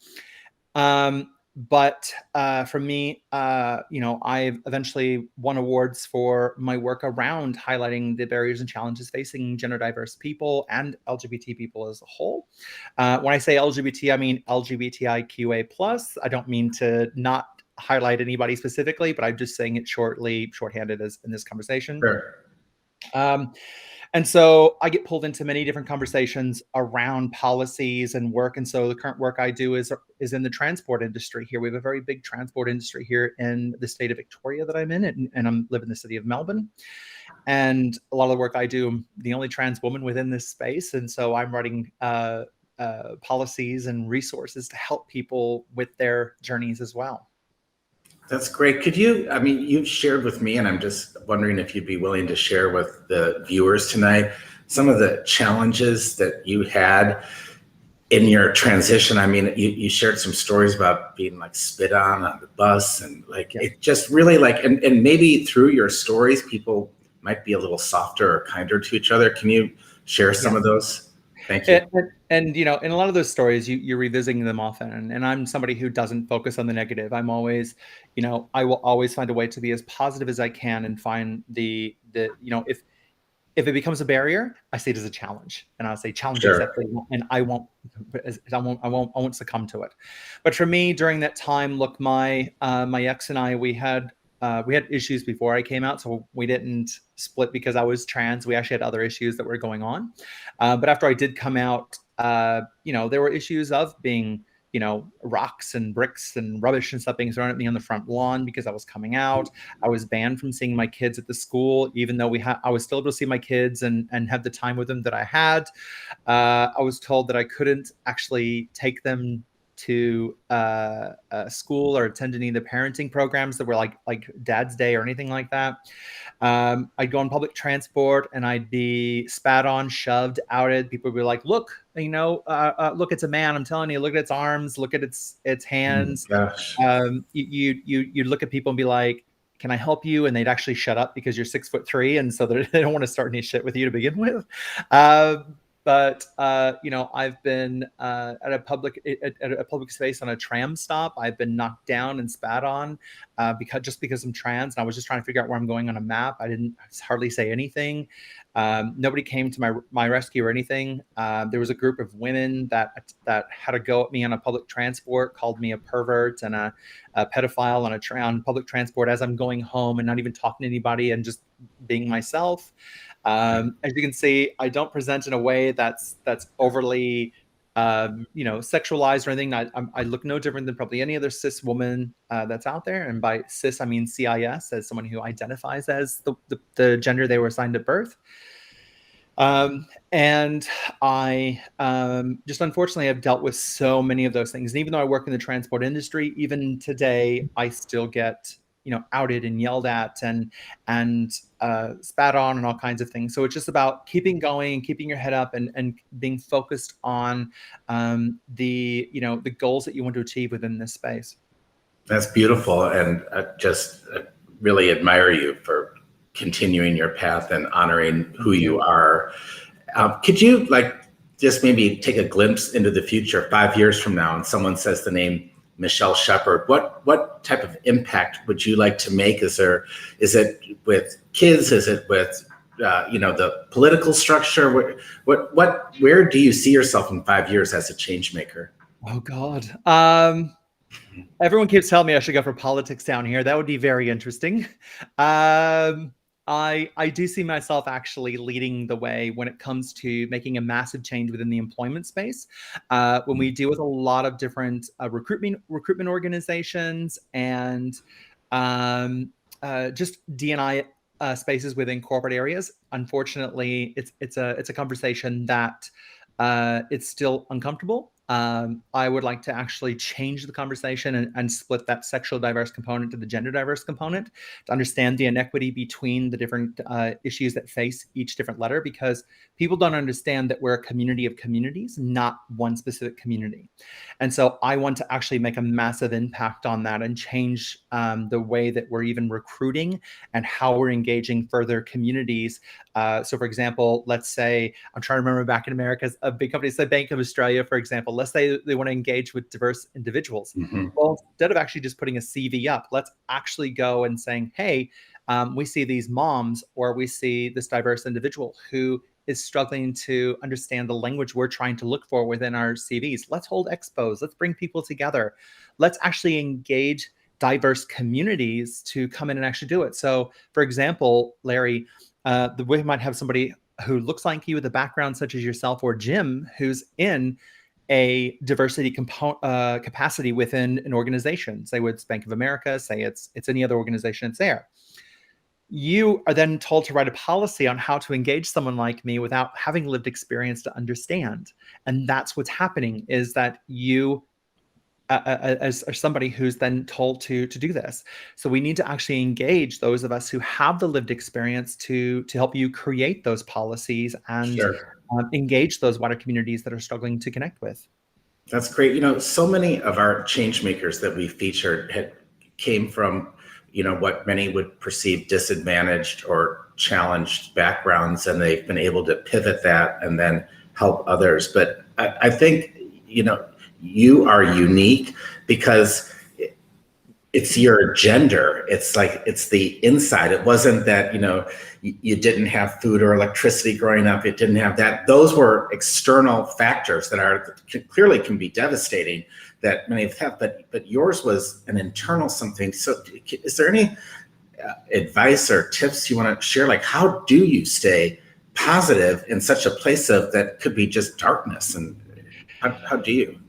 But for me, I've eventually won awards for my work around highlighting the barriers and challenges facing gender diverse people and LGBT people as a whole. When I say LGBT, I mean LGBTIQA+. I don't mean to not highlight anybody specifically, but I'm just saying it shorthanded as in this conversation. Sure. And so I get pulled into many different conversations around policies and work. And so the current work I do is in the transport industry here. We have a very big transport industry here in the state of Victoria that I'm in, and I'm live in the city of Melbourne. And a lot of the work I do, I'm the only trans woman within this space. And so I'm writing policies and resources to help people with their journeys as well. That's great. You've shared with me, and I'm just wondering if you'd be willing to share with the viewers tonight some of the challenges that you had in your transition. I mean, you shared some stories about being like spit on the bus, and it just really and maybe through your stories, people might be a little softer or kinder to each other. Can you share some of those? Thank you. And in a lot of those stories, you're revisiting them often. And I'm somebody who doesn't focus on the negative. I'm always, I will always find a way to be as positive as I can and find if it becomes a barrier, I see it as a challenge, and I'll say challenge accepted, and I won't succumb to it. But for me, during that time, look, my ex and I, we had issues before I came out, so we didn't split because I was trans. We actually had other issues that were going on. But after I did come out, there were issues of being rocks and bricks and rubbish and stuff being thrown at me on the front lawn because I was coming out. I was banned from seeing my kids at the school, even though I was still able to see my kids and have the time with them that I had. I was told that I couldn't actually take them to school or attend any of the parenting programs that were like Dad's Day or anything like that. I'd go on public transport and I'd be spat on, shoved, outed. People would be like, look, look, it's a man. I'm telling you, look at its arms, look at its hands. Gosh. You'd look at people and be like, can I help you? And they'd actually shut up because you're 6'3", and so they don't want to start any shit with you to begin with. But I've been at a public space on a tram stop. I've been knocked down and spat on because I'm trans, and I was just trying to figure out where I'm going on a map. I didn't hardly say anything. Nobody came to my rescue or anything. There was a group of women that had a go at me on a public transport, called me a pervert and a pedophile on public transport as I'm going home, and not even talking to anybody and just being myself. As you can see, I don't present in a way that's overly sexualized or anything. I look no different than probably any other cis woman that's out there. And by cis, I mean CIS, as someone who identifies as the gender they were assigned at birth. And I just unfortunately have dealt with so many of those things. And even though I work in the transport industry, even today, I still get outed and yelled at and spat on and all kinds of things. So it's just about keeping going, keeping your head up, and being focused on the goals that you want to achieve within this space. That's beautiful, and I just really admire you for continuing your path and honoring who you are. Could you just maybe take a glimpse into the future 5 years from now, and someone says the name Michelle Shepard, what type of impact would you like to make? Is it with kids? Is it with the political structure? Where do you see yourself in 5 years as a change maker? Oh God. Everyone keeps telling me I should go for politics down here. That would be very interesting. I do see myself actually leading the way when it comes to making a massive change within the employment space. When we deal with a lot of different recruitment organizations and just D&I spaces within corporate areas, unfortunately, it's a conversation that it's still uncomfortable. I would like to actually change the conversation and split that sexual diverse component to the gender diverse component to understand the inequity between the different issues that face each different letter, because people don't understand that we're a community of communities, not one specific community. And so I want to actually make a massive impact on that and change the way that we're even recruiting and how we're engaging further communities. So for example, let's say, I'm trying to remember back in America, a big company, say Bank of Australia, for example, let's say they want to engage with diverse individuals. Mm-hmm. Well, instead of actually just putting a CV up, let's actually go and saying, hey, we see these moms, or we see this diverse individual who is struggling to understand the language we're trying to look for within our CVs. Let's hold expos. Let's bring people together. Let's actually engage diverse communities to come in and actually do it. So for example, Larry, we might have somebody who looks like you with a background such as yourself, or Jim, who's in a diversity capacity within an organization. Say it's Bank of America, say it's any other organization that's there. You are then told to write a policy on how to engage someone like me without having lived experience to understand. And that's what's happening, is that you as somebody who's then told to do this. So we need to actually engage those of us who have the lived experience to help you create those policies and engage those wider communities that are struggling to connect with. That's great. So many of our change makers that we featured came from, what many would perceive disadvantaged or challenged backgrounds, and they've been able to pivot that and then help others. But I think, you are unique because it's your gender. It's the inside. It wasn't that, you didn't have food or electricity growing up. It didn't have that. Those were external factors that clearly can be devastating, that many have, but yours was an internal something. So is there any advice or tips you want to share? Like, how do you stay positive in such a place that could be just darkness? And how do you?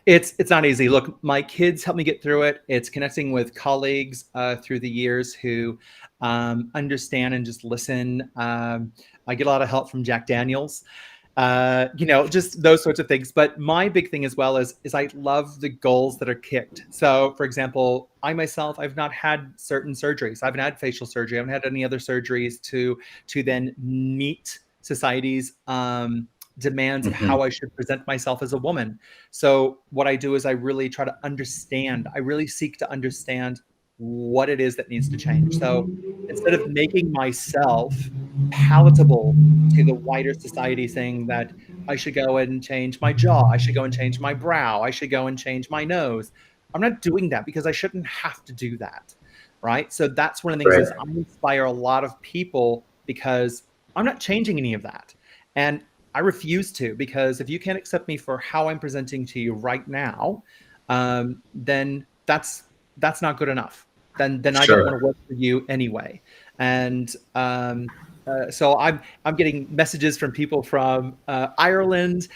It's not easy. Look, my kids help me get through it. It's connecting with colleagues through the years who understand and just listen. I get a lot of help from Jack Daniels, just those sorts of things. But my big thing as well is I love the goals that are kicked. So, for example, I myself, I've not had certain surgeries. I haven't had facial surgery. I haven't had any other surgeries to then meet society's demands of how I should present myself as a woman. So what I do is I really try to understand. I really seek to understand what it is that needs to change. So instead of making myself palatable to the wider society, saying that I should go and change my jaw, I should go and change my brow, I should go and change my nose, I'm not doing that because I shouldn't have to do that. Right. So that's one of the things is I inspire a lot of people because I'm not changing any of that. And I refuse to, because if you can't accept me for how I'm presenting to you right now, then that's not good enough. Then I don't want to work for you anyway. And so I'm getting messages from people from Ireland,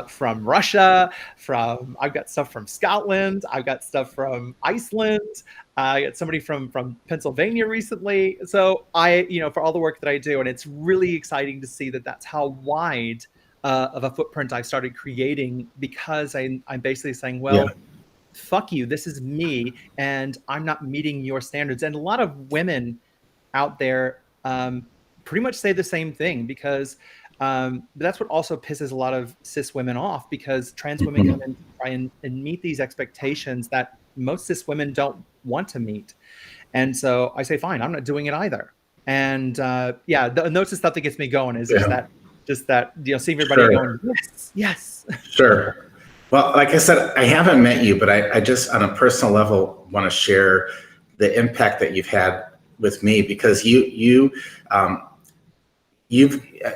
from Russia, I've got stuff from Scotland, I've got stuff from Iceland. I got somebody from Pennsylvania recently. So for all the work that I do, and it's really exciting to see that that's how wide of a footprint I've started creating, because I'm basically saying, well, fuck you, this is me, and I'm not meeting your standards. And a lot of women out there pretty much say the same thing, because that's what also pisses a lot of cis women off, because trans women come in to try and meet these expectations that most cis women don't want to meet. And so I say, fine, I'm not doing it either. And that's the stuff that gets me going, is just that seeing everybody going, yes. Sure. Well, like I said, I haven't met you, but I just on a personal level want to share the impact that you've had with me, because you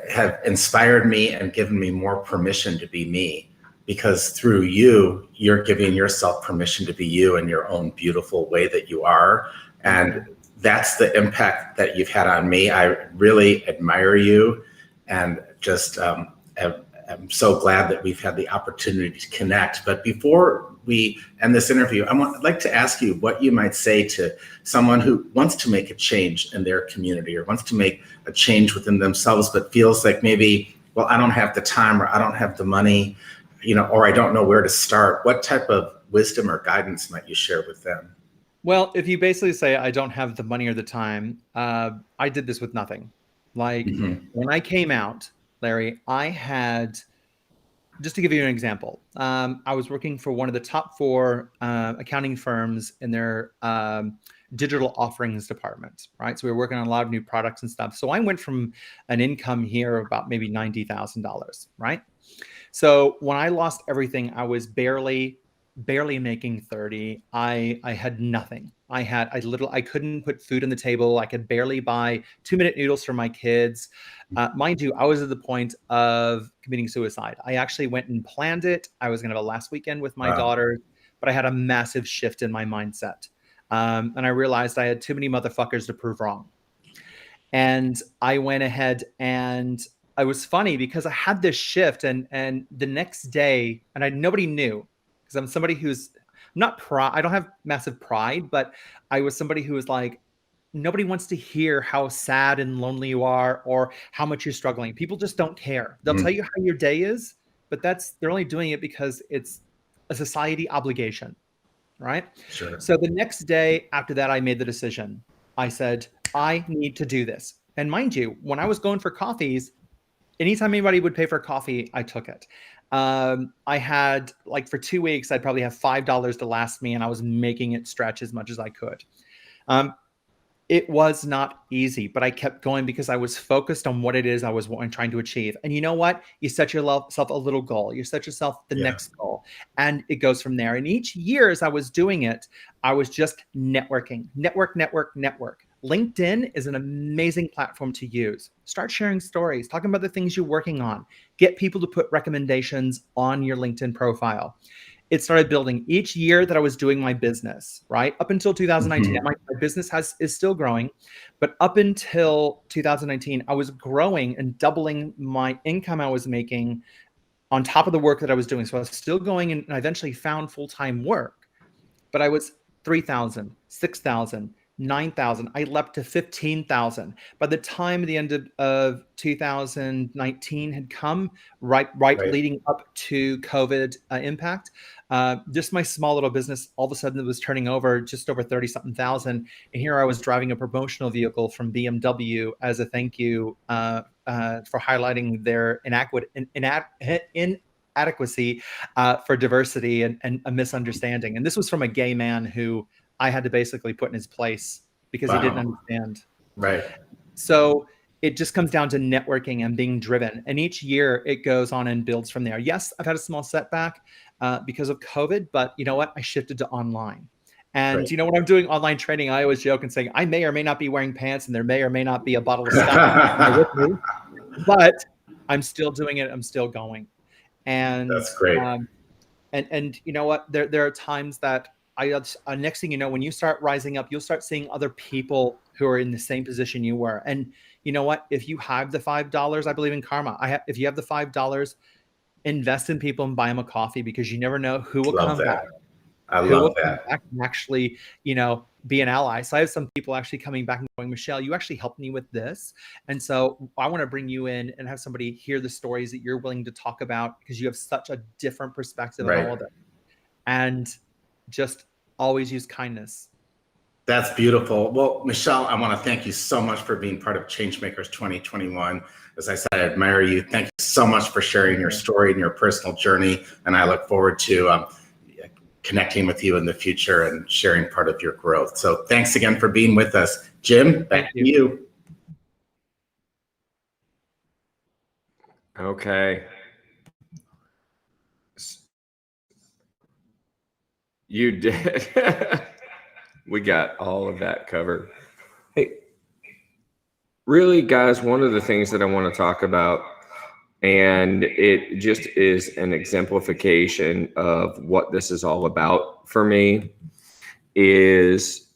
have inspired me and given me more permission to be me, because through you're giving yourself permission to be you in your own beautiful way that you are. And that's the impact that you've had on me. I really admire you, and just I'm so glad that we've had the opportunity to connect. But before we end this interview, I'd like to ask you what you might say to someone who wants to make a change in their community, or wants to make a change within themselves, but feels like maybe, well, I don't have the time, or I don't have the money, or I don't know where to start. What type of wisdom or guidance might you share with them? Well, if you basically say, I don't have the money or the time, I did this with nothing. Like when I came out, Larry, I had, just to give you an example, I was working for one of the top 4 accounting firms in their digital offerings department, right? So we were working on a lot of new products and stuff. So I went from an income here of about maybe $90,000, right? So when I lost everything, I was barely making 30. I had nothing. I couldn't put food on the table. I could barely buy 2-minute noodles for my kids. Mind you, I was at the point of committing suicide. I actually went and planned it. I was going to have a last weekend with my daughter, but I had a massive shift in my mindset. And I realized I had too many motherfuckers to prove wrong. And I went ahead, and it was funny because I had this shift, and the next day, and nobody knew, because I'm somebody who's not pride. I don't have massive pride, but I was somebody who was like, nobody wants to hear how sad and lonely you are, or how much you're struggling. People just don't care. They'll tell you how your day is, but they're only doing it because it's a society obligation, right? Sure. So the next day after that, I made the decision. I said, I need to do this. And mind you, when I was going for coffees, anytime anybody would pay for a coffee, I took it. I had, like, for 2 weeks, I'd probably have $5 to last me, and I was making it stretch as much as I could. It was not easy, but I kept going because I was focused on what it is I was trying to achieve. And you know what? You set yourself a little goal. You set yourself the next goal, and it goes from there. And each year as I was doing it, I was just networking. Network. LinkedIn is an amazing platform to use. Start sharing stories, talking about the things you're working on. Get people to put recommendations on your LinkedIn profile. It started building each year that I was doing my business, right? Up until 2019, my business is still growing, but up until 2019, I was growing and doubling my income I was making on top of the work that I was doing. So I was still going and I eventually found full-time work, but I was 3,000, 6,000, 9,000. I leapt to 15,000. By the time the end of 2019 had come, right. Leading up to COVID impact, just my small little business, all of a sudden it was turning over just over 30 something thousand. And here I was driving a promotional vehicle from BMW as a thank you for highlighting their inadequacy for diversity and a misunderstanding. And this was from a gay man who I had to basically put in his place because he didn't understand. Right. So it just comes down to networking and being driven. And each year it goes on and builds from there. Yes, I've had a small setback because of COVID, but you know what? I shifted to online. And you know, when I'm doing online training, I always joke and say, I may or may not be wearing pants and there may or may not be a bottle of scotch with me, but I'm still doing it. I'm still going. And that's great. And you know what? There are times that next thing you know, when you start rising up, you'll start seeing other people who are in the same position you were. And you know what? If you have the $5, I believe in karma. If you have the $5, invest in people and buy them a coffee, because you never know who will come back. I love that. Back and actually, you know, be an ally. So I have some people actually coming back and going, Michelle, you actually helped me with this. And so I want to bring you in and have somebody hear the stories that you're willing to talk about, because you have such a different perspective on all of it. And just always use kindness. That's beautiful. Well, Michelle, I want to thank you so much for being part of Changemakers 2021. As I said, I admire you. Thank you so much for sharing your story and your personal journey. And I look forward to connecting with you in the future and sharing part of your growth. So thanks again for being with us. Jim, back to you. Okay. You did. We got all of that covered. Hey, really, guys, one of the things that I want to talk about, and it just is an exemplification of what this is all about for me, is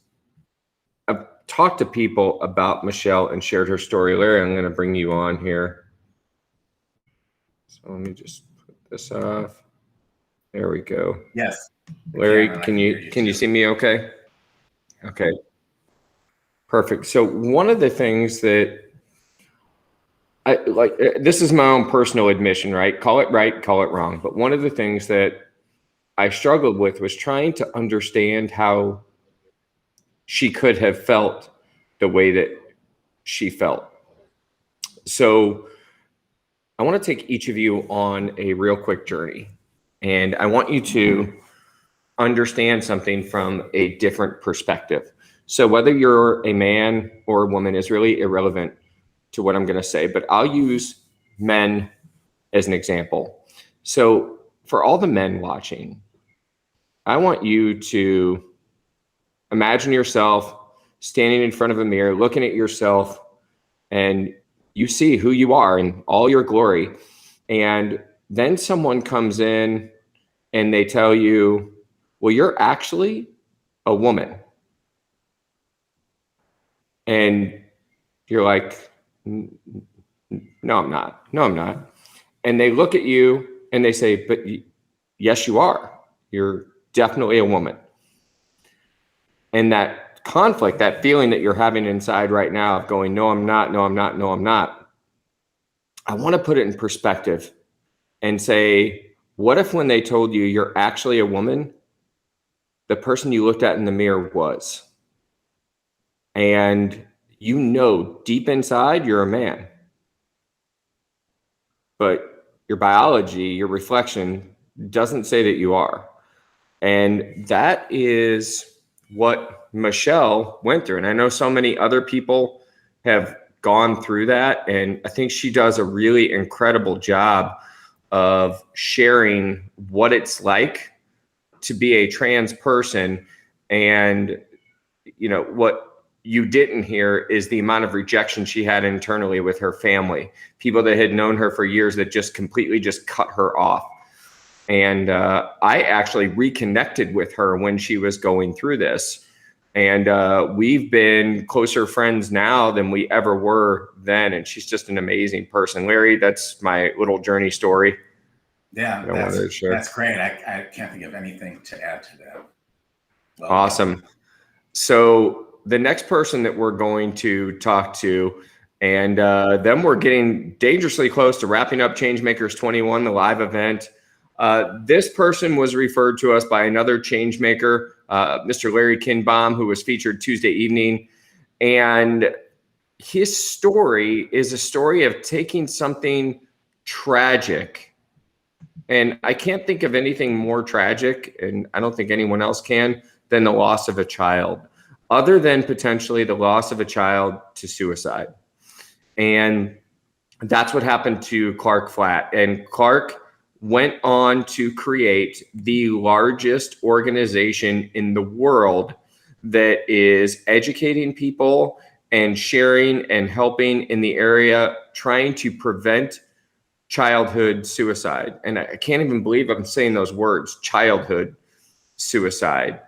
I've talked to people about Michelle and shared her story. Larry, I'm going to bring you on here. So let me just put this off. There we go. Yes. Larry, can you see me okay? Okay. Perfect. So one of the things that I like, this is my own personal admission, right? Call it right, call it wrong. But one of the things that I struggled with was trying to understand how she could have felt the way that she felt. So I want to take each of you on a real quick journey. And I want you to understand something from a different perspective. So whether you're a man or a woman is really irrelevant to what I'm going to say, but I'll use men as an example. So for all the men watching, I want you to imagine yourself standing in front of a mirror, looking at yourself, and you see who you are in all your glory. And then someone comes in and they tell you, well, you're actually a woman. And you're like, no, I'm not. No, I'm not. And they look at you and they say, but yes, you are. You're definitely a woman. And that conflict, that feeling that you're having inside right now of going, no, I'm not, no, I'm not, no, I'm not. I want to put it in perspective and say, what if when they told you you're actually a woman, the person you looked at in the mirror was? And you know deep inside you're a man. But your biology, your reflection doesn't say that you are. And that is what Michelle went through. And I know so many other people have gone through that. And I think she does a really incredible job of sharing what it's like to be a trans person. And, you know, what you didn't hear is the amount of rejection she had internally with her family, people that had known her for years that just completely just cut her off. And I actually reconnected with her when she was going through this. And we've been closer friends now than we ever were then. And she's just an amazing person. Larry, that's my little journey story. Yeah, that's great. I can't think of anything to add to that. Well, awesome. So the next person that we're going to talk to, and then we're getting dangerously close to wrapping up Changemakers21, the live event. This person was referred to us by another Changemaker, Mr. Larry Kinbaum, who was featured Tuesday evening. And his story is a story of taking something tragic. And I can't think of anything more tragic, and I don't think anyone else can, than the loss of a child, other than potentially the loss of a child to suicide. And that's what happened to Clark Flatt. And Clark went on to create the largest organization in the world that is educating people and sharing and helping in the area, trying to prevent childhood suicide. And I can't even believe I'm saying those words, childhood suicide.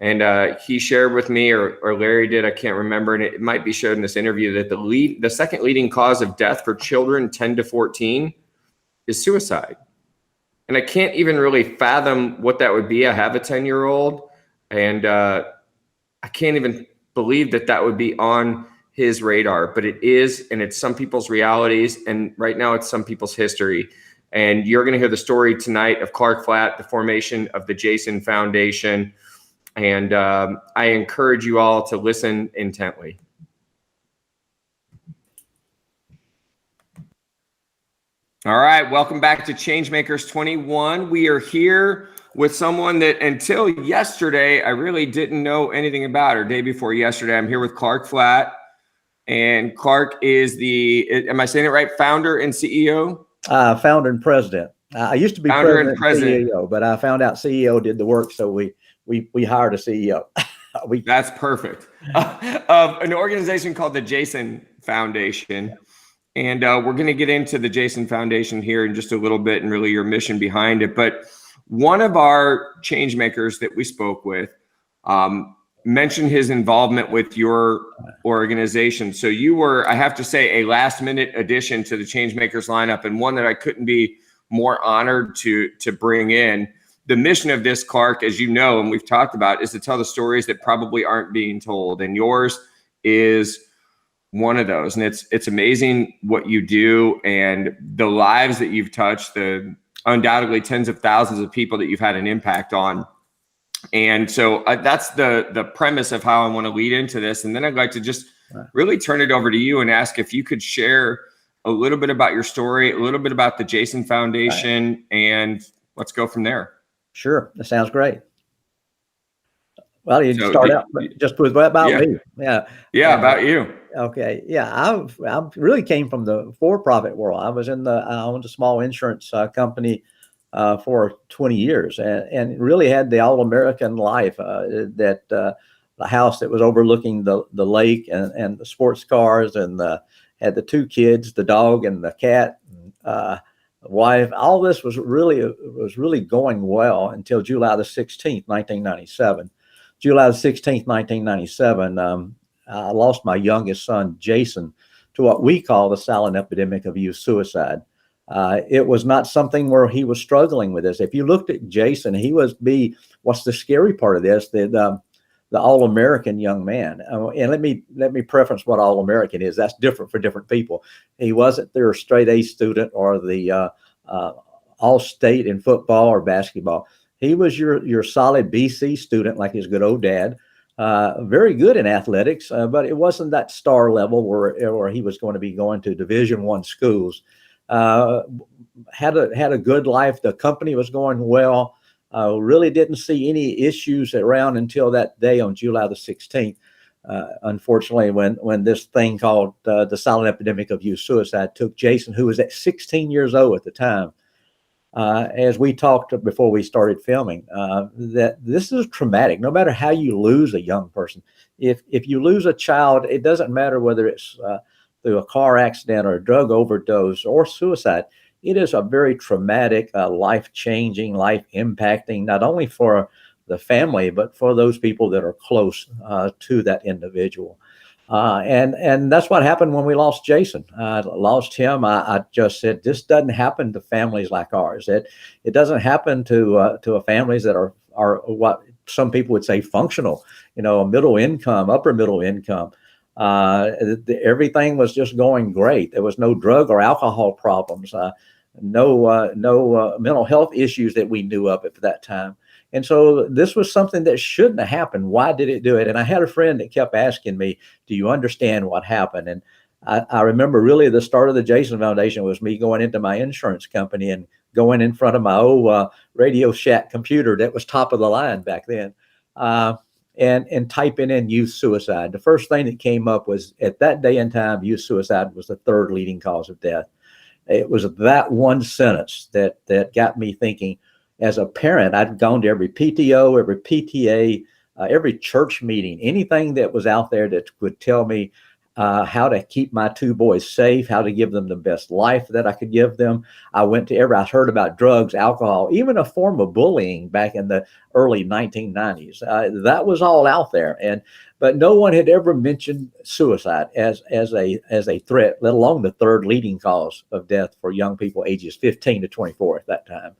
And he shared with me, or Larry did, I can't remember, and it might be showed in this interview, that the second leading cause of death for children 10 to 14 is suicide. And I can't even really fathom what that would be. I have a 10-year-old, and I can't even believe that that would be on his radar, but it is, and it's some people's realities, and right now it's some people's history. And you're going to hear the story tonight of Clark Flatt, the formation of the Jason Foundation, and I encourage you all to listen intently. All right, welcome back to Changemakers21. We are here with someone that until yesterday, I really didn't know anything about, or day before yesterday. I'm here with Clark Flatt. And Clark is am I saying it right, founder and CEO? Founder and president. I used to be founder president and CEO, but I found out CEO did the work, so we hired a CEO. That's perfect. Of an organization called the Jason Foundation. And we're going to get into the Jason Foundation here in just a little bit and really your mission behind it. But one of our change makers that we spoke with mentioned his involvement with your organization. So you were, I have to say, a last minute addition to the Changemakers lineup, and one that I couldn't be more honored to bring in. The mission of this, Clark, as you know, and we've talked about, is to tell the stories that probably aren't being told. And yours is one of those. And it's amazing what you do and the lives that you've touched, the undoubtedly tens of thousands of people that you've had an impact on. And so that's the premise of how I want to lead into this. And then I'd like to just really turn it over to you and ask if you could share a little bit about your story, a little bit about the Jason Foundation, and let's go from there. Sure. That sounds great. Well, you start out just with about me. Yeah. About you. Okay. Yeah. I really came from the for-profit world. I owned a small insurance company for 20 years and really had the all-American life, that the house that was overlooking the lake and the sports cars, and had the two kids, the dog and the cat, wife. All this was really going well until July the 16th, 1997. July the 16th, 1997, I lost my youngest son, Jason, to what we call the silent epidemic of youth suicide. It was not something where he was struggling with this. If you looked at Jason, what's the scary part of this, the all-American young man. And let me preference what all-American is. That's different for different people. He wasn't their straight A student or the all-state in football or basketball. He was your solid BC student, like his good old dad. Very good in athletics, but it wasn't that star level where he was going to be going to Division I schools. Had a good life. The company was going well. Really didn't see any issues around until that day on July the 16th. Unfortunately, when this thing called the silent epidemic of youth suicide took Jason, who was at 16 years old at the time. As we talked before we started filming, that this is traumatic. No matter how you lose a young person, if you lose a child, it doesn't matter whether it's through a car accident or a drug overdose or suicide. It is a very traumatic, life-changing, life-impacting, not only for the family, but for those people that are close to that individual. And that's what happened when we lost Jason. I lost him. I just said, this doesn't happen to families like ours. It doesn't happen to families that are what some people would say functional, middle income, upper middle income. Everything was just going great. There was no drug or alcohol problems, no mental health issues that we knew of at that time. And so this was something that shouldn't have happened. Why did it do it? And I had a friend that kept asking me, do you understand what happened? And I remember really the start of the Jason Foundation was me going into my insurance company and going in front of my old Radio Shack computer that was top of the line back then, and typing in youth suicide. The first thing that came up was, at that day and time, youth suicide was the third leading cause of death. It was that one sentence that got me thinking. As a parent, I'd gone to every PTO, every PTA, every church meeting, anything that was out there that would tell me how to keep my two boys safe, how to give them the best life that I could give them. I heard about drugs, alcohol, even a form of bullying back in the early 1990s. That was all out there. But no one had ever mentioned suicide as a threat, let alone the third leading cause of death for young people ages 15 to 24 at that time.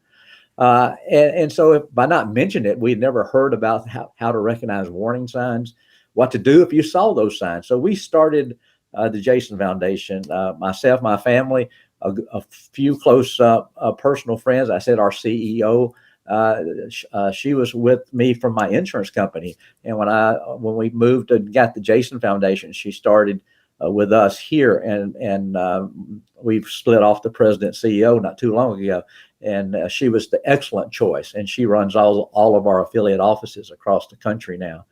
And so by not mentioning it, we'd never heard about how to recognize warning signs, what to do if you saw those signs. So we started the Jason Foundation, myself, my family, a few close personal friends. I said our CEO, she was with me from my insurance company. And when we moved and got the Jason Foundation, she started with us here, and we've split off the president CEO not too long ago. And she was the excellent choice, and she runs all of our affiliate offices across the country now.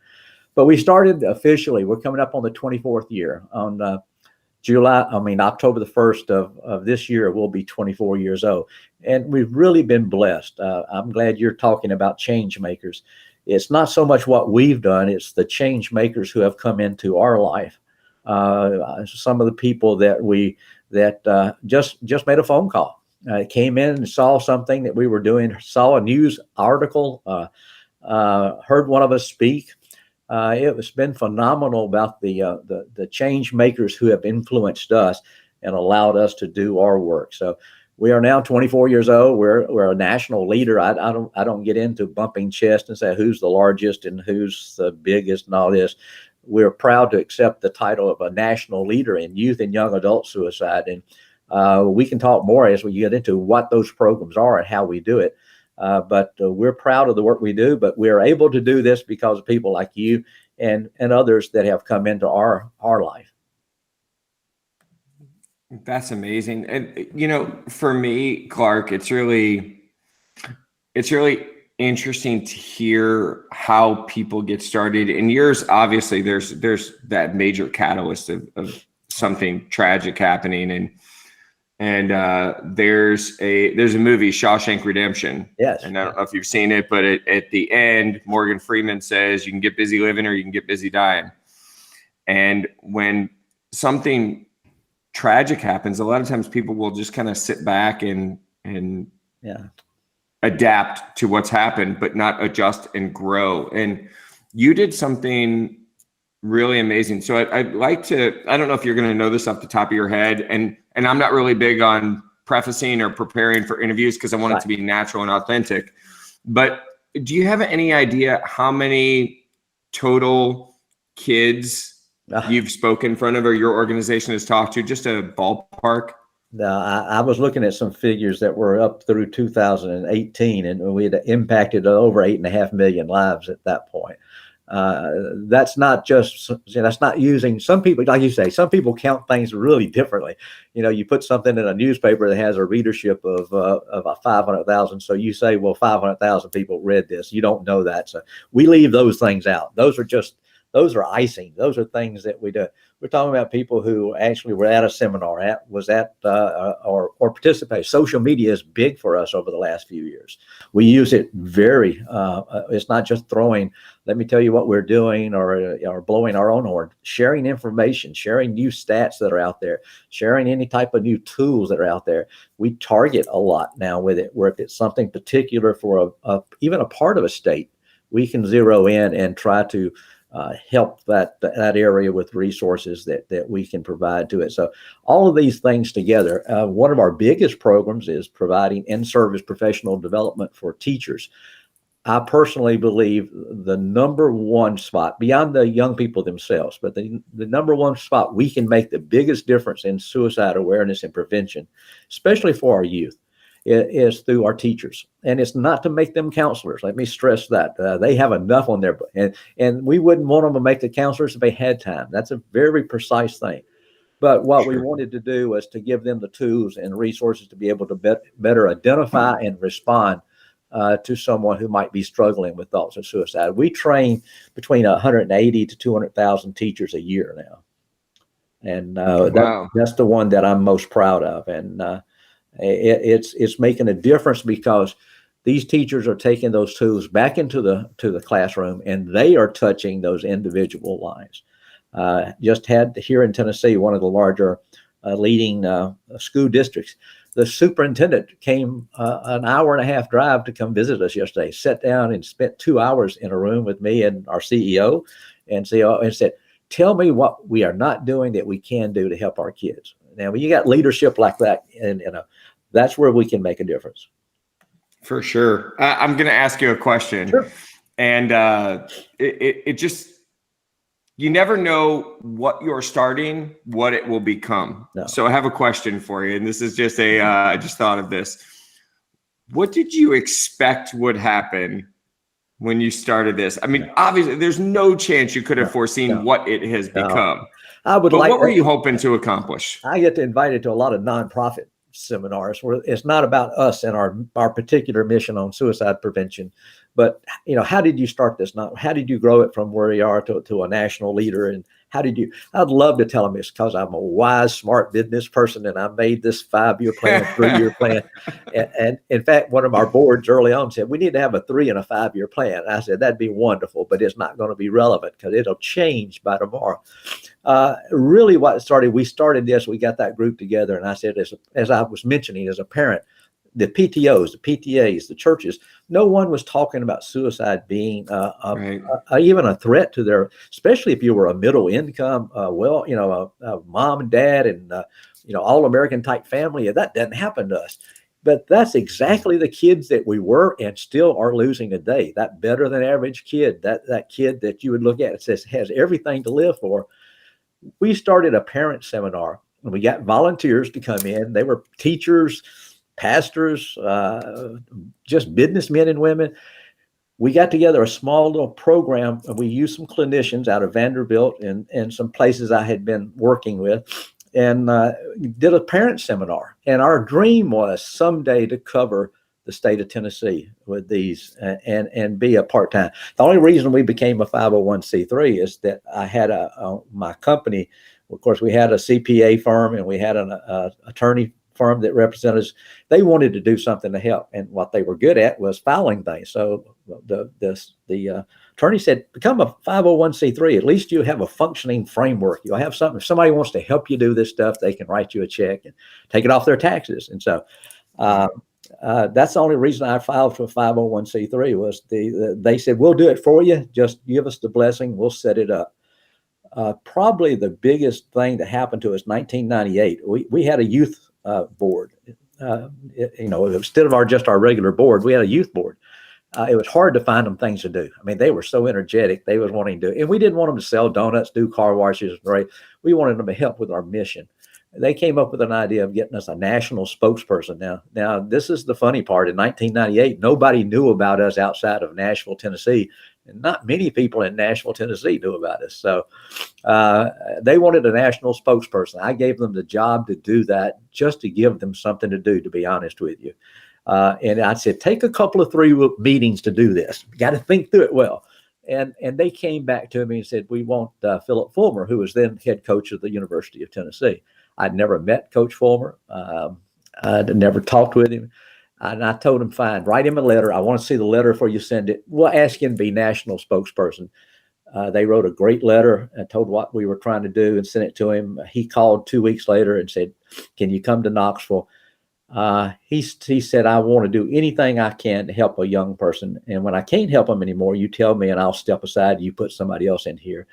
But we started officially, we're coming up on the 24th year. On October the 1st of this year, we'll be 24 years old. And we've really been blessed. I'm glad you're talking about change makers. It's not so much what we've done, it's the change makers who have come into our life. Some of the people that just made a phone call. Came in and saw something that we were doing, saw a news article, heard one of us speak. It's been phenomenal about the change makers who have influenced us and allowed us to do our work. So we are now 24 years old. We're a national leader. I don't get into bumping chest and say who's the largest and who's the biggest and all this. We're proud to accept the title of a national leader in youth and young adult suicide. And we can talk more as we get into what those programs are and how we do it. But we're proud of the work we do, but we're able to do this because of people like you and others that have come into our life. That's amazing. And, for me, Clark, it's really interesting to hear how people get started. In yours, obviously, there's that major catalyst of something tragic happening, and there's a movie, Shawshank Redemption. Yes. And I don't know if you've seen it, but at the end, Morgan Freeman says you can get busy living or you can get busy dying. And when something tragic happens, a lot of times people will just kind of sit back and adapt to what's happened, but not adjust and grow. And you did something really amazing. So I'd like to, I don't know if you're going to know this off the top of your head, and I'm not really big on prefacing or preparing for interviews because I want it to be natural and authentic. But do you have any idea how many total kids you've spoken in front of or your organization has talked to? Just a ballpark? No, I was looking at some figures that were up through 2018, and we had impacted over 8.5 million lives at that point. That's not using, some people, like you say, some people count things really differently. You put something in a newspaper that has a readership of 500,000. So you say, well, 500,000 people read this. You don't know that. So we leave those things out. Those are icing. Those are things that we do. We're talking about people who actually were at a seminar, or participate. Social media is big for us over the last few years. We use it it's not just throwing, let me tell you what we're doing, or blowing our own horn. Sharing information, sharing new stats that are out there, sharing any type of new tools that are out there. We target a lot now with it, where if it's something particular for even a part of a state, we can zero in and try to help that area with resources that we can provide to it. So all of these things together, one of our biggest programs is providing in-service professional development for teachers. I personally believe the number one spot, beyond the young people themselves, but the number one spot we can make the biggest difference in suicide awareness and prevention, especially for our youth, is through our teachers. And it's not to make them counselors. Let me stress that. They have enough on their, and we wouldn't want them to make the counselors if they had time. That's a very precise thing. But what we wanted to do was to give them the tools and resources to be able to better identify and respond to someone who might be struggling with thoughts of suicide. We train between 180 to 200,000 teachers a year now. And Wow. that's the one that I'm most proud of. And it's making a difference because these teachers are taking those tools back into the classroom, and they are touching those individual lives. Just had here in Tennessee, one of the larger leading school districts. The superintendent came an hour and a half drive to come visit us yesterday, sat down and spent 2 hours in a room with me and our CEO and said, tell me what we are not doing that we can do to help our kids. Now, when you got leadership like that, and that's where we can make a difference. For sure. I'm going to ask you a question. Sure. And it just, you never know what you're starting, what it will become. No. So I have a question for you. And this is just I just thought of this. What did you expect would happen when you started this? I mean, obviously, there's no chance you could have foreseen what it has become. But what were you hoping to accomplish? I get invited to a lot of nonprofit seminars where it's not about us and our particular mission on suicide prevention, but how did you start this? How did you grow it from where you are to a national leader? And I'd love to tell them it's because I'm a wise, smart business person and I made this 5-year plan, 3-year plan. And in fact, one of our boards early on said, we need to have a 3 and a 5-year plan. I said, that'd be wonderful, but it's not going to be relevant because it'll change by tomorrow. Really what started, we started this, we got that group together. And I said, as I was mentioning, as a parent, the PTOs, the PTAs, the churches, no one was talking about suicide being even a threat to their, especially if you were a middle income, mom and dad and, all American type family. That doesn't happen to us. But that's exactly the kids that we were and still are losing today. That better than average kid, that kid that you would look at and says has everything to live for. We started a parent seminar and we got volunteers to come in. They were teachers, pastors, just businessmen and women. We got together a small little program and we used some clinicians out of Vanderbilt and some places I had been working with and did a parent seminar. And our dream was someday to cover the state of Tennessee with these and be a part-time. The only reason we became a 501c3 is that I had my company. Of course, we had a CPA firm and we had an attorney firm that represented us. They wanted to do something to help, and what they were good at was filing things. So the attorney said, become a 501c3. At least you have a functioning framework. You'll have something. If somebody wants to help you do this stuff, they can write you a check and take it off their taxes. And so that's the only reason I filed for 501c3 was they said, we'll do it for you. Just give us the blessing. We'll set it up. Probably the biggest thing that happened to us, 1998, we had a youth board. Instead of just our regular board, we had a youth board. It was hard to find them things to do. I mean, they were so energetic. They was wanting to do, and we didn't want them to sell donuts, do car washes, right? We wanted them to help with our mission. They came up with an idea of getting us a national spokesperson. Now this is the funny part. In 1998, nobody knew about us outside of Nashville, Tennessee. And not many people in Nashville, Tennessee knew about us. So they wanted a national spokesperson. I gave them the job to do that just to give them something to do, to be honest with you. And I said, take a couple of 3 meetings to do this. You got to think through it well. And they came back to me and said, we want Philip Fulmer, who was then head coach of the University of Tennessee. I'd never met Coach Fulmer. I'd never talked with him. And I told him, fine, write him a letter. I want to see the letter before you send it. We'll ask him to be national spokesperson. They wrote a great letter and told what we were trying to do and sent it to him. He called 2 weeks later and said, can you come to Knoxville? He said, I want to do anything I can to help a young person. And when I can't help them anymore, you tell me and I'll step aside. You put somebody else in here.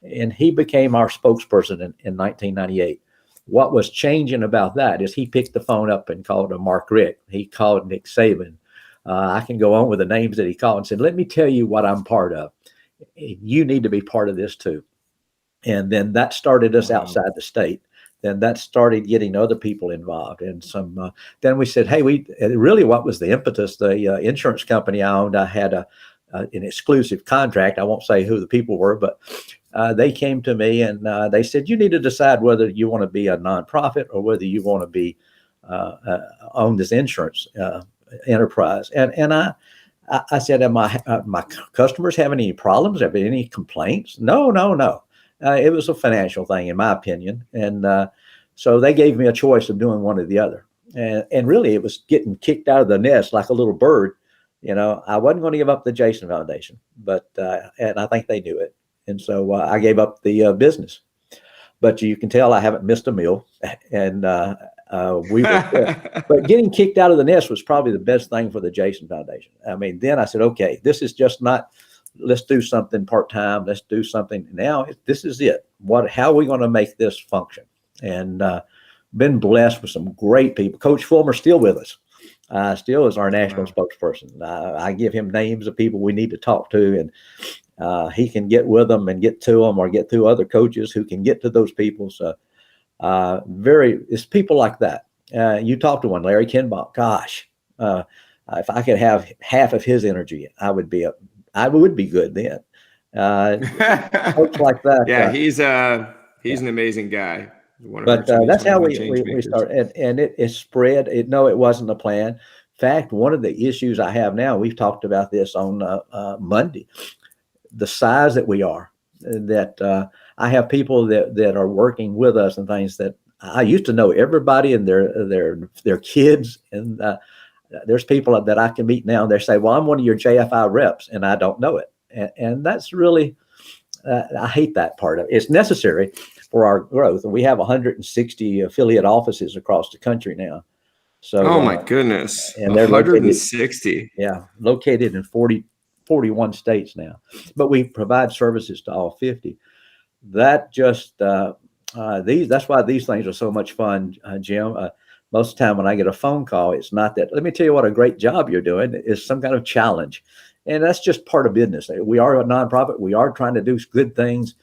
And he became our spokesperson in 1998. What was changing about that is he picked the phone up and called Mark Rick. He called Nick Saban. I can go on with the names that he called and said, let me tell you what I'm part of. You need to be part of this too. And then that started us outside the state. Then that started getting other people involved. And then we said, hey, really what was the impetus? The insurance company I owned, I had an exclusive contract. I won't say who the people were, but they came to me and they said, you need to decide whether you want to be a nonprofit or whether you want to be own this insurance enterprise. And I said, my customers having any problems? Have any complaints? No. It was a financial thing, in my opinion. And so they gave me a choice of doing one or the other. And really, it was getting kicked out of the nest like a little bird. I wasn't going to give up the Jason Foundation, and I think they knew it. And so I gave up the business. But you can tell I haven't missed a meal. And but getting kicked out of the nest was probably the best thing for the Jason Foundation. I mean, then I said, okay, this is just not, let's do something part-time. Let's do something now. This is it. How are we going to make this function? And been blessed with some great people. Coach Fulmer's still with us. Still is our national spokesperson. I give him names of people we need to talk to, and he can get with them and get to them, or get through other coaches who can get to those people. So it's people like that. You talk to one, Larry Kinbaum. Gosh, if I could have half of his energy, I would be good then. Folks like that. Yeah, he's an amazing guy. But that's how we started, and it spread. It wasn't a plan. In fact, one of the issues I have now, we've talked about this on Monday, the size that we are, that I have people that are working with us and things that I used to know everybody and their kids. And there's people that I can meet now and they say, well, I'm one of your JFI reps and I don't know it. And that's really, I hate that part of it. It's necessary for our growth. And we have 160 affiliate offices across the country now. So, oh my goodness, and they're 160. Located in 41 states now, but we provide services to all 50. That just, that's why these things are so much fun, Jim. Most of the time when I get a phone call, it's not that, let me tell you what a great job you're doing. It's some kind of challenge. And that's just part of business. We are a nonprofit. We are trying to do good things.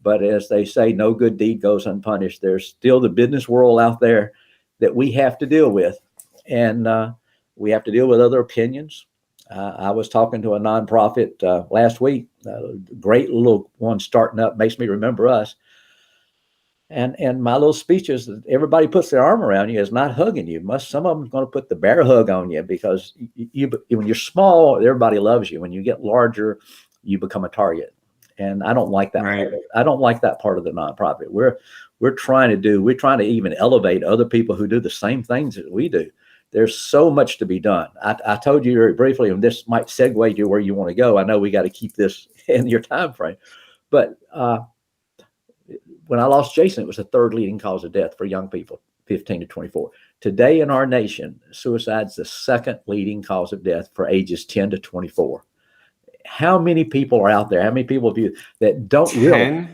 But as they say, no good deed goes unpunished. There's still the business world out there that we have to deal with. And we have to deal with other opinions. I was talking to a nonprofit last week, great little one starting up, makes me remember us. And my little speech is that everybody puts their arm around you is not hugging you. Some of them are going to put the bear hug on you, because when you're small, everybody loves you. When you get larger, you become a target. And I don't like that. Right. I don't like that part of the nonprofit. We're trying to even elevate other people who do the same things that we do. There's so much to be done. I told you very briefly, and this might segue you where you want to go. I know we got to keep this in your time frame, but when I lost Jason, it was the third leading cause of death for young people, 15 to 24. Today in our nation, suicide's the second leading cause of death for ages 10 to 24. How many people are out there? How many people of you that don't realize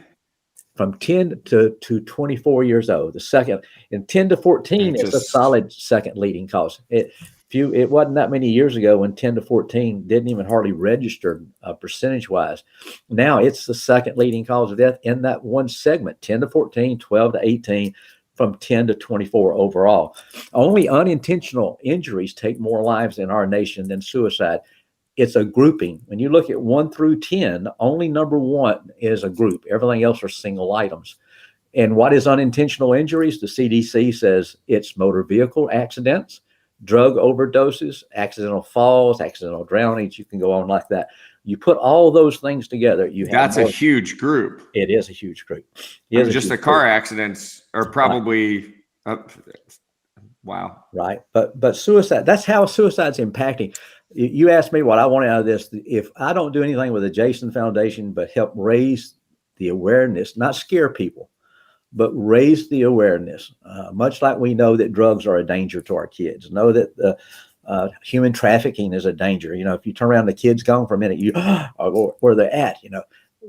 from 10 to 24 years old, the second, and 10 to 14 is a solid second leading cause. It wasn't that many years ago when 10 to 14 didn't even hardly register percentage wise. Now it's the second leading cause of death in that one segment, 10 to 14, 12 to 18, from 10 to 24 overall. Only unintentional injuries take more lives in our nation than suicide. It's a grouping. When you look at 1 through 10, only number 1 is a group. Everything else are single items. And what is unintentional injuries? The CDC says it's motor vehicle accidents, drug overdoses, accidental falls, accidental drownings. You can go on like that. You put all those things together. That's a huge group. It is a huge group. Just the car accidents are probably wow. Right. But suicide, that's how suicide's impacting. You asked me what I want out of this. If I don't do anything with the Jason Foundation, but help raise the awareness, not scare people, but raise the awareness. Much like we know that drugs are a danger to our kids, know that human trafficking is a danger. If you turn around, the kid's gone for a minute, you where they're at.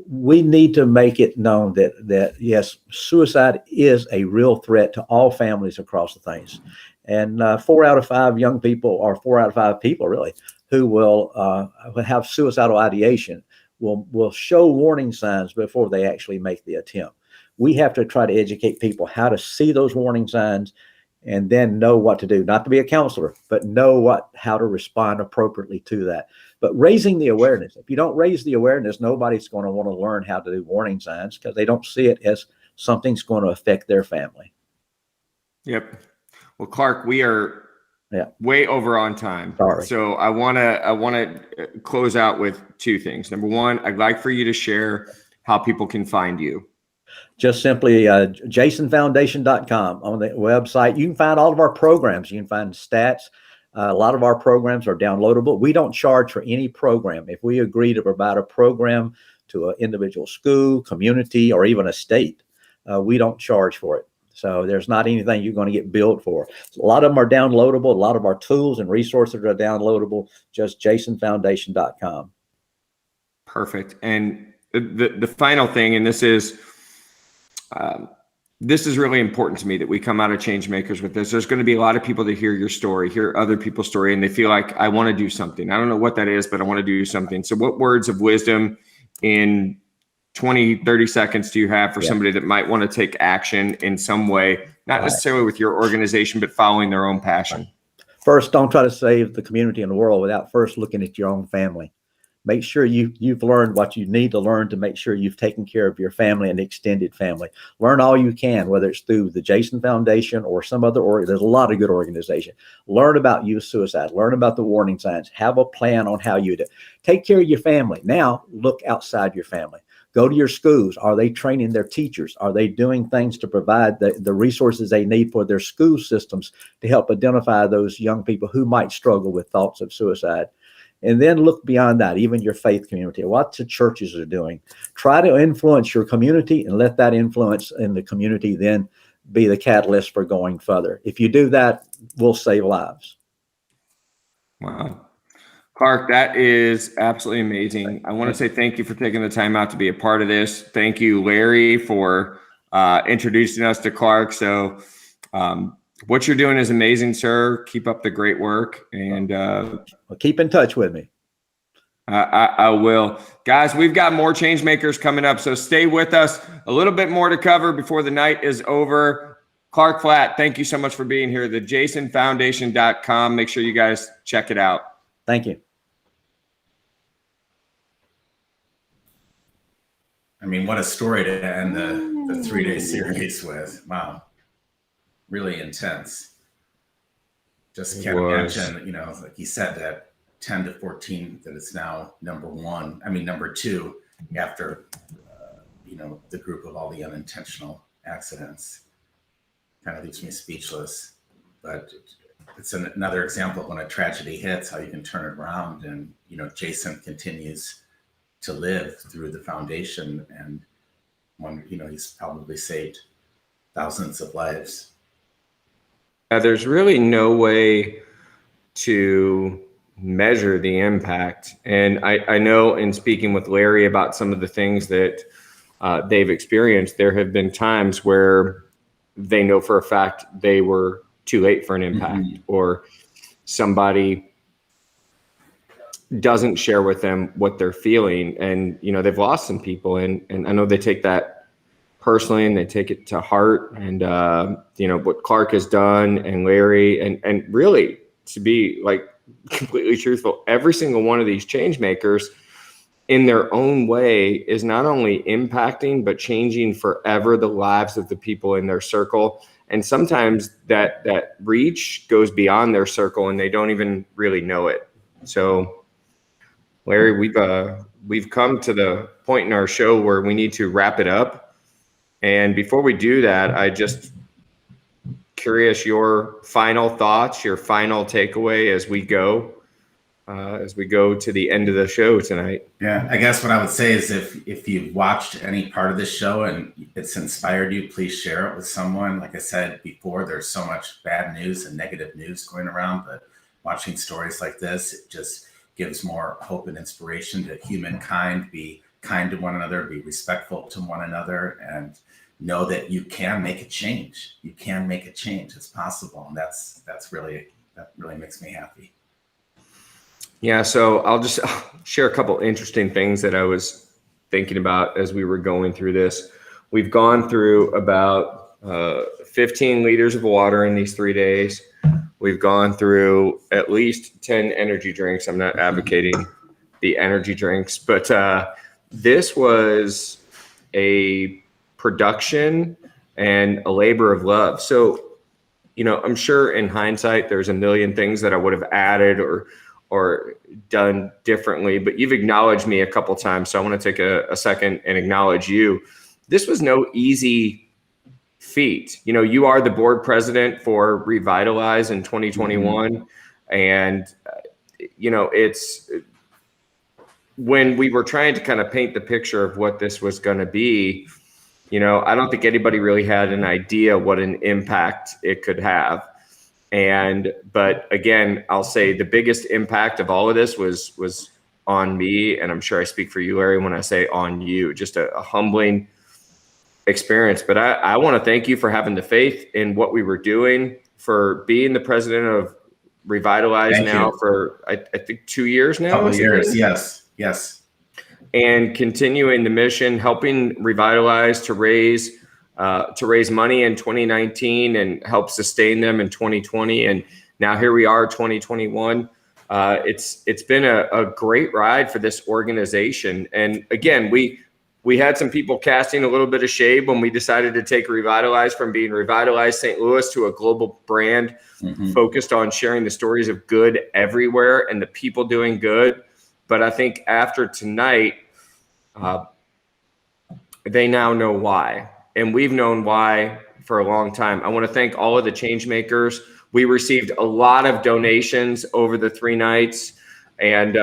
We need to make it known that yes, suicide is a real threat to all families across the things. And 4 out of 5 young people, or 4 out of 5 people really, who will have suicidal ideation will show warning signs before they actually make the attempt. We have to try to educate people how to see those warning signs and then know what to do. Not to be a counselor, but know how to respond appropriately to that. But raising the awareness. If you don't raise the awareness, nobody's going to want to learn how to do warning signs because they don't see it as something's going to affect their family. Yep. Well, Clark, we are way over on time. Sorry. So I want to close out with 2 things. Number one, I'd like for you to share how people can find you. Just simply jasonfoundation.com on the website. You can find all of our programs. You can find stats. A lot of our programs are downloadable. We don't charge for any program. If we agree to provide a program to an individual school, community, or even a state, we don't charge for it. So there's not anything you're going to get billed for. A lot of them are downloadable. A lot of our tools and resources are downloadable. Just jasonfoundation.com. Perfect. And the final thing, and this is really important to me that we come out of Changemakers with this. There's going to be a lot of people that hear your story, hear other people's story, and they feel like, I want to do something. I don't know what that is, but I want to do something. So what words of wisdom in 20, 30 seconds do you have for somebody that might want to take action in some way, not necessarily with your organization, but following their own passion? First, don't try to save the community and the world without first looking at your own family. Make sure you've learned what you need to learn to make sure you've taken care of your family and extended family. Learn all you can, whether it's through the Jason Foundation or some other there's a lot of good organization. Learn about youth suicide. Learn about the warning signs. Have a plan on how you take care of your family. Now look outside your family. Go to your schools. Are they training their teachers? Are they doing things to provide the resources they need for their school systems to help identify those young people who might struggle with thoughts of suicide? And then look beyond that, even your faith community, what the churches are doing. Try to influence your community and let that influence in the community then be the catalyst for going further. If you do that, we'll save lives. Wow. Clark, that is absolutely amazing. I want to say thank you for taking the time out to be a part of this. Thank you, Larry, for introducing us to Clark. So what you're doing is amazing, sir. Keep up the great work. And keep in touch with me. I will. Guys, we've got more Changemakers coming up, so stay with us. A little bit more to cover before the night is over. Clark Flatt, thank you so much for being here. The jasonfoundation.com. Make sure you guys check it out. Thank you. I mean, what a story to end the 3-day series with. Wow. Really intense. Just can't imagine, like he said, that 10 to 14, that it's now number 2 after, the group of all the unintentional accidents. Kind of leaves me speechless. But it's another example of when a tragedy hits, how you can turn it around. And, Jason continues to live through the foundation. And he's probably saved thousands of lives. There's really no way to measure the impact. And I know in speaking with Larry about some of the things that they've experienced, there have been times where they know for a fact they were too late for an impact, or somebody doesn't share with them what they're feeling. And, they've lost some people, and I know they take that personally and they take it to heart. And, what Clark has done, and Larry, and really, to be like completely truthful, every single one of these change makers in their own way is not only impacting, but changing forever the lives of the people in their circle. And sometimes that reach goes beyond their circle and they don't even really know it. So Larry, we've come to the point in our show where we need to wrap it up. And before we do that, I just curious your final thoughts, your final takeaway as we go. as we go to the end of the show tonight. Yeah, I guess what I would say is if you've watched any part of this show and it's inspired you, please share it with someone. Like I said before, there's so much bad news and negative news going around, but watching stories like this, it just gives more hope and inspiration to humankind. Be kind to one another, be respectful to one another, and know that you can make a change. You can make a change. It's possible, and that really makes me happy. Yeah, so I'll just share a couple interesting things that I was thinking about as we were going through this. We've gone through about 15 liters of water in these 3 days. We've gone through at least 10 energy drinks. I'm not advocating the energy drinks, but this was a production and a labor of love. So, I'm sure in hindsight, there's a million things that I would have added or done differently, but you've acknowledged me a couple times. So I want to take a second and acknowledge you. This was no easy feat. You are the board president for Revitalize in 2021. Mm-hmm. And, it's when we were trying to kind of paint the picture of what this was going to be, I don't think anybody really had an idea what an impact it could have. But again, I'll say the biggest impact of all of this was on me. And I'm sure I speak for you, Larry, when I say on you, just a humbling experience. But I want to thank you for having the faith in what we were doing, for being the president of Revitalize for, I think 2 years now. Couple years. Yes. And continuing the mission, helping Revitalize to raise money in 2019 and help sustain them in 2020. And now here we are, 2021. It's been a great ride for this organization. And again, we had some people casting a little bit of shade when we decided to take Revitalize from being Revitalize St. Louis to a global brand focused on sharing the stories of good everywhere and the people doing good. But I think after tonight, they now know why. And we've known why for a long time. I want to thank all of the Changemakers. We received a lot of donations over the 3 nights. And,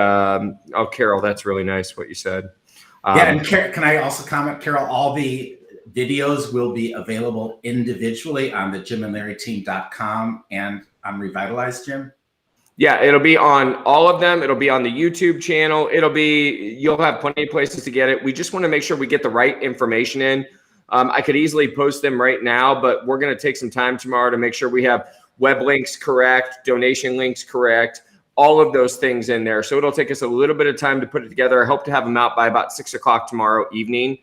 Carol, that's really nice what you said. And can I also comment, Carol, all the videos will be available individually on the jimandlarryteam.com and on Revitalize, Jim? Yeah, it'll be on all of them. It'll be on the YouTube channel. You'll have plenty of places to get it. We just want to make sure we get the right information in. I could easily post them right now, but we're going to take some time tomorrow to make sure we have web links correct, donation links correct, all of those things in there. So it'll take us a little bit of time to put it together. I hope to have them out by about 6 o'clock tomorrow evening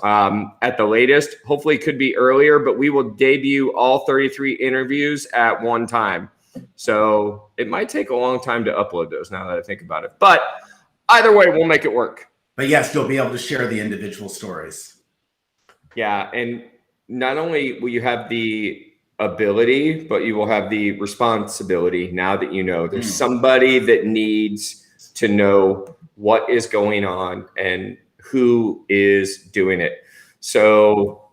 at the latest. Hopefully it could be earlier, but we will debut all 33 interviews at one time. So it might take a long time to upload those now that I think about it. But either way, we'll make it work. But yes, you'll be able to share the individual stories. Yeah, and not only will you have the ability, but you will have the responsibility now that you know there's somebody that needs to know what is going on and who is doing it. So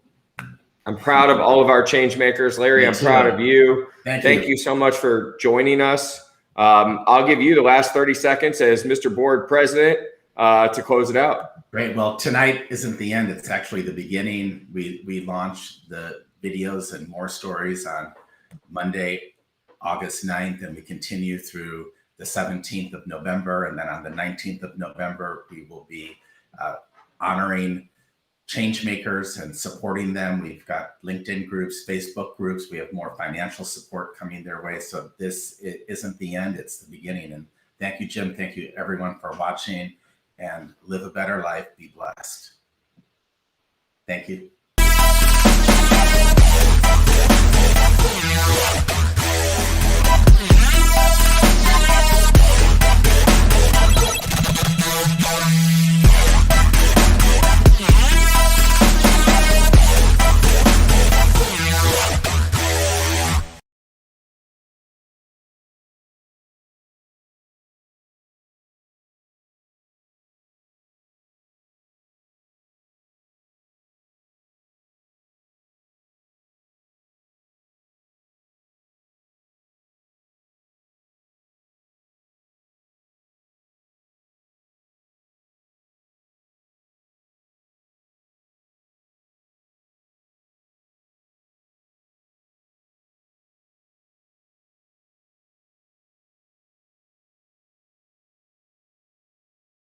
I'm proud of all of our change makers. Larry, I'm proud of you. Thank you so much for joining us. I'll give you the last 30 seconds as Mr. Board President to close it out. Great. Well, tonight isn't the end. It's actually the beginning. We launched the videos and more stories on Monday, August 9th, and we continue through the 17th of November. And then on the 19th of November, we will be honoring change makers and supporting them. We've got LinkedIn groups, Facebook groups. We have more financial support coming their way. So this isn't the end, it's the beginning. And thank you, Jim. Thank you everyone for watching, and live a better life. Be blessed. Thank you.